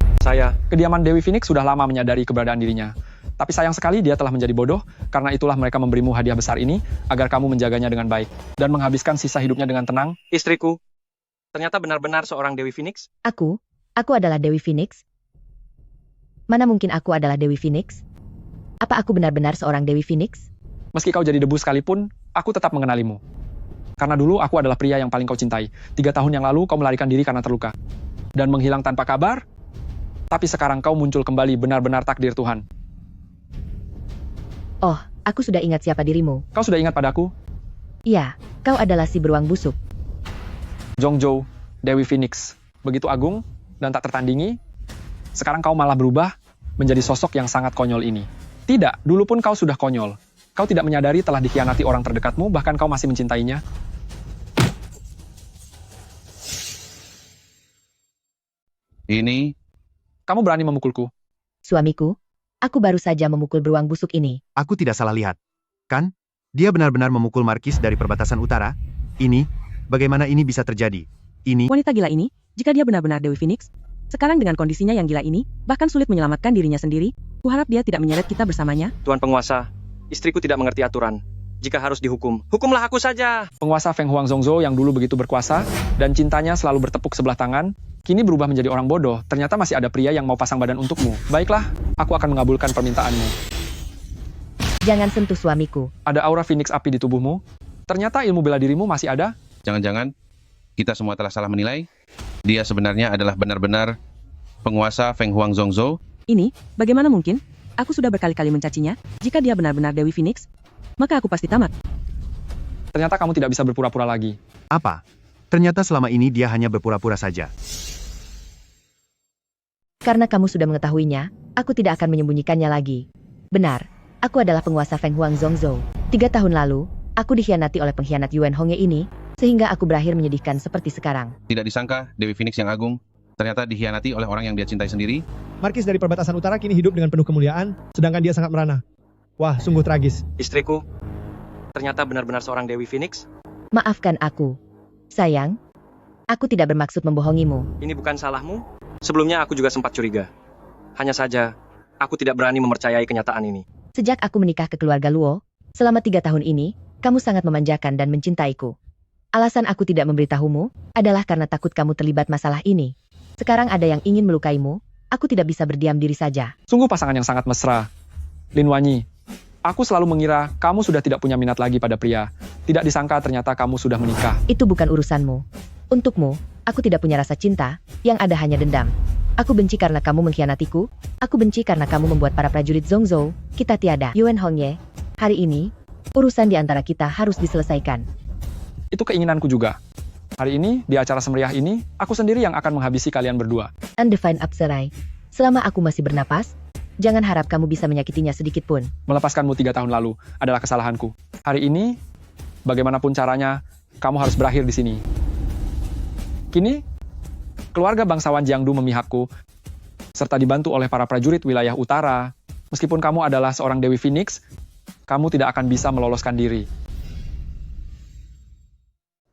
Kediaman Dewi Phoenix sudah lama menyadari keberadaan dirinya. Tapi sayang sekali dia telah menjadi bodoh, karena itulah mereka memberimu hadiah besar ini, agar kamu menjaganya dengan baik, dan menghabiskan sisa hidupnya dengan tenang. Istriku, ternyata benar-benar seorang Dewi Phoenix? Aku adalah Dewi Phoenix? Mana mungkin aku adalah Dewi Phoenix? Apa aku benar-benar seorang Dewi Phoenix? Meski kau jadi debu sekalipun, aku tetap mengenalimu. Karena dulu aku adalah pria yang paling kau cintai. 3 tahun yang lalu kau melarikan diri karena terluka. Dan menghilang tanpa kabar. Tapi sekarang kau muncul kembali, benar-benar takdir Tuhan. Oh, aku sudah ingat siapa dirimu. Kau sudah ingat padaku? Iya, kau adalah si beruang busuk. Zhongzhou, Dewi Phoenix. Begitu agung dan tak tertandingi. Sekarang kau malah berubah menjadi sosok yang sangat konyol ini. Tidak, dulu pun kau sudah konyol. Kau tidak menyadari telah dikhianati orang terdekatmu, bahkan kau masih mencintainya. Ini... Kamu berani memukulku? Suamiku, aku baru saja memukul beruang busuk ini. Aku tidak salah lihat. Kan? Dia benar-benar memukul Markis dari perbatasan utara. Ini, bagaimana ini bisa terjadi? Ini... Wanita gila ini, jika dia benar-benar Dewi Phoenix, sekarang dengan kondisinya yang gila ini, bahkan sulit menyelamatkan dirinya sendiri, kuharap dia tidak menyeret kita bersamanya. Tuan penguasa, istriku tidak mengerti aturan. Jika harus dihukum, hukumlah aku saja. Penguasa Feng Huang Zhongzhou yang dulu begitu berkuasa, dan cintanya selalu bertepuk sebelah tangan, kini berubah menjadi orang bodoh. Ternyata masih ada pria yang mau pasang badan untukmu. Baiklah, aku akan mengabulkan permintaanmu. Jangan sentuh suamiku. Ada aura Phoenix api di tubuhmu? Ternyata ilmu bela dirimu masih ada? Jangan-jangan kita semua telah salah menilai. Dia sebenarnya adalah benar-benar penguasa Feng Huang Zhongzhou. Ini, bagaimana mungkin? Aku sudah berkali-kali mencacinya. Jika dia benar-benar Dewi Phoenix, maka aku pasti tamat. Ternyata kamu tidak bisa berpura-pura lagi. Apa? Ternyata selama ini dia hanya berpura-pura saja. Karena kamu sudah mengetahuinya, aku tidak akan menyembunyikannya lagi. Benar, aku adalah penguasa Feng Huang Zhongzhou. 3 tahun lalu, aku dikhianati oleh pengkhianat Yuan Hongye ini, sehingga aku berakhir menyedihkan seperti sekarang. Tidak disangka Dewi Phoenix yang agung ternyata dikhianati oleh orang yang dia cintai sendiri. Markis dari perbatasan utara kini hidup dengan penuh kemuliaan, sedangkan dia sangat merana. Wah, sungguh tragis. Istriku, ternyata benar-benar seorang Dewi Phoenix? Maafkan aku. Sayang, aku tidak bermaksud membohongimu. Ini bukan salahmu. Sebelumnya aku juga sempat curiga. Hanya saja, aku tidak berani mempercayai kenyataan ini. Sejak aku menikah ke keluarga Luo, selama 3 tahun ini, kamu sangat memanjakan dan mencintaiku. Alasan aku tidak memberitahumu, adalah karena takut kamu terlibat masalah ini. Sekarang ada yang ingin melukaimu, aku tidak bisa berdiam diri saja. Sungguh pasangan yang sangat mesra. Lin Wanyi, aku selalu mengira kamu sudah tidak punya minat lagi pada pria. Tidak disangka ternyata kamu sudah menikah. Itu bukan urusanmu. Untukmu, aku tidak punya rasa cinta, yang ada hanya dendam. Aku benci karena kamu mengkhianatiku, aku benci karena kamu membuat para prajurit Zhongzhou, kita tiada. Yuan Hongye, hari ini, urusan di antara kita harus diselesaikan. Itu keinginanku juga. Hari ini, di acara semeriah ini, aku sendiri yang akan menghabisi kalian berdua. Undefined Apsarai, selama aku masih bernapas, jangan harap kamu bisa menyakitinya sedikit pun. Melepaskanmu 3 tahun lalu adalah kesalahanku. Hari ini, bagaimanapun caranya, kamu harus berakhir di sini. Kini, keluarga bangsawan Jiangdu memihakku, serta dibantu oleh para prajurit wilayah utara. Meskipun kamu adalah seorang Dewi Phoenix, kamu tidak akan bisa meloloskan diri.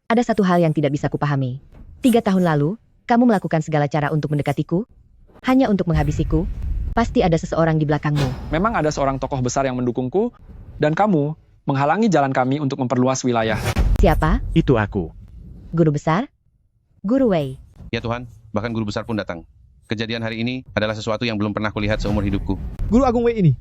Ada satu hal yang tidak bisa kupahami. 3 tahun lalu, kamu melakukan segala cara untuk mendekatiku, hanya untuk menghabisiku. Pasti ada seseorang di belakangmu. Memang ada seorang tokoh besar yang mendukungku, dan kamu menghalangi jalan kami untuk memperluas wilayah. Siapa? Itu aku. Guru besar? Guru Wei. Ya Tuhan, bahkan guru besar pun datang. Kejadian hari ini adalah sesuatu yang belum pernah kulihat seumur hidupku. Guru Agung Wei ini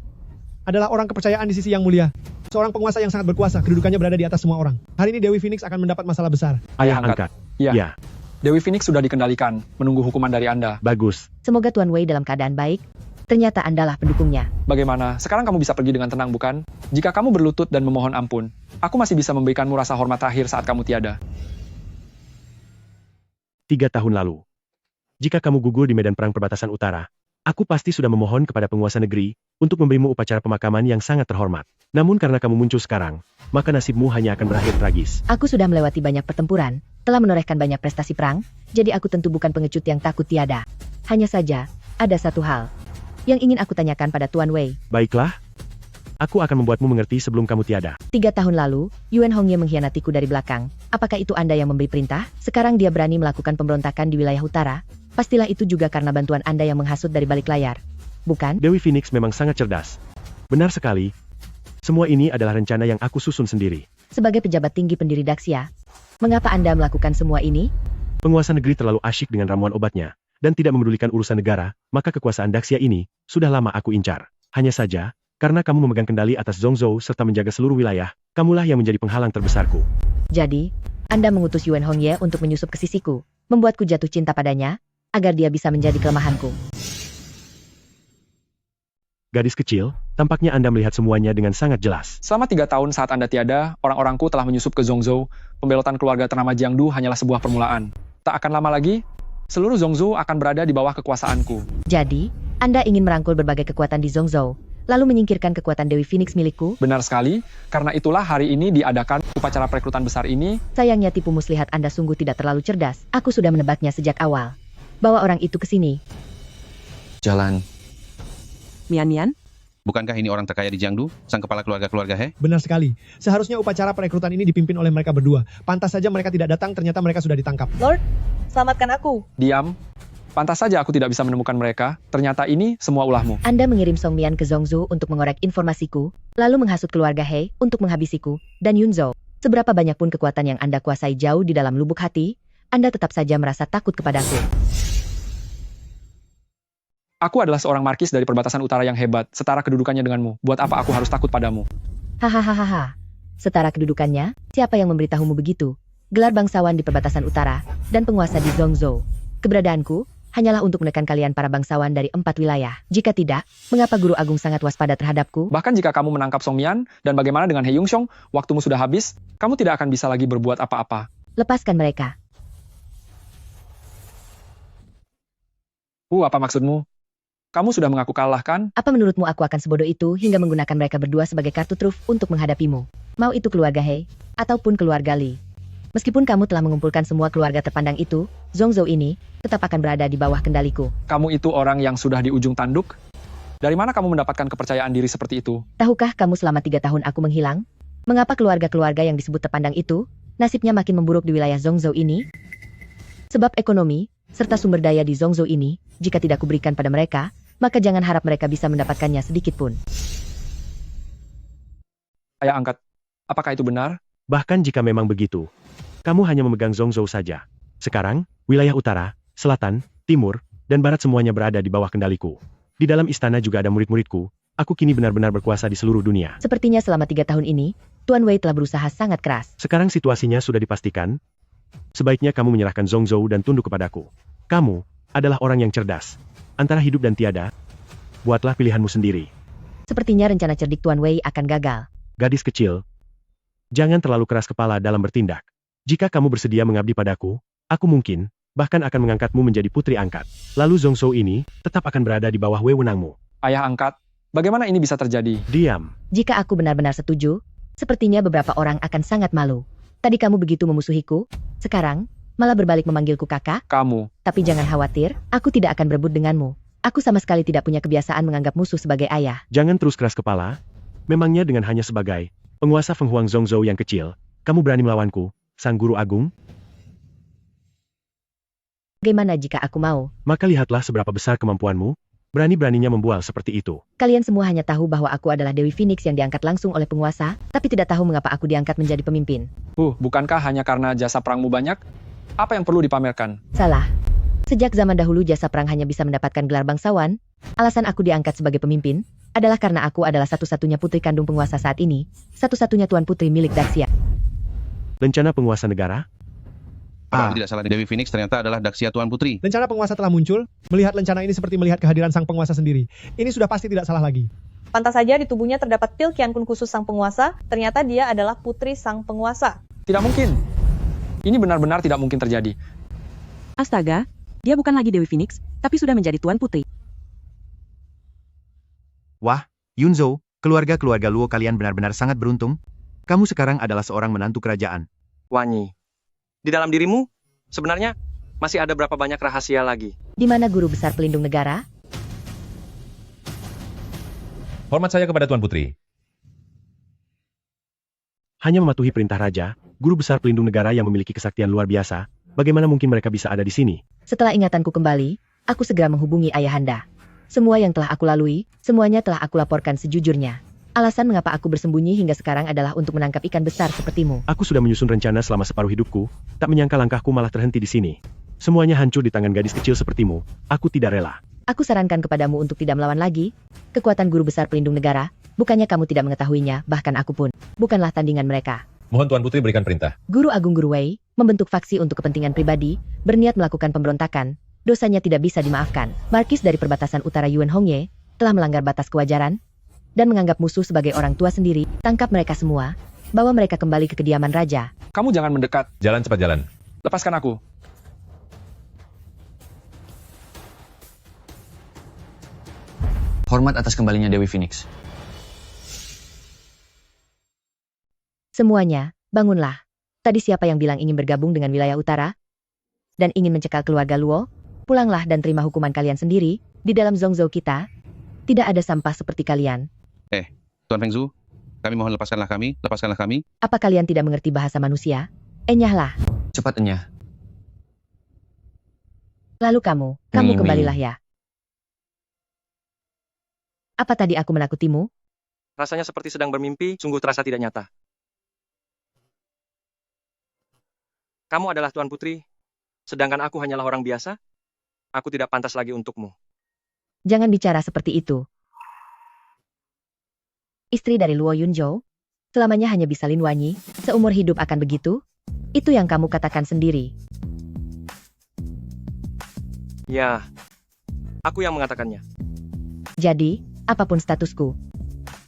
adalah orang kepercayaan di sisi yang mulia. Seorang penguasa yang sangat berkuasa, kedudukannya berada di atas semua orang. Hari ini Dewi Phoenix akan mendapat masalah besar. Ayah angkat. Ya. Dewi Phoenix sudah dikendalikan, menunggu hukuman dari Anda. Bagus. Semoga Tuan Wei dalam keadaan baik. Ternyata Andalah pendukungnya. Bagaimana? Sekarang kamu bisa pergi dengan tenang, bukan? Jika kamu berlutut dan memohon ampun, aku masih bisa memberikanmu rasa hormat terakhir saat kamu tiada. 3 tahun lalu. Jika kamu gugur di medan perang perbatasan utara, aku pasti sudah memohon kepada penguasa negeri untuk memberimu upacara pemakaman yang sangat terhormat. Namun karena kamu muncul sekarang, maka nasibmu hanya akan berakhir tragis. Aku sudah melewati banyak pertempuran, telah menorehkan banyak prestasi perang, jadi aku tentu bukan pengecut yang takut tiada. Hanya saja, ada satu hal yang ingin aku tanyakan pada Tuan Wei. Baiklah. Aku akan membuatmu mengerti sebelum kamu tiada. 3 tahun lalu, Yuan Hongye mengkhianatiku dari belakang. Apakah itu Anda yang memberi perintah? Sekarang dia berani melakukan pemberontakan di wilayah utara. Pastilah itu juga karena bantuan Anda yang menghasut dari balik layar. Bukan? Dewi Phoenix memang sangat cerdas. Benar sekali. Semua ini adalah rencana yang aku susun sendiri. Sebagai pejabat tinggi pendiri Daxia, mengapa Anda melakukan semua ini? Penguasa negeri terlalu asyik dengan ramuan obatnya, dan tidak memedulikan urusan negara, maka kekuasaan Daxia ini sudah lama aku incar. Hanya saja, karena kamu memegang kendali atas Zhongzhou serta menjaga seluruh wilayah, kamulah yang menjadi penghalang terbesarku. Jadi, Anda mengutus Yuan Hongye untuk menyusup ke sisiku, membuatku jatuh cinta padanya, agar dia bisa menjadi kelemahanku. Gadis kecil, tampaknya Anda melihat semuanya dengan sangat jelas. Selama 3 tahun saat Anda tiada, orang-orangku telah menyusup ke Zhongzhou. Pembelotan keluarga ternama Jiangdu hanyalah sebuah permulaan. Tak akan lama lagi, seluruh Zhongzhou akan berada di bawah kekuasaanku. Jadi, Anda ingin merangkul berbagai kekuatan di Zhongzhou, lalu menyingkirkan kekuatan Dewi Phoenix milikku? Benar sekali, karena itulah hari ini diadakan upacara perekrutan besar ini. Sayangnya tipu muslihat Anda sungguh tidak terlalu cerdas. Aku sudah menebaknya sejak awal. Bawa orang itu ke sini. Jalan. Mian? Bukankah ini orang terkaya di Jiangdu, sang kepala keluarga He? Benar sekali. Seharusnya upacara perekrutan ini dipimpin oleh mereka berdua. Pantas saja mereka tidak datang, ternyata mereka sudah ditangkap. Lord, selamatkan aku. Diam. Pantas saja aku tidak bisa menemukan mereka. Ternyata ini semua ulahmu. Anda mengirim Song Mian ke Zhongzhou untuk mengorek informasiku, lalu menghasut keluarga He untuk menghabisiku, dan Yunzhou. Seberapa banyak pun kekuatan yang Anda kuasai jauh di dalam lubuk hati, Anda tetap saja merasa takut kepadaku. Aku adalah seorang markis dari perbatasan utara yang hebat, setara kedudukannya denganmu. Buat apa aku harus takut padamu? Hahaha. Setara kedudukannya, siapa yang memberitahumu begitu? Gelar bangsawan di perbatasan utara, dan penguasa di Zhongzhou. Keberadaanku hanyalah untuk menekan kalian para bangsawan dari 4 wilayah. Jika tidak, mengapa Guru Agung sangat waspada terhadapku? Bahkan jika kamu menangkap Song Mian, dan bagaimana dengan He Yongxiong, waktumu sudah habis, kamu tidak akan bisa lagi berbuat apa-apa. Lepaskan mereka. Apa maksudmu? Kamu sudah mengaku kalah, kan? Apa menurutmu aku akan sebodoh itu hingga menggunakan mereka berdua sebagai kartu truf untuk menghadapimu? Mau itu keluarga He, ataupun keluarga Li. Meskipun kamu telah mengumpulkan semua keluarga terpandang itu, Zhongzhou ini tetap akan berada di bawah kendaliku. Kamu itu orang yang sudah di ujung tanduk? Dari mana kamu mendapatkan kepercayaan diri seperti itu? Tahukah kamu selama 3 tahun aku menghilang? Mengapa keluarga-keluarga yang disebut terpandang itu, nasibnya makin memburuk di wilayah Zhongzhou ini? Sebab ekonomi, serta sumber daya di Zhongzhou ini, jika tidak kuberikan pada mereka, maka jangan harap mereka bisa mendapatkannya sedikit pun. Ayah angkat, apakah itu benar? Bahkan jika memang begitu, kamu hanya memegang Zhongzhou saja. Sekarang, wilayah utara, selatan, timur, dan barat semuanya berada di bawah kendaliku. Di dalam istana juga ada murid-muridku. Aku kini benar-benar berkuasa di seluruh dunia. Sepertinya selama 3 tahun ini, Tuan Wei telah berusaha sangat keras. Sekarang situasinya sudah dipastikan. Sebaiknya kamu menyerahkan Zhongzhou dan tunduk kepadaku. Kamu adalah orang yang cerdas. Antara hidup dan tiada, buatlah pilihanmu sendiri. Sepertinya rencana cerdik Tuan Wei akan gagal. Gadis kecil, jangan terlalu keras kepala dalam bertindak. Jika kamu bersedia mengabdi padaku, aku mungkin, bahkan akan mengangkatmu menjadi putri angkat. Lalu Zhongzhou ini, tetap akan berada di bawah wewenangmu. Ayah angkat, bagaimana ini bisa terjadi? Diam. Jika aku benar-benar setuju, sepertinya beberapa orang akan sangat malu. Tadi kamu begitu memusuhiku, sekarang malah berbalik memanggilku kakak. Kamu. Tapi jangan khawatir, aku tidak akan berebut denganmu. Aku sama sekali tidak punya kebiasaan menganggap musuh sebagai ayah. Jangan terus keras kepala. Memangnya dengan hanya sebagai penguasa Feng Huang Zhongzhou yang kecil, kamu berani melawanku, Sang Guru Agung? Bagaimana jika aku mau? Maka lihatlah seberapa besar kemampuanmu. Berani-beraninya membual seperti itu. Kalian semua hanya tahu bahwa aku adalah Dewi Phoenix yang diangkat langsung oleh penguasa, tapi tidak tahu mengapa aku diangkat menjadi pemimpin. Bukankah hanya karena jasa perangmu banyak? Apa yang perlu dipamerkan? Salah. Sejak zaman dahulu jasa perang hanya bisa mendapatkan gelar bangsawan. Alasan aku diangkat sebagai pemimpin adalah karena aku adalah satu-satunya putri kandung penguasa saat ini, satu-satunya tuan putri milik Daxia. Lencana penguasa negara? Kalau aku tidak salah, Dewi Phoenix ternyata adalah Daxia Tuan Putri. Lencana penguasa telah muncul. Melihat lencana ini seperti melihat kehadiran sang penguasa sendiri. Ini sudah pasti tidak salah lagi. Pantas saja di tubuhnya terdapat pil Qiankun khusus sang penguasa, ternyata dia adalah putri sang penguasa. Tidak mungkin. Ini benar-benar tidak mungkin terjadi. Astaga, dia bukan lagi Dewi Phoenix, tapi sudah menjadi Tuan Putri. Wah, Yunzhou, keluarga-keluarga Luo kalian benar-benar sangat beruntung. Kamu sekarang adalah seorang menantu kerajaan. Wanyi, di dalam dirimu, sebenarnya masih ada berapa banyak rahasia lagi? Di mana guru besar pelindung negara? Hormat saya kepada Tuan Putri. Hanya mematuhi perintah raja, guru besar pelindung negara yang memiliki kesaktian luar biasa, bagaimana mungkin mereka bisa ada di sini? Setelah ingatanku kembali, aku segera menghubungi ayahanda. Semua yang telah aku lalui, semuanya telah aku laporkan sejujurnya. Alasan mengapa aku bersembunyi hingga sekarang adalah untuk menangkap ikan besar sepertimu. Aku sudah menyusun rencana selama separuh hidupku, tak menyangka langkahku malah terhenti di sini. Semuanya hancur di tangan gadis kecil sepertimu. Aku tidak rela. Aku sarankan kepadamu untuk tidak melawan lagi. Kekuatan guru besar pelindung negara, bukannya kamu tidak mengetahuinya, bahkan aku pun bukanlah tandingan mereka. Mohon Tuan Putri berikan perintah. Guru Agung Guru Wei membentuk faksi untuk kepentingan pribadi, berniat melakukan pemberontakan. Dosanya tidak bisa dimaafkan. Markis dari perbatasan utara Yuan Hongye telah melanggar batas kewajaran dan menganggap musuh sebagai orang tua sendiri. Tangkap mereka semua, bawa mereka kembali ke kediaman raja. Kamu jangan mendekat. Jalan cepat jalan. Lepaskan aku. Hormat atas kembalinya Dewi Phoenix. Semuanya, bangunlah. Tadi siapa yang bilang ingin bergabung dengan wilayah utara? Dan ingin mencekal keluarga Luo? Pulanglah dan terima hukuman kalian sendiri. Di dalam Zhongzhou kita, tidak ada sampah seperti kalian. Tuan Fengzu, kami mohon lepaskanlah kami. Apa kalian tidak mengerti bahasa manusia? Enyahlah. Cepat enyah. Lalu kamu kembalilah ya. Apa tadi aku menakutimu? Rasanya seperti sedang bermimpi, sungguh terasa tidak nyata. Kamu adalah Tuan Putri, sedangkan aku hanyalah orang biasa. Aku tidak pantas lagi untukmu. Jangan bicara seperti itu. Istri dari Luo Yunzhou, selamanya hanya bisa Lin Wanyi, seumur hidup akan begitu? Itu yang kamu katakan sendiri. Ya, aku yang mengatakannya. Jadi, apapun statusku,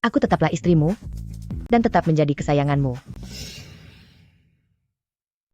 aku tetaplah istrimu, dan tetap menjadi kesayanganmu.